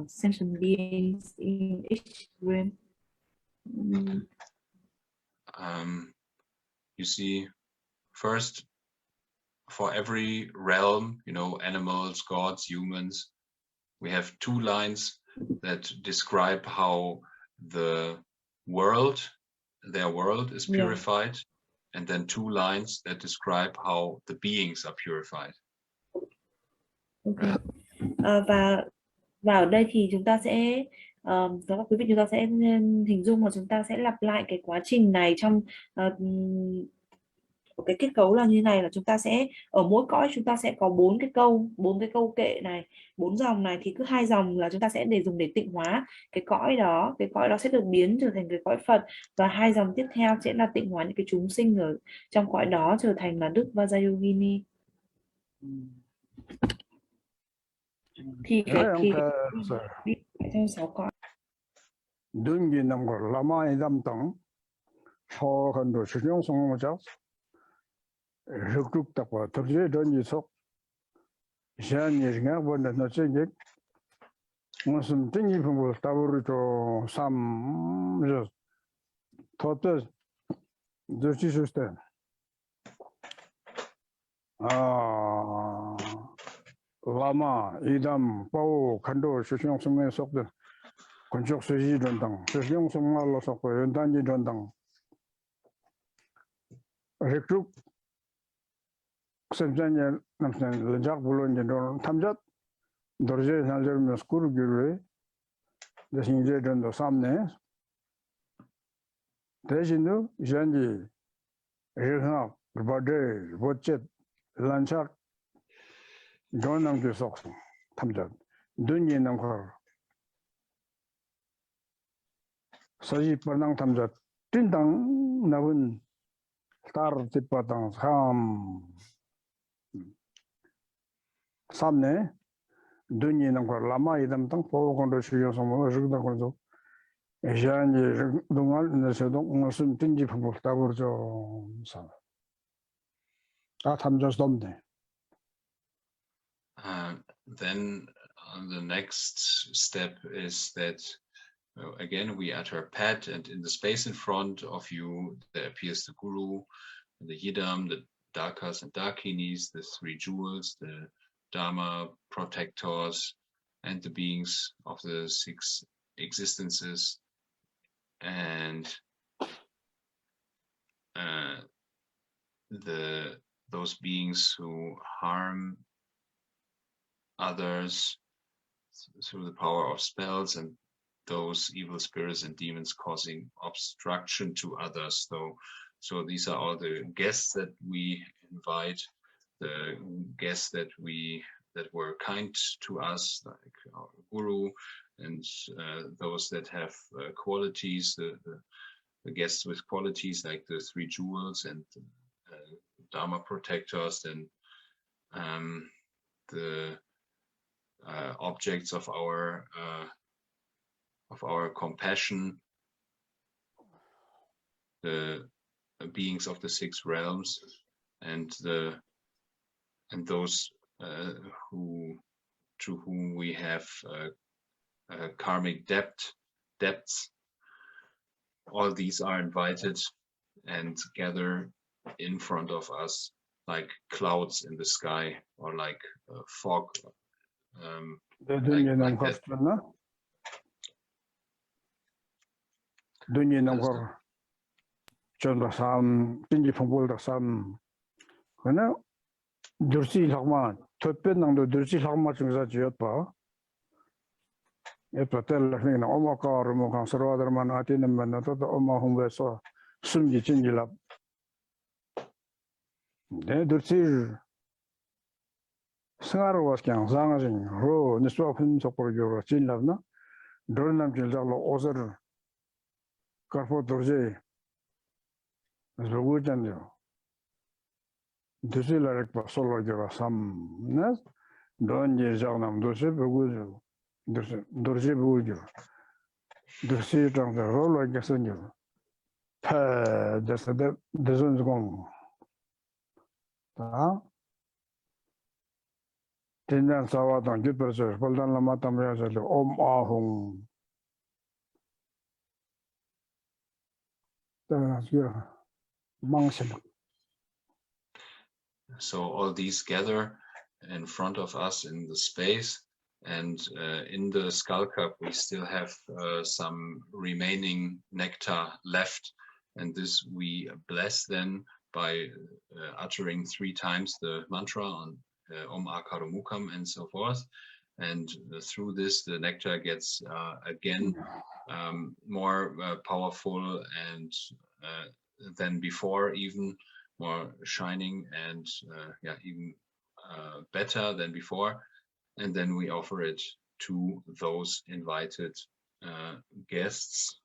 sentient beings in each realm. You see, first, for every realm, you know, animals, gods, humans, we have 2 lines that describe how the world, their world is purified, and then 2 lines that describe how the beings are purified. Okay. Và ở đây thì chúng ta sẽ các quý vị, chúng ta sẽ hình dung, mà chúng ta sẽ lặp lại cái quá trình này trong cái kết cấu là như này, là chúng ta sẽ ở mỗi cõi chúng ta sẽ có 4 cái câu kệ này, 4 dòng này, thì cứ 2 dòng là chúng ta sẽ dùng để tịnh hóa cái cõi đó sẽ được biến trở thành cái cõi Phật, và 2 dòng tiếp theo sẽ là tịnh hóa những cái chúng sinh ở trong cõi đó trở thành là Đức Vajrayogini. Thì Cái thì ông ta đi theo 6 cõi. đương nhiên nằm gọi là mai đâm tầng cho hơn đồ sử dụng xong một chút rất trục tập và thực sự đơn như sốc hiện như nghe vấn đề nó sẽ nhớ một số tình hình phong phú tao rồi cho sam rồi thoát rồi chỉ số tiền lama idam bao khăn đồ sử dụng xong một sốc được còn chút sử dụng đơn sử dụng xong một lô sốc rồi đơn gì đơn đẳng rất trục xem như nằm trên lưng giác buồn như đó tham gia đối với những người mà school gửi để sinh ra trong đó sam này thế nhưng nó dân gì riêng học vấn đề vật chất lan sắc đó năng cái sốc tham gia đương nhiên năng khởi 사실 번ang tham gia tin tăng navun tar tipatang samne dunia nang ko lama idam tang po kon do shiyo somo jugda kon do jani dungal na se do ngosum tinji phu ta bor jo sa ta tham gia domde Then the next step is that again we utter pat, and in the space in front of you there appears the guru, the yidam, the darkas and darkinis, the 3 jewels, the dharma protectors, and the beings of the 6 existences, and those beings who harm others through the power of spells, and those evil spirits and demons causing obstruction to others. So these are all the guests that we invite, the guests that were kind to us, like our guru, and those that have qualities, the guests with qualities like the 3 jewels and dharma protectors, and the objects of our compassion, the beings of the 6 realms, and those to whom we have karmic debts. All these are invited and gather in front of us like clouds in the sky, or like fog. dunia nang ko na dunia nang ko chon sam tinji phu bol sam kana dursi lagma topen nang do dursi lagma chungsa jiot pa e patel na oma ka ro mo kan sarwadar man atin man to oma humbe so sumji chinji lab de dursi 생활을 그냥 상하진 로 니스와 품 속으로 진lab나 돌남 질자로 오서를 가포 돌제 저거잖요 드실을 봐 솔로지라 삼나 돈 예자남 도시 보고 도시 보고 도시 정도 롤로 개선요 타 데스데 데존공 다 Tindan sawatang jitperse, baldan lamatam yasale, om ahung. So all these gather in front of us in the space, and in the skull cup we still have some remaining nectar left, and this we bless then by uttering 3 times the mantra on Om Akaro Mukam and so forth, and through this the nectar gets again more powerful and than before, even more shining and even better than before, and then we offer it to those invited guests.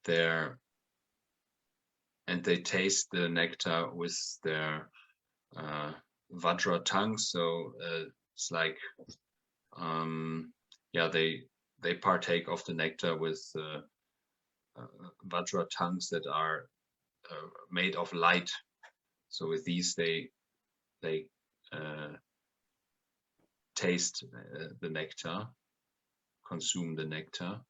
Their and they taste the nectar with their Vajra tongue. So it's like, yeah, they partake of the nectar with Vajra tongues that are made of light. So with these, they taste the nectar, consume the nectar.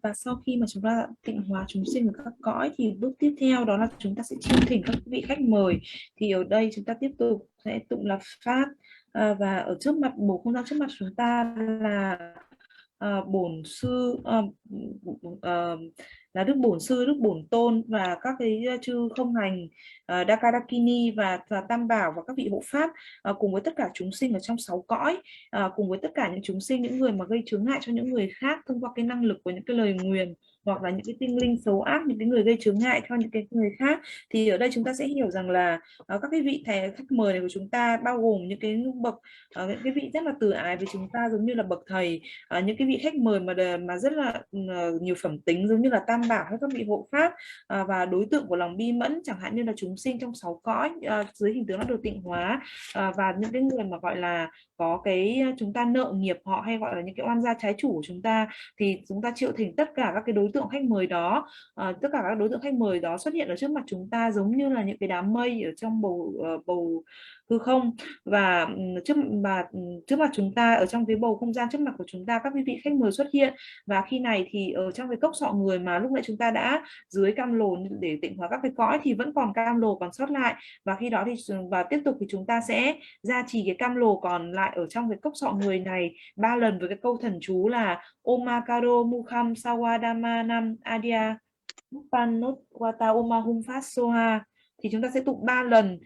Và sau khi mà chúng ta tịnh hóa chúng sinh ở các cõi thì bước tiếp theo đó là chúng ta sẽ chiêu thỉnh các vị khách mời. Thì ở đây chúng ta tiếp tục sẽ tụng là pháp, và ở trước mặt bồ không gian trước mặt chúng ta là bổn sư, là đức bổn sư, đức bổn tôn và các cái chư không hành, Dakadakini và tam bảo và các vị hộ pháp, cùng với tất cả chúng sinh ở trong 6 cõi, cùng với tất cả những chúng sinh, những người mà gây chướng ngại cho những người khác thông qua cái năng lực của những cái lời nguyền, hoặc là những cái tinh linh xấu ác, những cái người gây chướng ngại cho những cái người khác. Thì ở đây chúng ta sẽ hiểu rằng là các cái vị thầy khách mời này của chúng ta bao gồm những cái bậc, những cái vị rất là từ ái với chúng ta, giống như là bậc thầy, những cái vị khách mời mà rất là nhiều phẩm tính, giống như là tam bảo hay các vị hộ pháp, và đối tượng của lòng bi mẫn, chẳng hạn như là chúng sinh trong 6 cõi dưới hình tướng đã được tịnh hóa, và những cái người mà gọi là có cái chúng ta nợ nghiệp họ, hay gọi là những cái oan gia trái chủ của chúng ta, thì chúng ta triệu thỉnh tất cả các cái đối tượng khách mời đó, tất cả các đối tượng khách mời đó xuất hiện ở trước mặt chúng ta giống như là những cái đám mây ở trong bầu hư không, và trước mặt chúng ta, ở trong cái bầu không gian trước mặt của chúng ta, các vị khách mời xuất hiện. Và khi này thì ở trong cái cốc sọ người mà lúc nãy chúng ta đã dưới cam lồ để tịnh hóa các cái cõi thì vẫn còn cam lồ còn sót lại, và khi đó thì và tiếp tục thì chúng ta sẽ gia trì cái cam lồ còn lại ở trong cái cốc sọ người này 3 lần với cái câu thần chú là Omakaro Mukham Sawadama Nam Adya Upanot Wata Omahum Phát Soha. Thì chúng ta sẽ tụng 3 lần,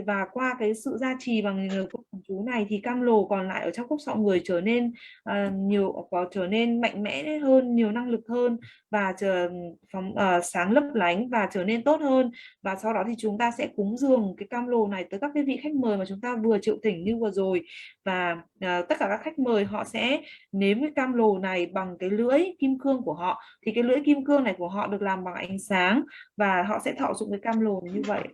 và qua cái sự gia trì bằng câu thần chú này thì cam lồ còn lại ở trong cốc sọ người trở nên trở nên mạnh mẽ hơn, nhiều năng lực hơn, và sáng lấp lánh và trở nên tốt hơn. Và sau đó thì chúng ta sẽ cúng dường cái cam lồ này tới các cái vị khách mời mà chúng ta vừa triệu thỉnh như vừa rồi, và tất cả các khách mời họ sẽ nếm cái cam lồ này bằng cái lưỡi kim cương của họ. Thì cái lưỡi kim cương này của họ được làm bằng ánh sáng, và họ sẽ thọ dụng cái cam lồ như vậy.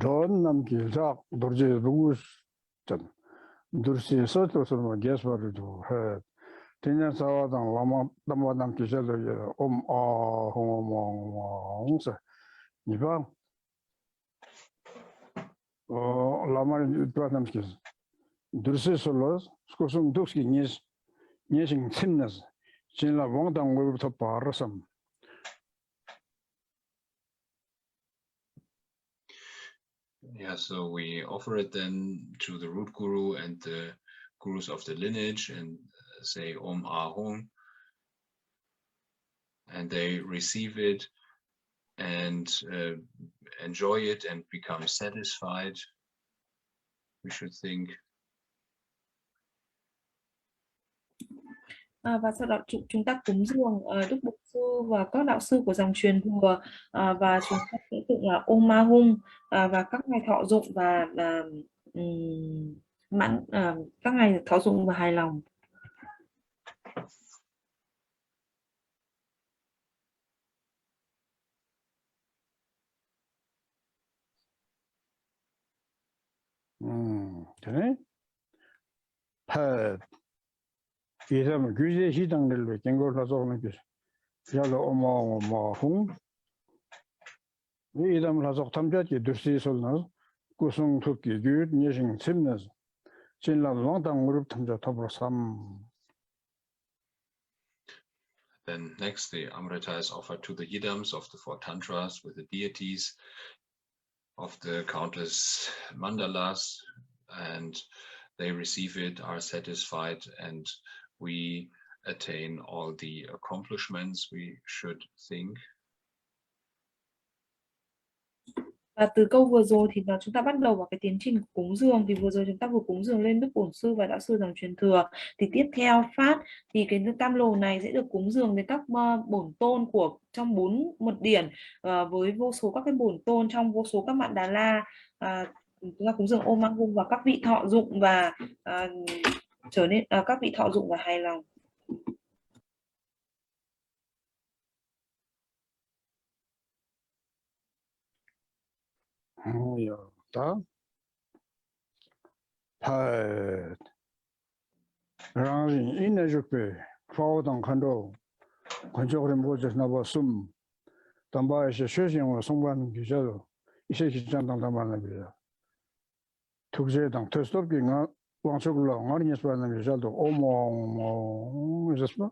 Don nam kilsak dorje rugus chan dursi soto sorma geswaru do he tenya sawadang lama damadam kisalo ya a hom sa niba lama tuatam kis dursi solos skosum duski nyesing simnas chinla wangdang wo to parasam. Yeah, so we offer it then to the root guru and the gurus of the lineage and say Om Ahong, and they receive it and enjoy it and become satisfied, we should think. Và sau đó chúng ta cúng dường Đức Bổn Sư và các đạo sư của dòng truyền thừa, và chúng ta sẽ tụng là Om Mahung, và các ngài thọ dụng và các ngài thọ dụng và hài lòng. thế 이사람 규제 시장들로 경고를 하는 게 야로 어마어마홍 이담을 하서 탐자지 들시설나 구성 특기 규 예신 심나서 진람 왕당으로 탐자 탑으로 삼. Then next the Amrita is offered to the Yidams of the 4 tantras with the deities of the countless mandalas, and they receive it, are satisfied, and we attain all the accomplishments we should think. Và từ câu vừa rồi thì chúng ta bắt đầu vào cái tiến trình cúng dường. Thì vừa rồi chúng ta vừa cúng dường lên Đức Bổn Sư và đạo sư dòng truyền thừa. Thì tiếp theo phát thì cái cam lồ này sẽ được cúng dường đến các bổn tôn của trong 4 mật điển, với vô số các cái bổn tôn trong vô số các mạn Đà La, chúng ta cúng dường Om Hum và các vị thọ dụng và trở nên các vị thọ dụng và hài lòng. đó phải rằng Immeasurable phao đằng khăn đồ quan trọng là một chút nào vào sum đảm bảo sẽ sử dụng và sống văn cái giờ 이세 기장 담당 말합니다. 특제당 테스트업기가 왕석으로 어린이 수반을 저도 어머 그래서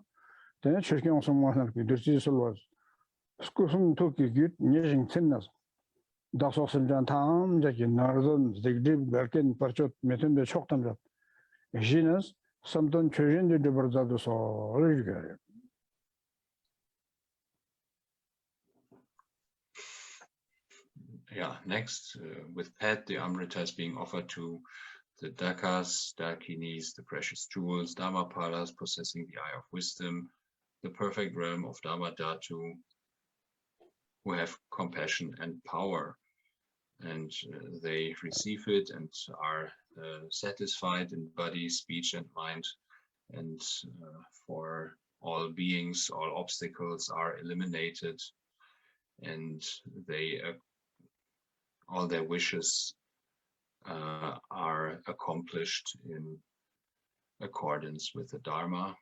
대체 최경 성만을 그들지설로 스쿠슨 토끼 깃 니징 텐나스 다소선장 탐자기 나르던 직립 berken parchot metende choktam자 지너스 somton 최진데 버자도서 얼리게 Yeah, next, with Pet, the Amrita is being offered to the Dakas, Dakinis, the precious jewels, Dhammapalas possessing the eye of wisdom, the perfect realm of Dhammadhatu, who have compassion and power. And they receive it and are satisfied in body, speech, and mind. And for all beings, all obstacles are eliminated, and they all their wishes are accomplished in accordance with the Dharma.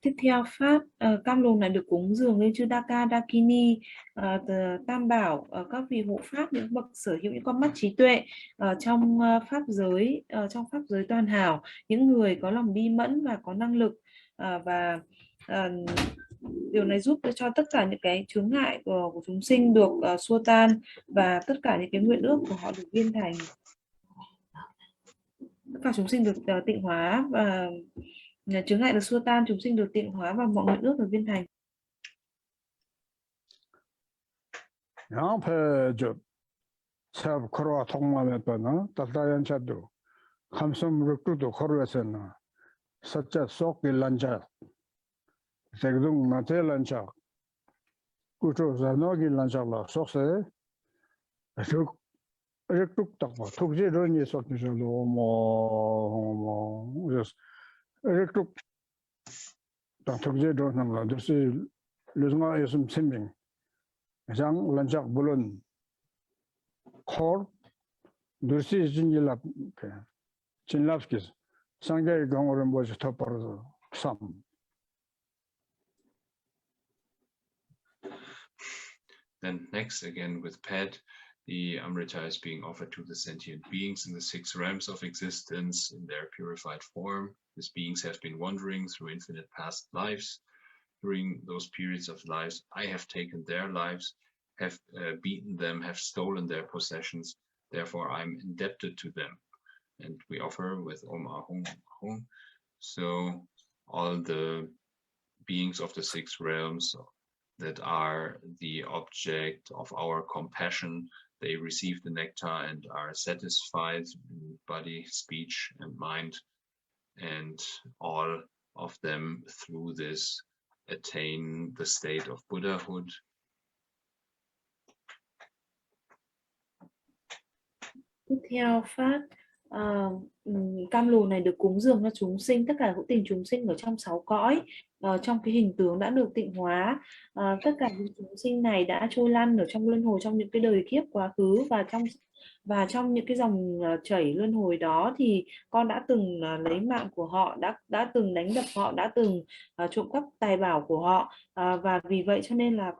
Tiếp theo pháp cam lồ này được cúng dường lên chư Daka, Dakini, Tam Bảo, các vị hộ pháp, những bậc sở hữu những con mắt trí tuệ trong pháp giới toàn hảo, những người có lòng bi mẫn và có năng lực, và điều này giúp cho tất cả những cái chướng ngại của chúng sinh được xua tan, và tất cả những cái nguyện ước của họ được viên thành. Tất cả chúng sinh được tịnh hóa và chướng ngại được xua tan, chúng sinh được tịnh hóa và mọi nguyện ước được viên thành. Pháp Chod Pháp Khora 통마에 떠나 달다연 차도 감성 룩도 khor에서나 사자 속 일란자 색동 나텔란자 구조자 너기 란자라 속세 룩뚝딱 독지론이 속에서도 뭐 룩뚝 독지론은 라도시 르즈가 예숨 셈빙 giảng lanjak bulun khor dursi jinjilap chinlapskis sangay gongorem boje topar sam. Then next, again with Pet, the Amrita is being offered to the sentient beings in the 6 realms of existence in their purified form. These beings have been wandering through infinite past lives. During those periods of lives, I have taken their lives, have beaten them, have stolen their possessions. Therefore, I'm indebted to them. And we offer with Om Ahum Ahum. So all the beings of the 6 realms that are the object of our compassion, they receive the nectar and are satisfied in body, speech, and mind. And all of them through this attain the state of Buddhahood. Tiếp theo pháp cam lồ này được cúng dường cho chúng sinh, tất cả hữu tình chúng sinh ở trong 6 cõi, trong cái hình tướng đã được tịnh hóa. Tất cả những chúng sinh này đã trôi lăn ở trong luân hồi trong những cái đời kiếp quá khứ, và trong những cái dòng chảy luân hồi đó thì con đã từng lấy mạng của họ, đã từng đánh đập họ, đã từng trộm cắp tài bảo của họ, và vì vậy cho nên là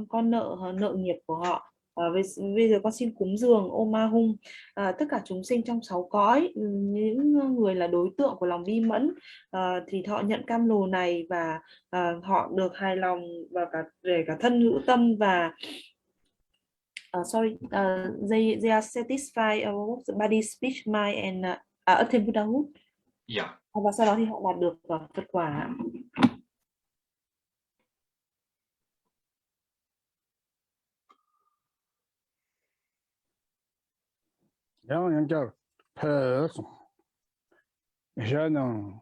con nợ nghiệp của họ. Bây giờ con xin cúng dường Om Ahum tất cả chúng sinh trong 6 cõi, những người là đối tượng của lòng bi mẫn thì họ nhận cam lồ này, và họ được hài lòng và về cả thân hữu tâm, và they are satisfied of the body, speech, mind and attain Buddhahood. Yeah. Và sau đó thì họ đạt được Phật quả. 양양자 패스 자는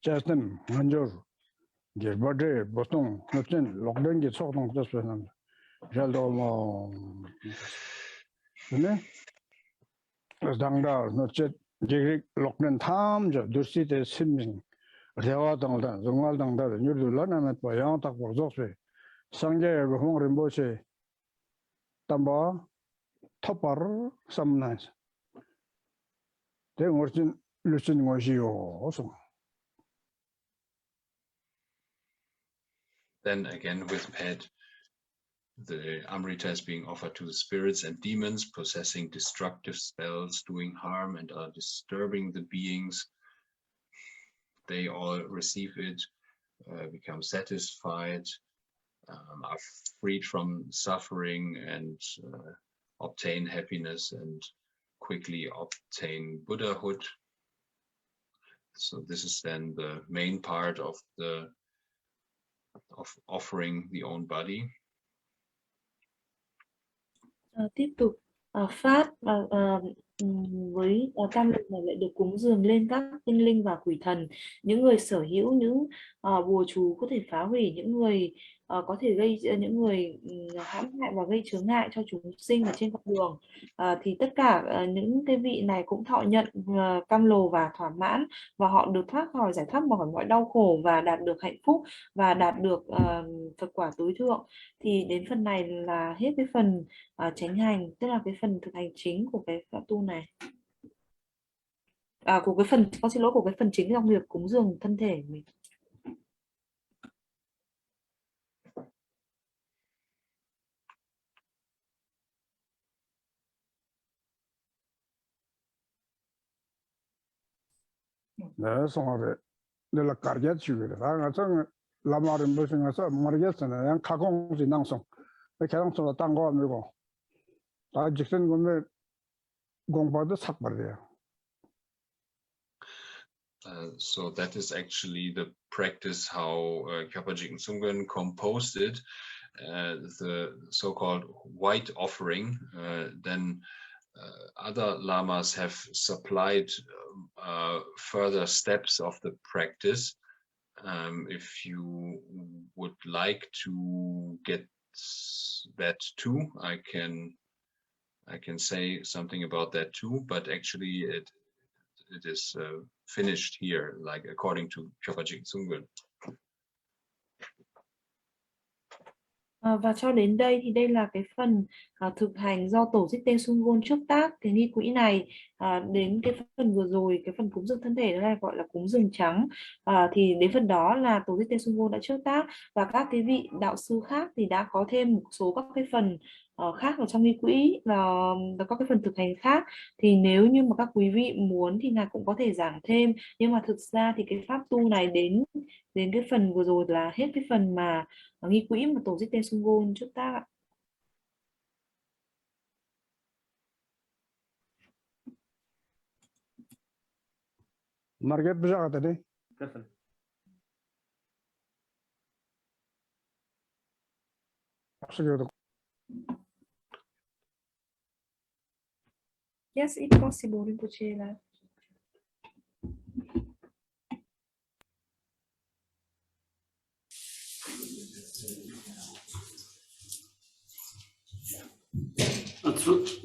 자them 먼저 Gerbade botung nopchen lokden ge sokdong jaspenam. Jaldo mo. Ne? Dangda nopchet gerik lokden tham jo dursi de siming. Rewa dangda zongal dangda nyurdu lanamet ba yang tak borzosbe. Sangye Drubwang Rinpoche tamba topar samnas. Te ngorchin luchin ngoshiyo so. Then again with Pet, the Amrita is being offered to the spirits and demons possessing destructive spells, doing harm and are disturbing the beings. They all receive it, become satisfied, are freed from suffering and obtain happiness and quickly obtain Buddhahood. So this is then the main part of offering the own body. Tiếp tục phát với tam lực này lại được cúng dường lên các tinh linh và quỷ thần, những người sở hữu những bùa chú có thể phá hủy, những người có thể gây những người hãm hại và gây chướng ngại cho chúng sinh ở trên con đường, thì tất cả những cái vị này cũng thọ nhận cam lồ và thỏa mãn, và họ được giải thoát khỏi mọi đau khổ và đạt được hạnh phúc và đạt được Phật quả tối thượng. Thì đến phần này là hết cái phần chánh hành, tức là cái phần thực hành chính của cái pháp tu này, của cái phần, con xin lỗi, của cái phần chính trong việc cúng dường thân thể mình. Ne songare de la karget chugere. Nga sang lama Rinpoche nga sa margesana yang kakong si nangsong. Pe kherang so tanggo amigo. Ta Jigten gome gongpa de sakbar. So that is actually the practice how Jigten Sumgon composed it, the so-called white offering. Then other lamas have supplied further steps of the practice. If you would like to get that too, I can say something about that too, but actually it is finished here, like according to Jigten Sumgon. Và cho đến đây thì đây là cái phần thực hành do tổ Jigten Sumgon trước tác cái nghi quỹ này. Đến cái phần vừa rồi, cái phần cúng dường thân thể, đó là gọi là cúng dường trắng, thì đến phần đó là tổ Jigten Sumgon đã trước tác, và các cái vị đạo sư khác thì đã có thêm một số các cái phần khác ở trong nghi quỹ và các cái phần thực hành khác. Thì nếu như mà các quý vị muốn thì ngài cũng có thể giảng thêm, nhưng mà thực ra thì cái pháp tu này đến cái phần vừa rồi là hết cái phần mà nghi quỹ mà tổ Jigten Sumgon trước tác ạ. Marget bija kata de. Yes, it's possible, Rinpoche.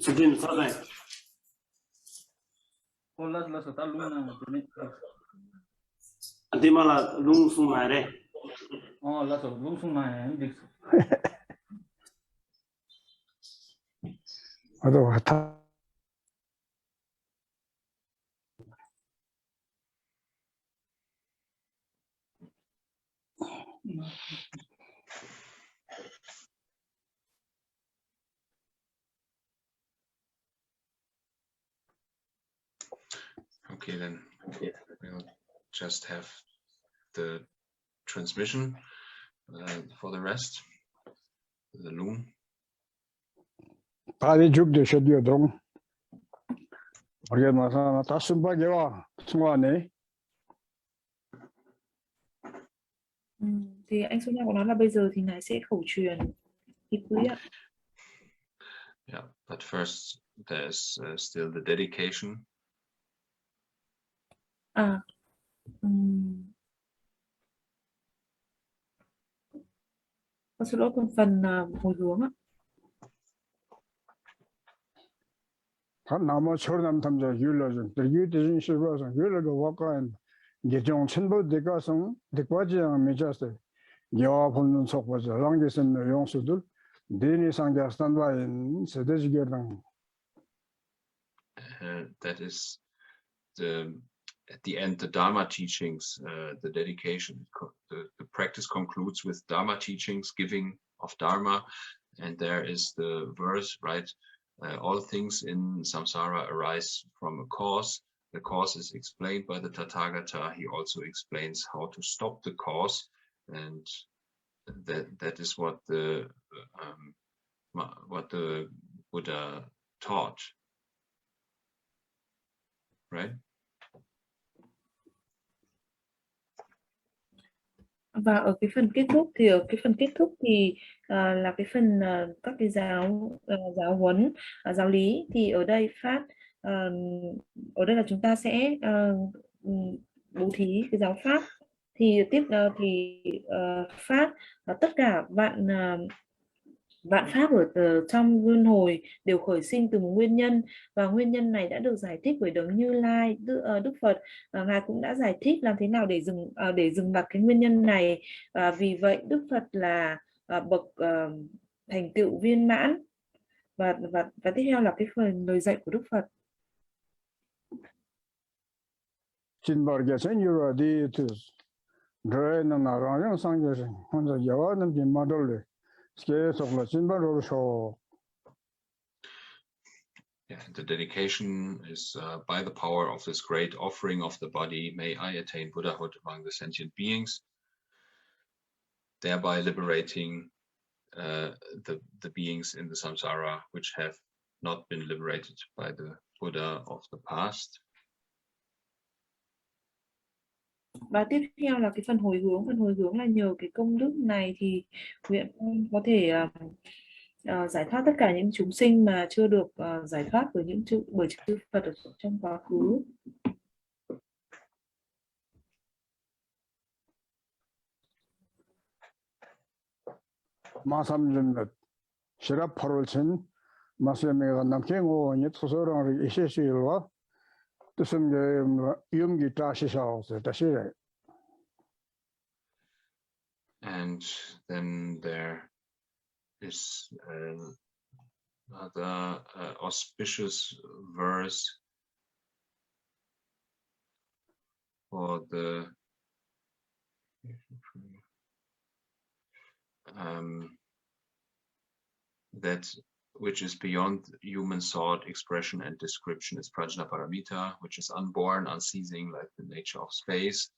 Sudim Sagai. Olas la sota luna tene. Adimala lung sung mai re. Oh, la so lung sung mai dik. Ado hata. Okay, then we'll just have the transmission for the rest. The loom. Ta de juk de shedio dong. Marget masa ta sumba gewa sungwane. Thì anh Sonam có nói là bây giờ thì ngài sẽ khẩu truyền nghi quỹ ạ. Yeah, but first there's still the dedication. Con xin lỗi, còn phần hồi hướng ạ. 나머 초남 탐자 율로전 유대진 시로서 율로가 와까인 예정 천보 대가성 대과지양 미자세 여와 보는 속보자 랑게선 용수들 데니 상자 스탠바인 세대지게랑 that is at the end the Dharma teachings, the dedication, the practice concludes with Dharma teachings, giving of Dharma, and there is the verse, right? All things in samsara arise from a cause. The cause is explained by the Tathagata. He also explains how to stop the cause, and that is what the Buddha taught, right? Và ở cái phần kết thúc thì là cái phần các cái giáo huấn, giáo lý, thì ở đây ở đây là chúng ta sẽ bố thí cái giáo pháp, thì pháp tất cả vạn pháp ở trong luân hồi đều khởi sinh từ một nguyên nhân, và nguyên nhân này đã được giải thích bởi Đấng Như Lai, Đức Phật. Ngài cũng đã giải thích làm thế nào để dừng đặt cái nguyên nhân này. Vì vậy Đức Phật là bậc thành tựu viên mãn, và tiếp theo là cái phần lời dạy của Đức Phật. The dedication is by the power of this great offering of the body, may I attain Buddhahood among the sentient beings, thereby liberating the beings in the samsara which have not been liberated by the Buddha of the past. Và tiếp theo là cái phần hồi hướng. Phần hồi hướng là nhờ cái công đức này thì nguyện có thể giải thoát tất cả những chúng sinh mà chưa được giải thoát bởi chư Phật ở trong quá khứ. 마삼준몇 시라파를 친 마스메가 남경오니 투소랑을 이시시일과 뜻은 염기 따시샤오서 다시래. And then there is another auspicious verse for the that which is beyond human thought, expression, and description is Prajnaparamita, which is unborn, unceasing, like the nature of space,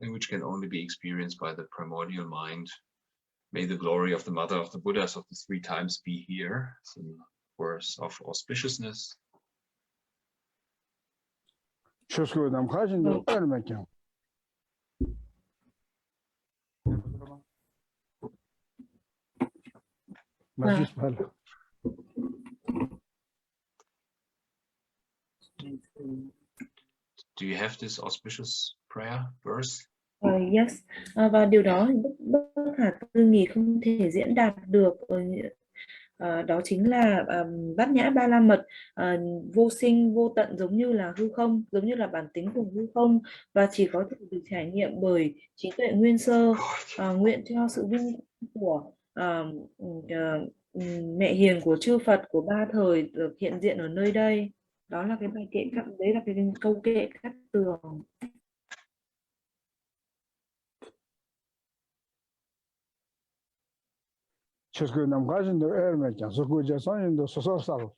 and which can only be experienced by the primordial mind. May the glory of the mother of the Buddhas of the three times be here. It's a verse of auspiciousness. Do you have this auspicious prayer verse? Yes, và điều đó bất khả tư nghị, không thể diễn đạt được. Đó chính là bát nhã ba la mật, vô sinh vô tận, giống như là hư không, giống như là bản tính của hư không, và chỉ có thể được trải nghiệm bởi trí tuệ nguyên sơ. Nguyện cho sự vinh của mẹ hiền của chư Phật của ba thời được hiện diện ở nơi đây. Đó là cái bài kệ, đấy là cái câu kệ cát tường. 최근 남가진도 에르메장 소고자선인도 소소살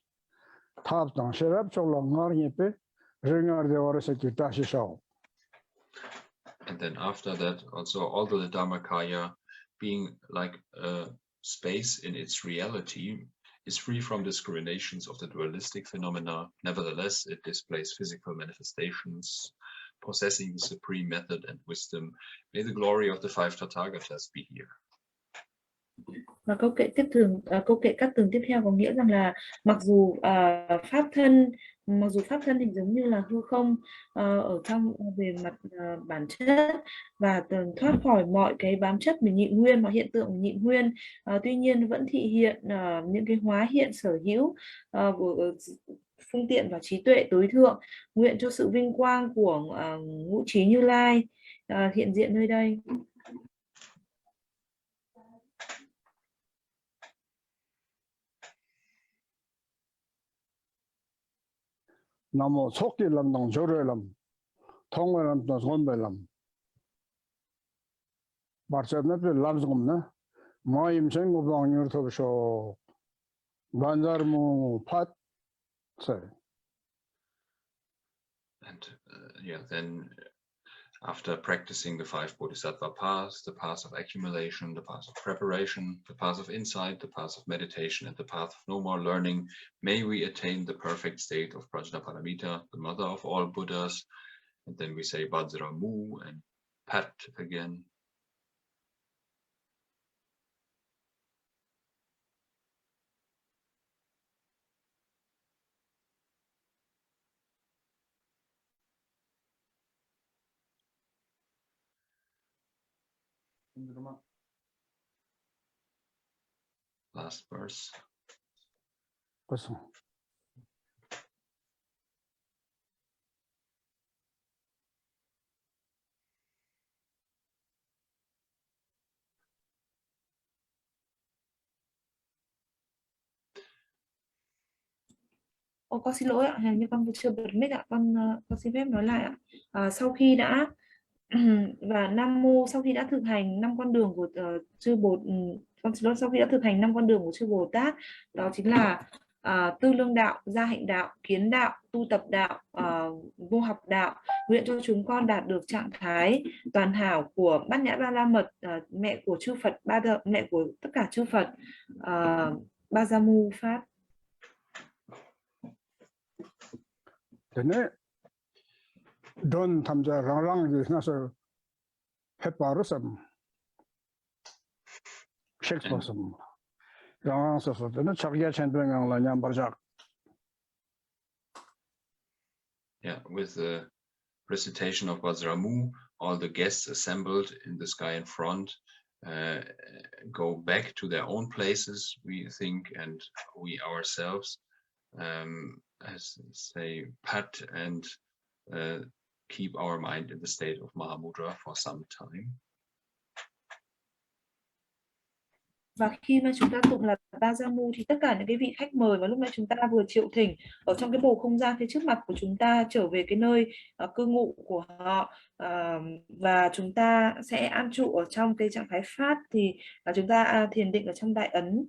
탑당 셰랍초로 나르니페 르가르데와르세 기타시샤오. And then after that, also although the Dharmakaya, being like a space in its reality, is free from discriminations of the dualistic phenomena, nevertheless it displays physical manifestations, possessing the supreme method and wisdom. May the glory of the five Tathagatas be here. Và câu kệ cát tường tiếp theo có nghĩa rằng là mặc dù pháp thân Mặc dù pháp thân thì giống như là hư không ở trong về mặt bản chất và thoát khỏi mọi cái bám chấp về nhị nguyên, mọi hiện tượng nhị nguyên, tuy nhiên vẫn thị hiện những cái hóa hiện sở hữu của phương tiện và trí tuệ tối thượng. Nguyện cho sự vinh quang của ngũ trí Như Lai hiện diện nơi đây. Namo Chokki Lam Dang Jorphel Lam, Thongwe Lam Dang Sonam Lam. Barchat na pe lam zom na, ma im sen go bang yor thob sho, banjar mu phat say. And yeah, then after practicing the 5 Bodhisattva paths, the path of accumulation, the path of preparation, the path of insight, the path of meditation, and the path of no more learning, may we attain the perfect state of Prajnaparamita, the mother of all Buddhas. And then we say Vajra Mu and Pat again. Last verse. Kosong. Con xin lỗi ạ, hình như con chưa bật mic ạ, con xin phép nói lại ạ. Sau khi đã và Nam Mô, sau khi đã thực hành 5 con đường của chư Bồ, con xin lỗi, sau khi đã thực hành 5 con đường của chư Bồ Tát, đó chính là tư lương đạo, gia hạnh đạo, kiến đạo, tu tập đạo, vô học đạo. Nguyện cho chúng con đạt được trạng thái toàn hảo của Bát Nhã Ba La Mật, mẹ của chư Phật, mẹ của tất cả chư Phật, Ba Gia Mu Pháp. Thế nên, don tham gia rang rang gì nó sẽ hết bảo sớm, check bảo sớm, rang rang sớm, thế nên chắc chắn trên đường ngang là nhắm bảo giác. Yeah, with the recitation of Vajramu, all the guests assembled in the sky in front go back to their own places, we think, and we ourselves as say pat and keep our mind in the state of Mahamudra for some time. Và khi mà chúng ta tụng là Ba Gia Mu thì tất cả những cái vị khách mời mà lúc nãy chúng ta vừa triệu thỉnh ở trong cái bầu không gian phía trước mặt của chúng ta trở về cái nơi cư ngụ của họ, và chúng ta sẽ an trụ ở trong cái trạng thái phát, thì chúng ta thiền định ở trong đại ấn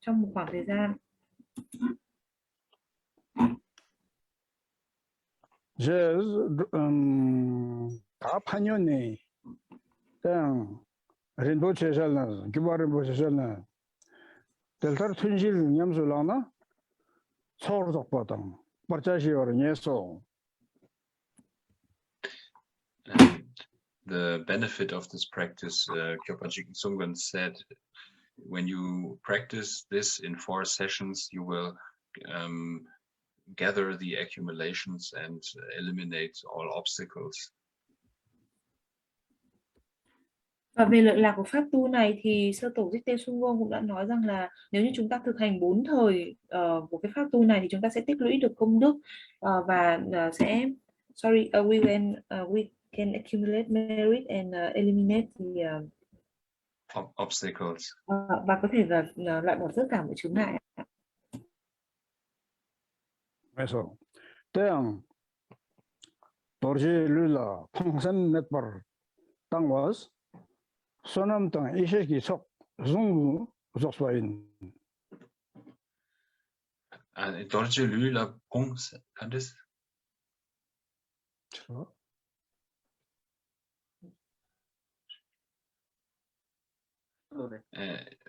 trong một khoảng thời gian. Cả 8년이 그냥 rinpoche살나 기바 rinpoche살나 델타르 튼실 냠술라나 서로적바당 버자시어를 예소. The benefit of this practice, Kyopa Jigten Sumgon said, when you practice this in 4 sessions, you will gather the accumulations and eliminate all obstacles. Và về lợi lạc của pháp tu này thì Sơ Tổ Jigten Sumgon cũng đã nói rằng là nếu như chúng ta thực hành 4 thời của cái pháp tu này thì chúng ta sẽ tích lũy được công đức và sẽ we can accumulate merit and eliminate the obstacles. Và có thể là loại bỏ tất cả mọi chướng ngại. 그래서 태양 도르지룰라 풍선 넷벌 땅 was Sonam 땅 이세기 속 중부 속소인. Dorje Lula Pong, kann das?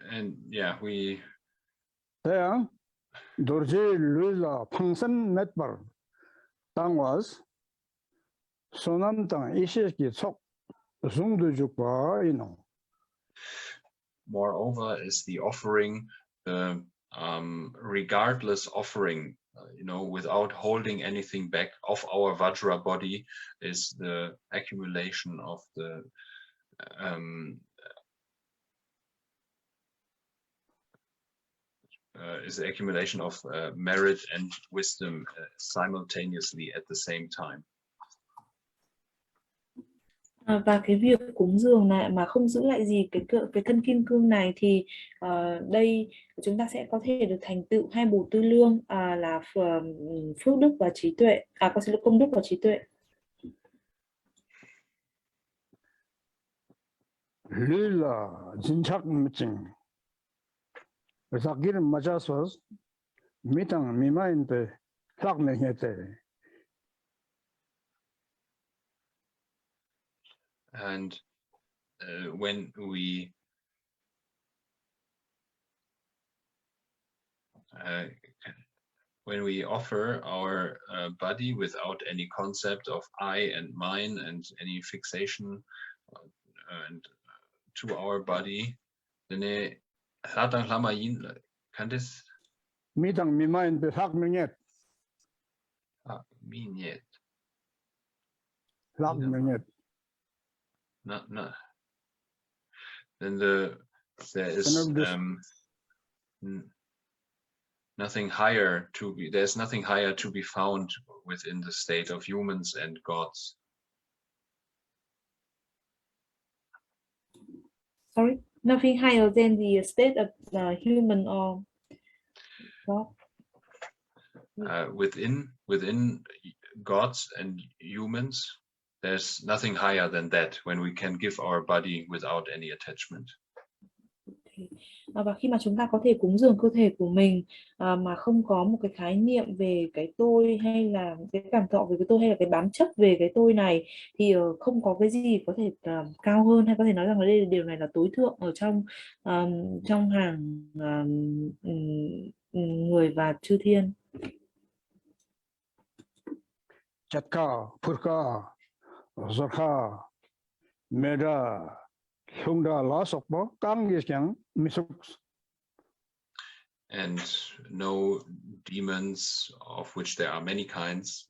And yeah, we. 태양 도르지룰라 풍선 넷벌 땅 was Sonam 땅 이세기 속 중부 속소인. Moreover, is the offering, the regardless offering without holding anything back of our Vajra body is the accumulation of the merit and wisdom simultaneously at the same time. Và cái việc cúng dường này mà không giữ lại gì cái thân kim cương này thì đây chúng ta sẽ có thể được thành tựu hai bổ tư lương là phước đức và trí tuệ, có sự công đức và trí tuệ. Lila 진착 미팅. 자기를 맞아서 미당 미마인데 싹맹했대. And when we offer our body without any concept of I and mine and any fixation and to our body, then Hatang Lama Yin kann das 미당 미마인데 싹맹했. Minhet. 싹맹했. No. Then there is nothing higher to be. There's nothing higher to be found within the state of humans and gods. Sorry, nothing higher than the state of human or God. Within gods and humans, there's nothing higher than that when we can give our body without any attachment. Và khi mà chúng ta có thể cúng dường cơ thể của mình mà không có một cái khái niệm về cái tôi hay là cái cảm thọ về cái tôi hay là cái bám chấp về cái tôi này thì không có cái gì có thể cao hơn, hay có thể nói rằng là đây điều này là tối thượng ở trong hàng người và chư thiên. Chatka, Purka, Zorha, Meda, Hungda, Lasokbo, Kangisyang, Misuk. And no demons, of which there are many kinds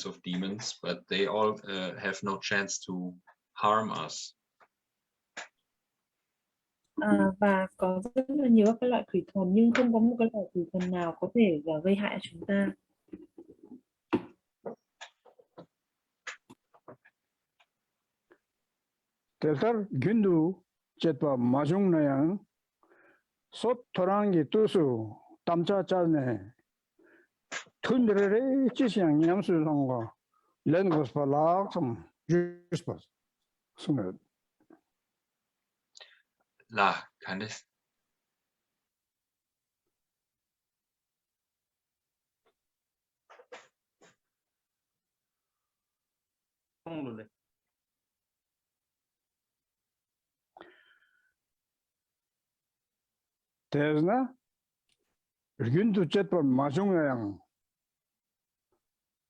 of demons, but they all have no chance to harm us. Và có rất là nhiều các loại quỷ thần nhưng không có một cái loại quỷ thần nào có thể gây hại chúng ta. Teltar 균두 쳇바 마중나양 소토랑기 투수 땀짜짜네 툰드레레 지시양 냠수성과 렌고스팔락 좀 주스pas 스메 La, kann das? Không được. 대스나 균두 쳇바 마중나양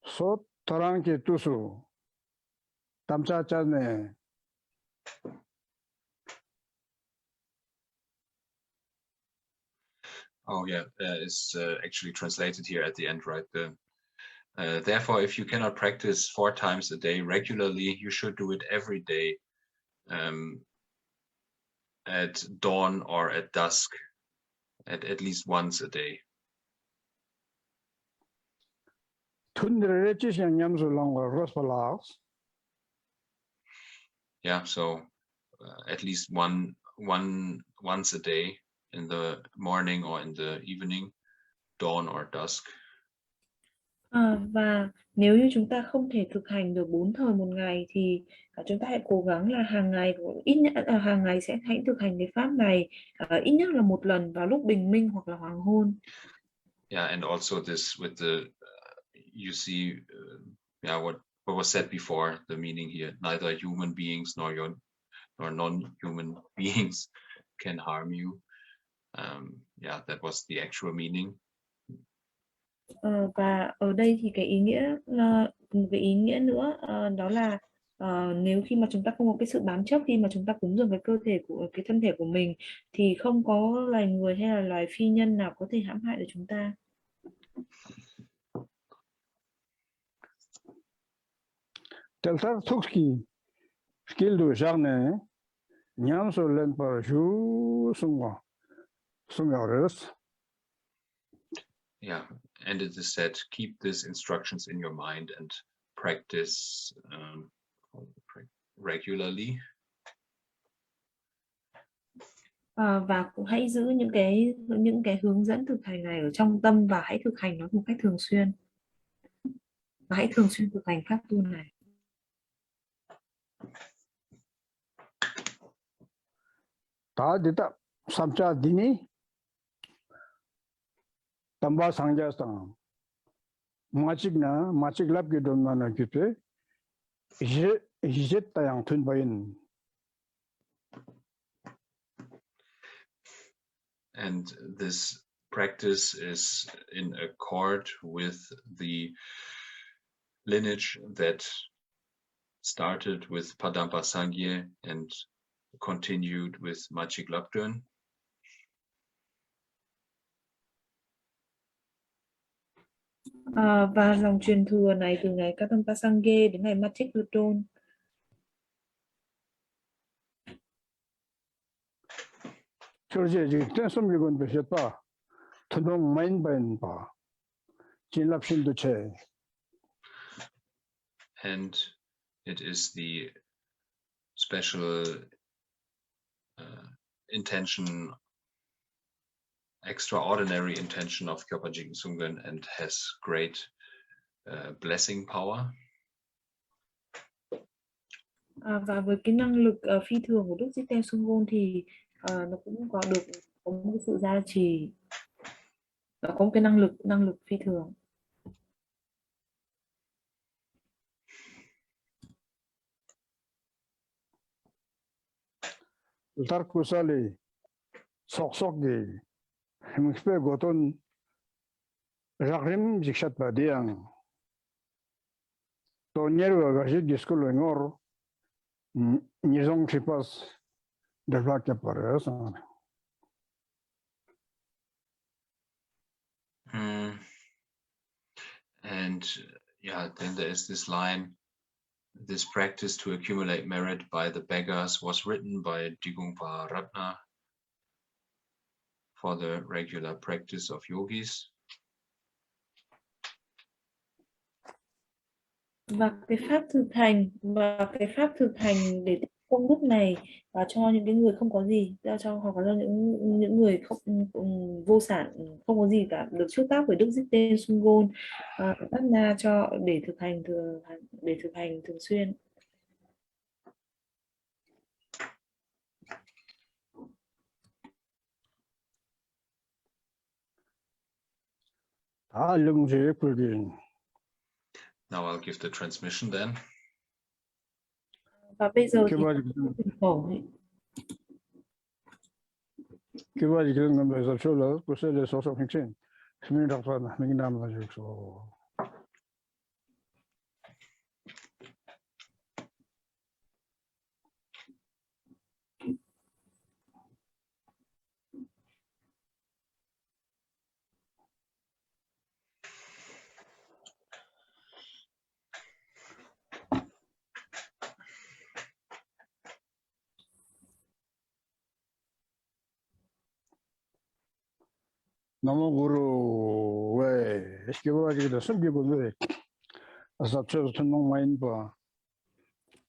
소토랑기 투수 땀짜짜네 Oh yeah, it's actually translated here at the end, right? Therefore, if you cannot practice 4 times a day regularly, you should do it every day at dawn or at dusk, at least once a day. Yeah, so at least once a day, in the morning or in the evening, dawn or dusk. Và nếu như chúng ta không thể thực hành được 4 thời một ngày thì chúng ta hãy cố gắng là hàng ngày, ít nhất hàng ngày sẽ hãy thực hành cái pháp này ít nhất là một lần vào lúc bình minh hoặc là hoàng hôn. Yeah, and also this with the you see, what was said before, the meaning here, neither human beings nor non-human beings can harm you. That was the actual meaning. Và ở đây thì cái ý nghĩa nữa đó là nếu khi mà chúng ta không có cái sự bám chấp khi mà chúng ta cúng dường cái thân thể của mình thì không có loài người hay là loài phi nhân nào có thể hãm hại được chúng ta. Teltar Tuxki, skill do Jarne, Nyamso Lempa Ju Sumgon, Sumgores. Yeah, and it is said, keep these instructions in your mind and practice regularly. Và cũng hãy giữ những cái hướng dẫn thực hành này ở trong tâm và hãy thực hành nó một cách thường xuyên. Và hãy thường xuyên thực hành pháp tu này. Ta dita samcha dini tamba sangja sang machik lab ki don na kipe jet tayang thun bayin. And this practice is in accord with the lineage that started with Padampa Sangye and continued with Machik Labdön. Và dòng truyền thừa này từ ngày Kadampa Sangye đến ngày Machik Labdön. Chorje Jigten Sumgon Beshepa, Tunong Main Bain Pa, Jinlap Shindu Che. And it is the special intention, extraordinary intention of Kyopa Jigten Sumgon, and has great blessing power. Và với cái năng lực phi thường của Đức Jigten Sumgon thì nó cũng có một cái sự gia trì, có một cái năng lực phi thường. Tar kusali sok gi hemspe goton ragrim jikshat badiang to nyeru gajit giskul ngor nizong chipas develop pares. And yeah, then there is this line, this practice to accumulate merit by the beggars was written by Digungpa Ratna for the regular practice of yogis. Và cái pháp thực hành để công đức này cho những cái người không có gì, hoặc là cho những người vô sản không có gì cả, được chúc tác với Đức Jigten Sumgon Ratna để thực hành thường xuyên. Now I'll give the transmission then. Và bây giờ thì khẩu Kiva Jigten Sumgon Jorphel kusali sok hingchen. Smin rakpa na nam la jukso. Namo Guru we Kiva Jigten Sumgon we asapcho tunong main pa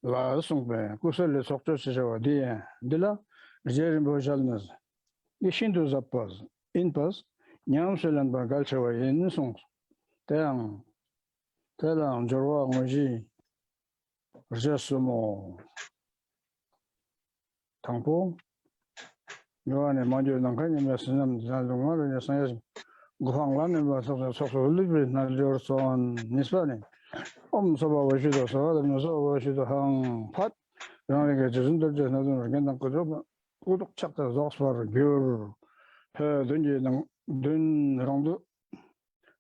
la sungbe kusali sokcho sewa dia dila jerin bojalnas ishindu zapaz inpas nyam selan ba galchewa in sung telang jorwa ngoji jesumo tangpo 요안에 먼저 남편이 말씀하신 자동화를 예상해서 구황관에 와서 속속을 날려서 니스바네 엄서바 오시도서 그러면서 오시도 항팟 그러니까 저선들 저는 괜찮은 거죠. 구독 챕터 조스바를 겨 해든지 든 정도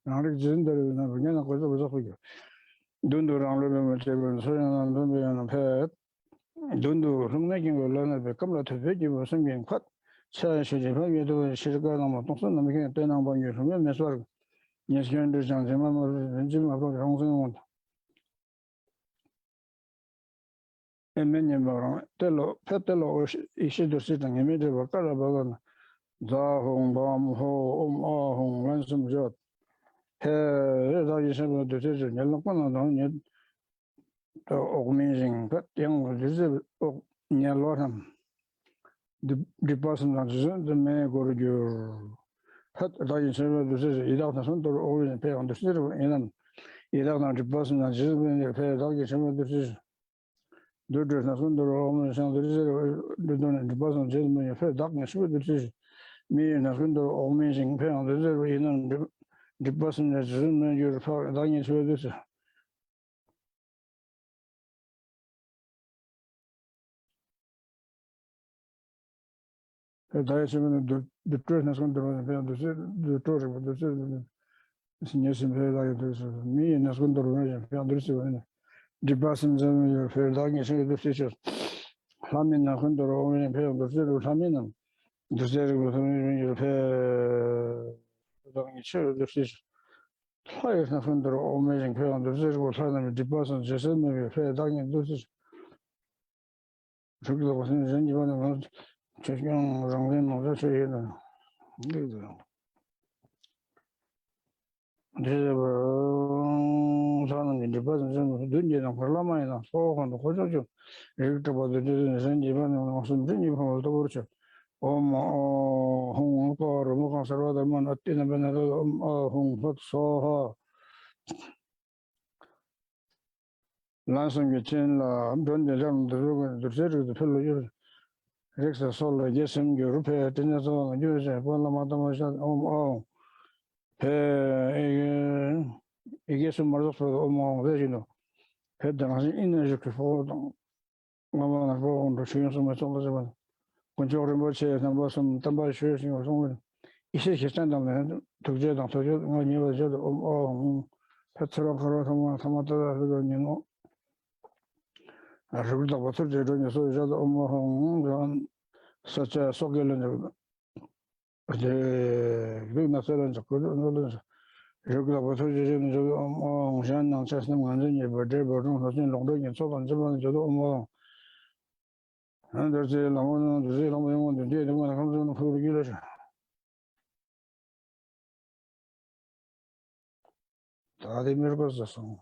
나를 저선들 괜찮은 거죠. 그래서 그게 돈도랑 그러면 제가 소연한 돈이는 해 돈도 흥내긴 걸로는 백감로 되지 무슨 게 팟. 차시지 방에도 실가나 뭐 동선 남게 되는 방에 보면 매서 예시견들 장제만 뭐 왠지 앞으로 형성은 Emenya Mara, Tello, Petelo, Ishido sitting immediately, Carabagan, Zahong, Bam, Ho, Ahong, Ransom Jot. Is a decision, Yellow, amazing, but young, Nyalotam. The person that is the may go to your hut, without a son or always pay on the city, and without the person that is in your pay, decision. Do not under all the person gentleman, your fair darkness with the decision. Me and under all amazing pay on the city, and the person that is in your power, darkness with this. The truth is going to the truth of the senior me and as going to found the person in your fair darkness with the teachers. Hamin Nakundo only and pay on the zero Haminum. The zero in your fair the teachers. Highest Nakundo amazing pay on the zero time the person just in your fair darkness. Sugar was in the checking on the this 사는 이제 무슨 dungeon parla마이나 소한 고조죠. 이렇게 봐도 이제 이번에 무슨 dungeon 도 그렇죠. 홍보를 뭐 컨설버들만 어때는 변화도 홍보소하 란성이 진라 dungeon 들어도 별로 일 렉서 솔로 예심 유럽에 되면서 뉴스 parla마도 이게 좀 말도 되지노. 배당하신 있는 이렇게 보통 아마 보고 신경을 써서 본적으로 뭐지 한번 담발 쉬는 거 이些standard는 독재당 도저 뭐니가 저도 페트로 걸어서 사마다 그거니노. 아르부터 버터 제도니 소저도 그런 서체 속에는 그나서는 저거는 regular position Shannon Chestnut Manzini, but they were not long and so on. And there's a long to say, long one to do the one that comes on for regulation. The miracles are song.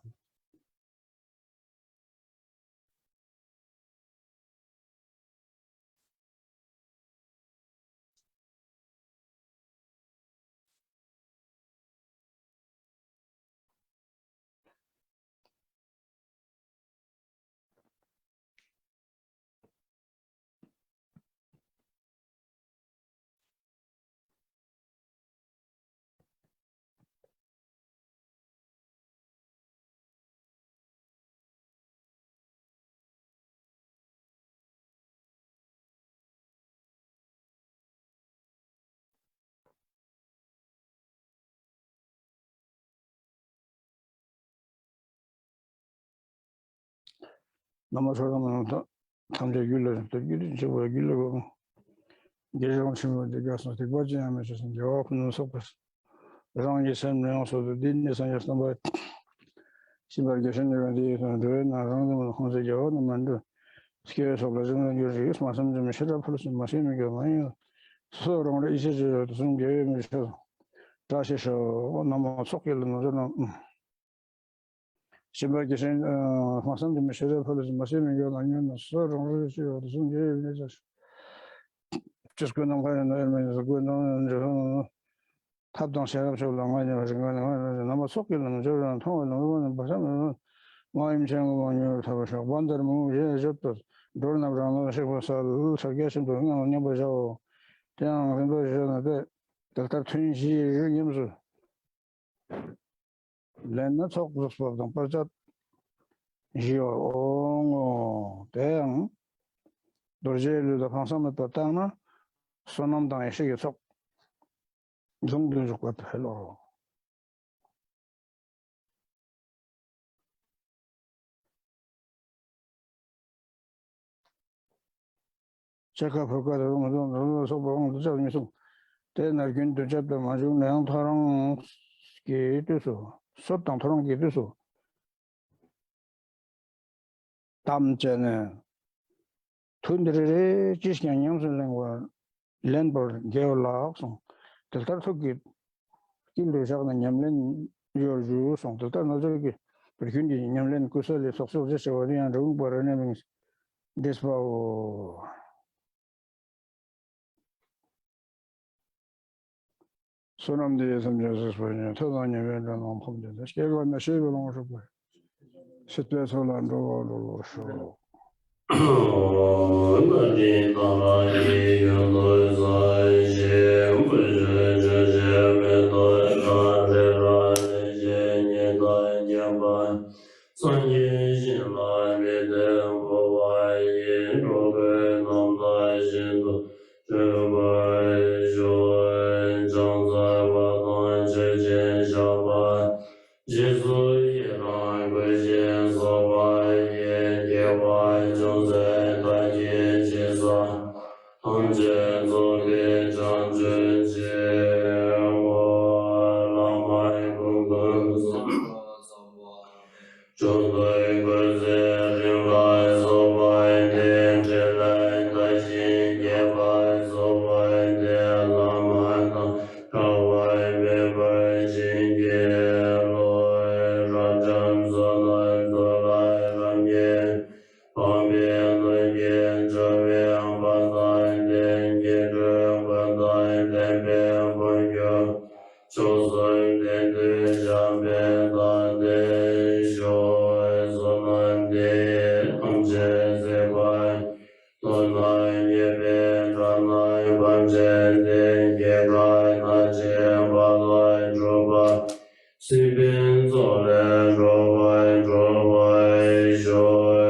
Namaskaram, Tamde Güller, the Gilly, Gillo, Gilson, the gas of the budget, and the open sopas. Wrong is also the dinners and your stomach. Civilization and the around the John and scares of the use, my son, the Michelle person, machine, so on the issues to some game, Tasha, no socket. Civilization, my son, the Michelle person, machine, and so on the issues. Just going on and going on. Tap down share so long, I never number socket and Jordan and Tom, but some mime channel on your tower shop. Wonder move, yes, Dorna Brown, she was a little suggestion to number so down and version of that. The twin she Then not talk for them, but that you damn. Dorje the consumer patana, Sonam dan she gets up. 정도 좋고 hello. 제가 볼까요? 저 보면 저기서 대날 근도 잡다 마주 내양 타랑 게 돼서 섰당 타랑 게 돼서 담전에 Thundere Jiskan Yamson Lengua Lenbor Geolog song. Delta took it. Kildo Shagan Yamlen Yorju song. Delta Nozoki. Perkundi Yamlen kusali Soxo Jessori and Room for enemies. Despo Sonam de Samjas for Tony and on home. The scale on the shape along the way. Sit there so and roll show. Sibin zole